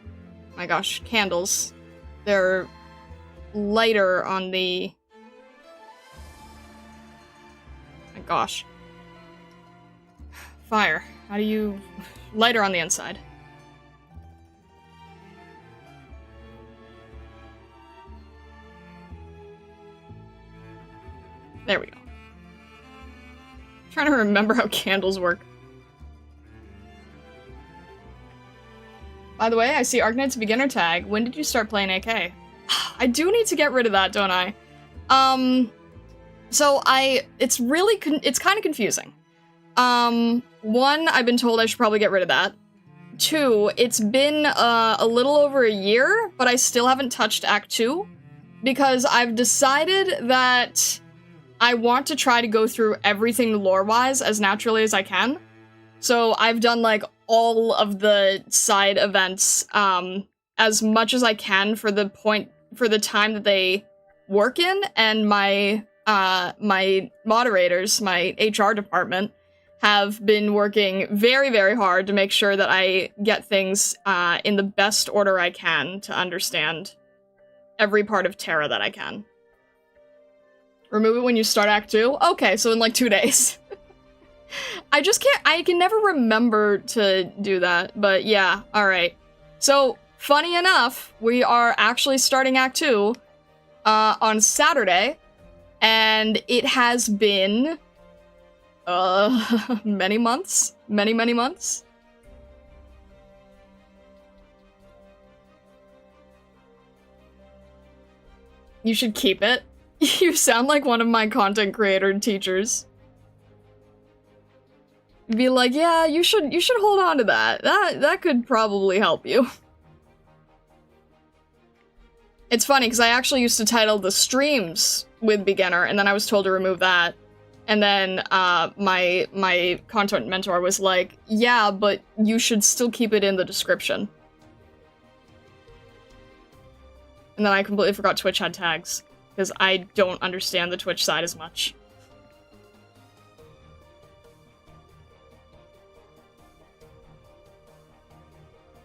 Oh my gosh, candles. They're lighter on the... My gosh. Fire. How do you... Lighter on the inside. There we go. I'm trying to remember how candles work. By the way, I see Arknights beginner tag. When did you start playing AK? I do need to get rid of that, don't I? So it's kind of confusing. One, I've been told I should probably get rid of that. Two, it's been a little over a year, but I still haven't touched Act 2 because I've decided that I want to try to go through everything lore-wise as naturally as I can. So I've done, like, all of the side events as much as I can for the time that they work in, and my moderators, my HR department, have been working very, very hard to make sure that I get things in the best order I can to understand every part of Terra that I can. Remove it when you start Act 2? Okay, so in like 2 days. I can never remember to do that, but yeah, alright. So, funny enough, we are actually starting Act 2 on Saturday, and it has been many months. Many, many months. You should keep it. You sound like one of my content creator teachers. Be like, yeah, you should hold on to that. That could probably help you. It's funny, because I actually used to title the streams with beginner, and then I was told to remove that. And then, my content mentor was like, yeah, but you should still keep it in the description. And then I completely forgot Twitch had tags, because I don't understand the Twitch side as much.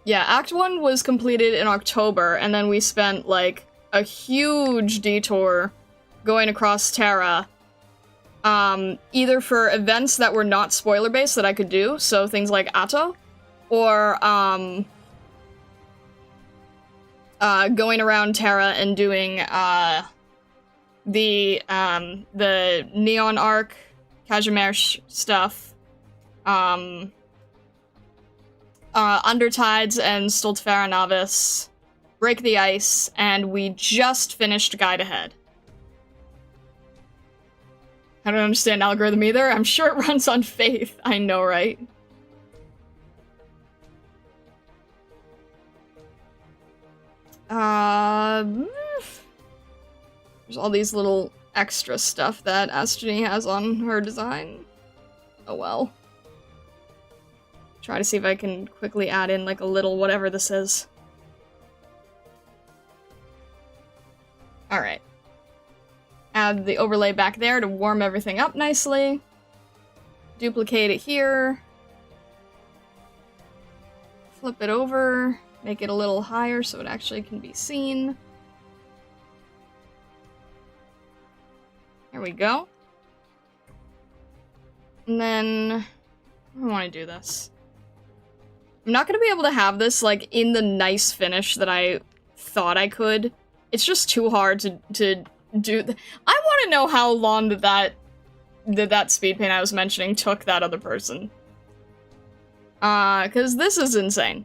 Yeah, Act 1 was completed in October, and then we spent, like, a huge detour going across Terra, either for events that were not spoiler-based that I could do, so things like Atto, or, going around Terra and doing, the Neon Arc, Kazimierz stuff, Undertides and Stoltfera Novice, Break the Ice, and we just finished Guide Ahead. I don't understand algorithm either. I'm sure it runs on faith. I know, right? There's all these little extra stuff that Astrini has on her design. Oh well. Try to see if I can quickly add in like a little whatever this is. Alright. Add the overlay back there to warm everything up nicely. Duplicate it here. Flip it over. Make it a little higher so it actually can be seen. There we go. And then I want to do this. I'm not going to be able to have this, like, in the nice finish that I thought I could. It's just too hard to do. I want to know how long that speed paint I was mentioning took that other person. Because this is insane.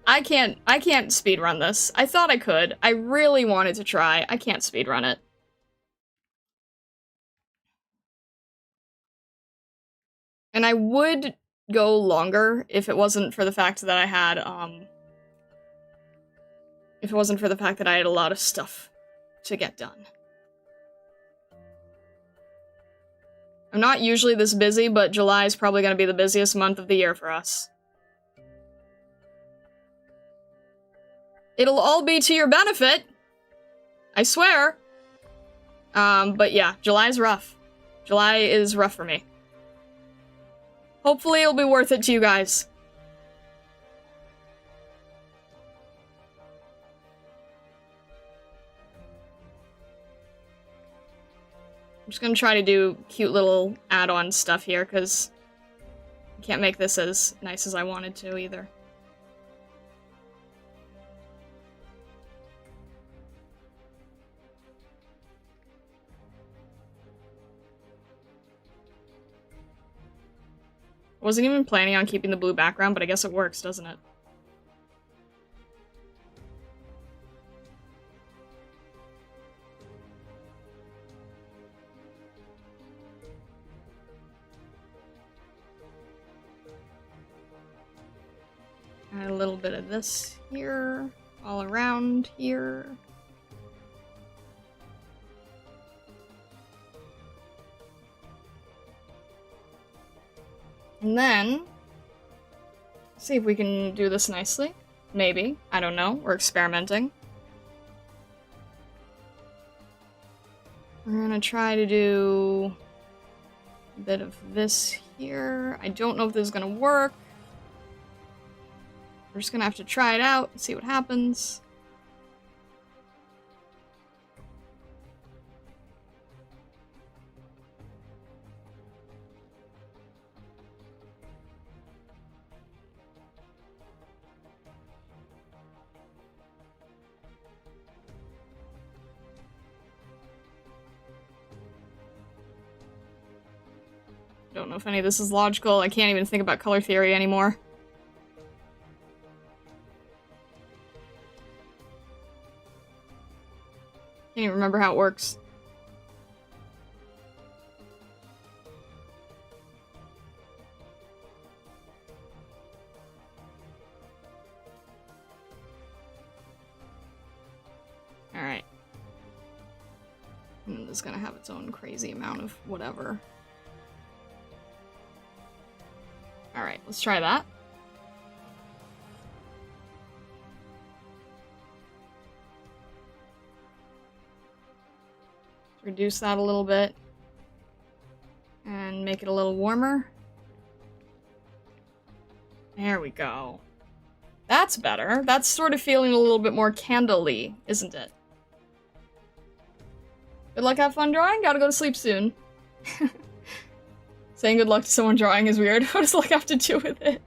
I can't speedrun this. I thought I could. I really wanted to try. I can't speedrun it. And I would go longer if it wasn't for the fact that I had, if it wasn't for the fact that I had a lot of stuff to get done. I'm not usually this busy, but July is probably going to be the busiest month of the year for us. It'll all be to your benefit. I swear. But yeah, July's rough. July is rough for me. Hopefully it'll be worth it to you guys. I'm just gonna try to do cute little add-on stuff here, because I can't make this as nice as I wanted to either. Wasn't even planning on keeping the blue background, but I guess it works, doesn't it? Add a little bit of this here, all around here. And then, see if we can do this nicely. Maybe. I don't know. We're experimenting. We're gonna try to do a bit of this here. I don't know if this is gonna work. We're just gonna have to try it out and see what happens. Don't know if any of this is logical. I can't even think about color theory anymore. Can't even remember how it works. Alright. And it's gonna have its own crazy amount of whatever. Alright, let's try that. Reduce that a little bit. And make it a little warmer. There we go. That's better. That's sort of feeling a little bit more candle-y, isn't it? Good luck, have fun drawing. Gotta go to sleep soon. Saying good luck to someone drawing is weird. What does luck have to do with it?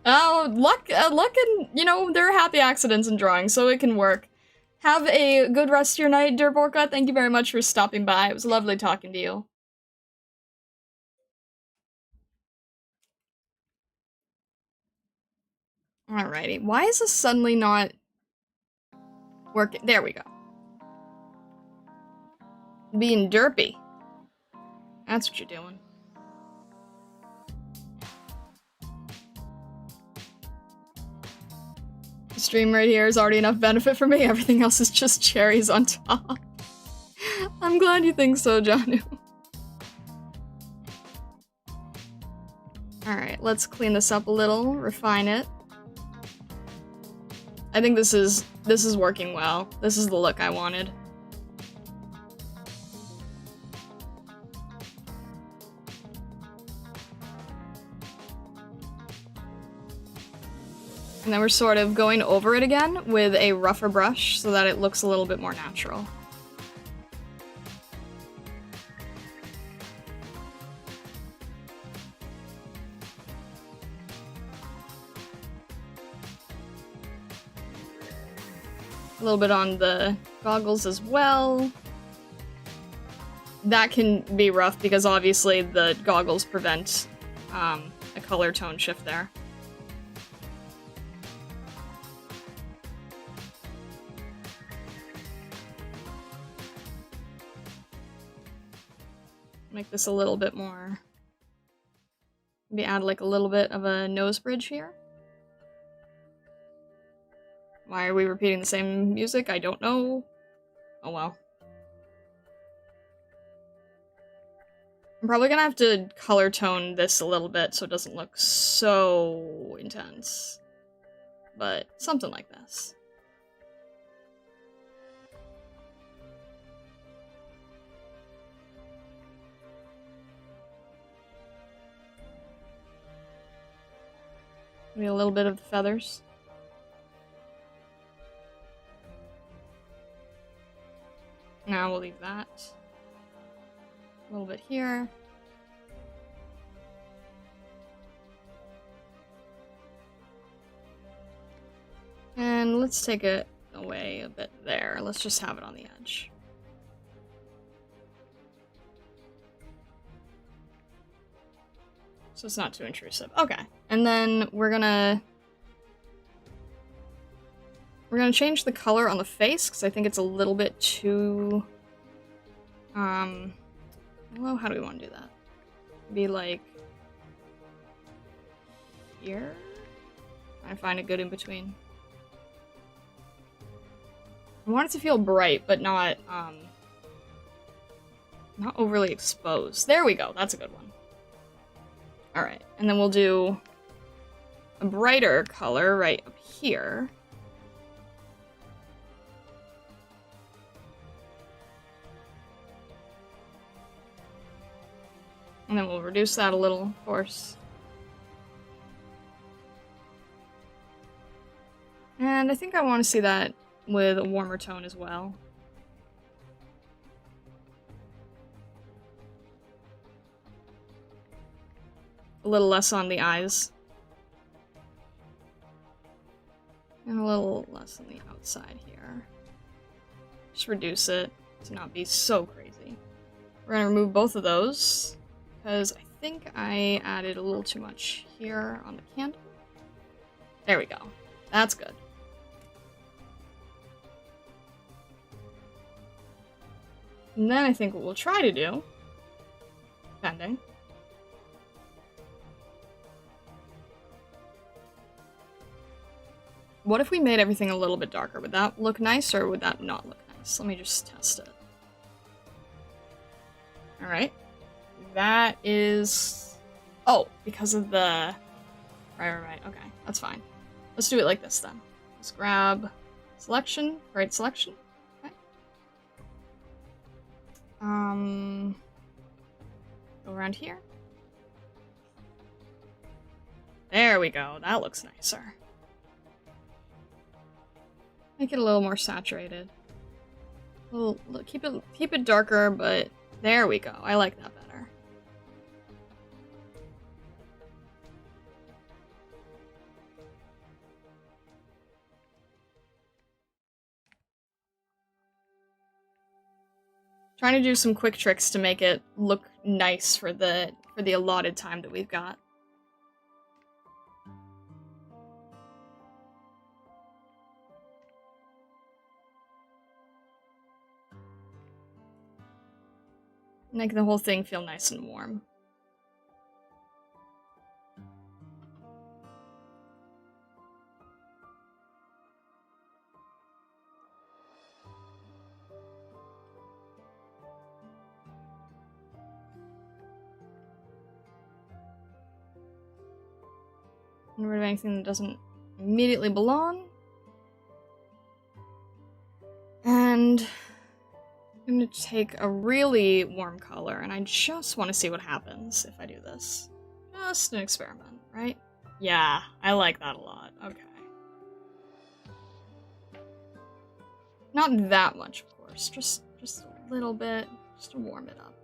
Oh, luck and, you know, there are happy accidents in drawing, so it can work. Have a good rest of your night, Durborka. Thank you very much for stopping by. It was lovely talking to you. Alrighty. Why is this suddenly not working? There we go. Being derpy. That's what you're doing. The stream right here is already enough benefit for me. Everything else is just cherries on top. I'm glad you think so, Janu. Alright, let's clean this up a little, refine it. I think this is working well. This is the look I wanted. And then we're sort of going over it again with a rougher brush so that it looks a little bit more natural. A little bit on the goggles as well. That can be rough because obviously the goggles prevent a color tone shift there. Make this a little bit more. Maybe add like a little bit of a nose bridge here. Why are we repeating the same music? I don't know. Oh well. I'm probably gonna have to color tone this a little bit so it doesn't look so intense. But something like this. Maybe a little bit of the feathers. Now we'll leave that. A little bit here. And let's take it away a bit there. Let's just have it on the edge. So it's not too intrusive. Okay. And then we're gonna change the color on the face because I think it's a little bit too I don't know, how do we want to do that? Be like here? I find a good in between. I want it to feel bright, but not overly exposed. There we go. That's a good one. Alright, and then we'll do a brighter color right up here. And then we'll reduce that a little, of course. And I think I want to see that with a warmer tone as well. A little less on the eyes. And a little less on the outside here. Just reduce it to not be so crazy. We're gonna remove both of those, because I think I added a little too much here on the candle. There we go. That's good. And then I think what we'll try to do, depending, what if we made everything a little bit darker? Would that look nice or would that not look nice? Let me just test it. Alright. That is... Oh, because of the... Right. Okay, that's fine. Let's do it like this then. Let's grab selection, right selection. Okay. Go around here. There we go. That looks nicer. Make it a little more saturated. Keep it darker, but there we go. I like that better. Trying to do some quick tricks to make it look nice for the allotted time that we've got. Make the whole thing feel nice and warm. Get rid of anything that doesn't immediately belong. And I'm gonna take a really warm color, and I just want to see what happens if I do this. Just an experiment, right? Yeah, I like that a lot. Okay. Not that much, of course. Just a little bit, just to warm it up.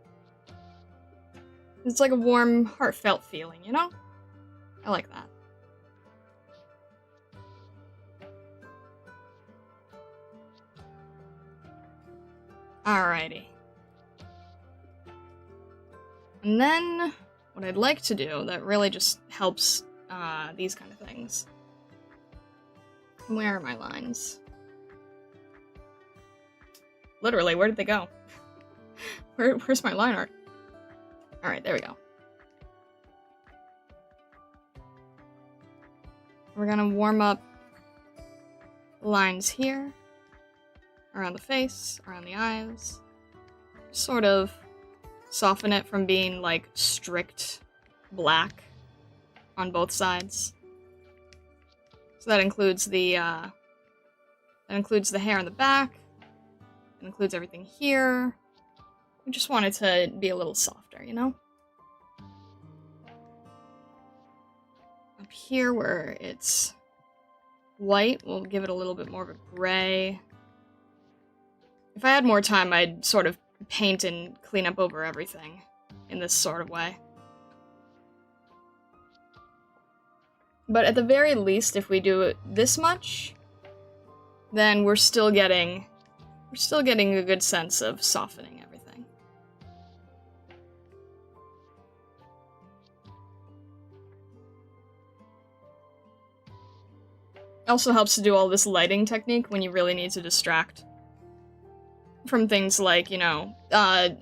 It's like a warm, heartfelt feeling, you know? I like that. Alrighty. And then, what I'd like to do that really just helps these kind of things. Where are my lines? Literally, where did they go? Where's my line art? Alright, there we go. We're gonna warm up lines here. Around the face, around the eyes. Sort of soften it from being like strict black on both sides. So that includes the hair on the back. It includes everything here. I just want it to be a little softer, you know? Up here where it's white, we'll give it a little bit more of a gray. If I had more time, I'd sort of paint and clean up over everything in this sort of way. But at the very least, if we do it this much, then we're still getting a good sense of softening everything. It also helps to do all this lighting technique when you really need to distract from things like, you know,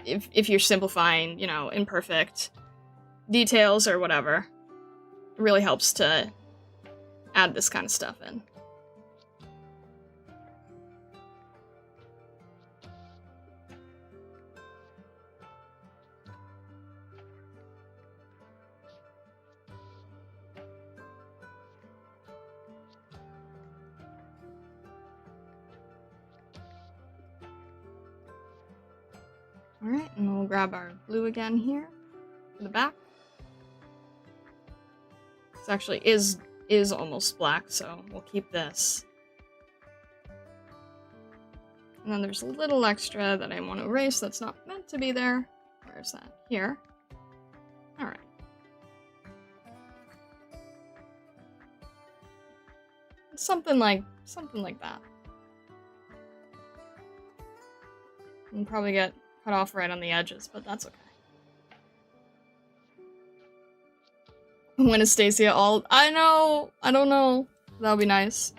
if you're simplifying, you know, imperfect details or whatever. It really helps to add this kind of stuff in. Alright, and we'll grab our blue again here for the back. This actually is almost black, so we'll keep this. And then there's a little extra that I want to erase that's not meant to be there. Where is that? Here. Alright. Something like that. And probably get cut off right on the edges, but that's okay. When is Stacia all? I don't know. That would be nice.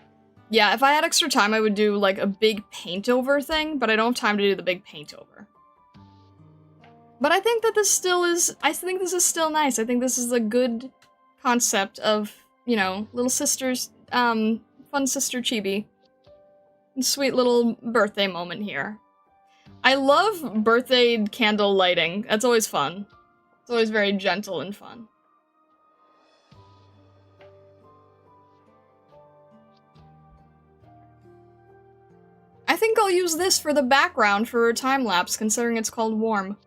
Yeah, if I had extra time, I would do like a big paint over thing, but I don't have time to do the big paint over. But I think that this is still nice. I think this is a good concept of, you know, little sisters, fun sister Chibi. Sweet little birthday moment here. I love birthday candle lighting. That's always fun. It's always very gentle and fun. I think I'll use this for the background for a time-lapse, considering it's called Warm.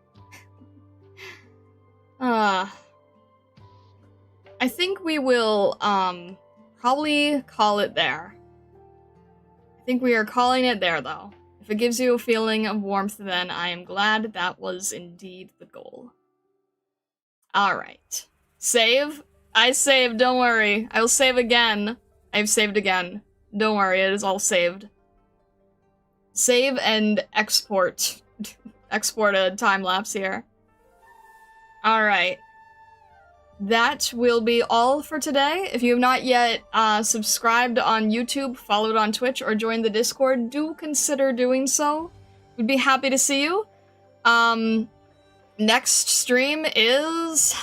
I think we will, probably call it there. I think we are calling it there, though. If it gives you a feeling of warmth, then I am glad that was indeed the goal. Alright. Save? I saved, don't worry. I will save again. I've saved again. Don't worry, it is all saved. Save and export. Export a time-lapse here. Alright. That will be all for today. If you have not yet subscribed on YouTube, followed on Twitch, or joined the Discord, do consider doing so. We'd be happy to see you. Next stream is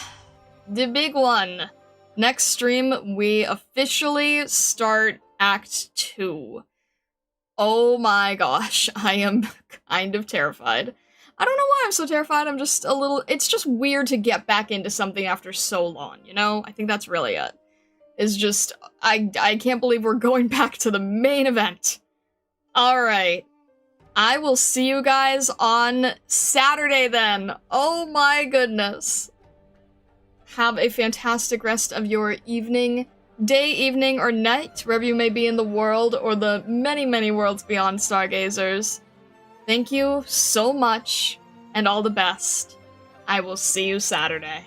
the big one. Next stream, we officially start Act 2. Oh my gosh, I am kind of terrified. I don't know why I'm so terrified, I'm just a little- it's just weird to get back into something after so long, you know? I think that's really it. It's just, I can't believe we're going back to the main event. Alright. I will see you guys on Saturday then. Oh my goodness. Have a fantastic rest of your evening, day, evening, or night, wherever you may be in the world, or the many, many worlds beyond, Stargazers. Thank you so much, and all the best. I will see you Saturday.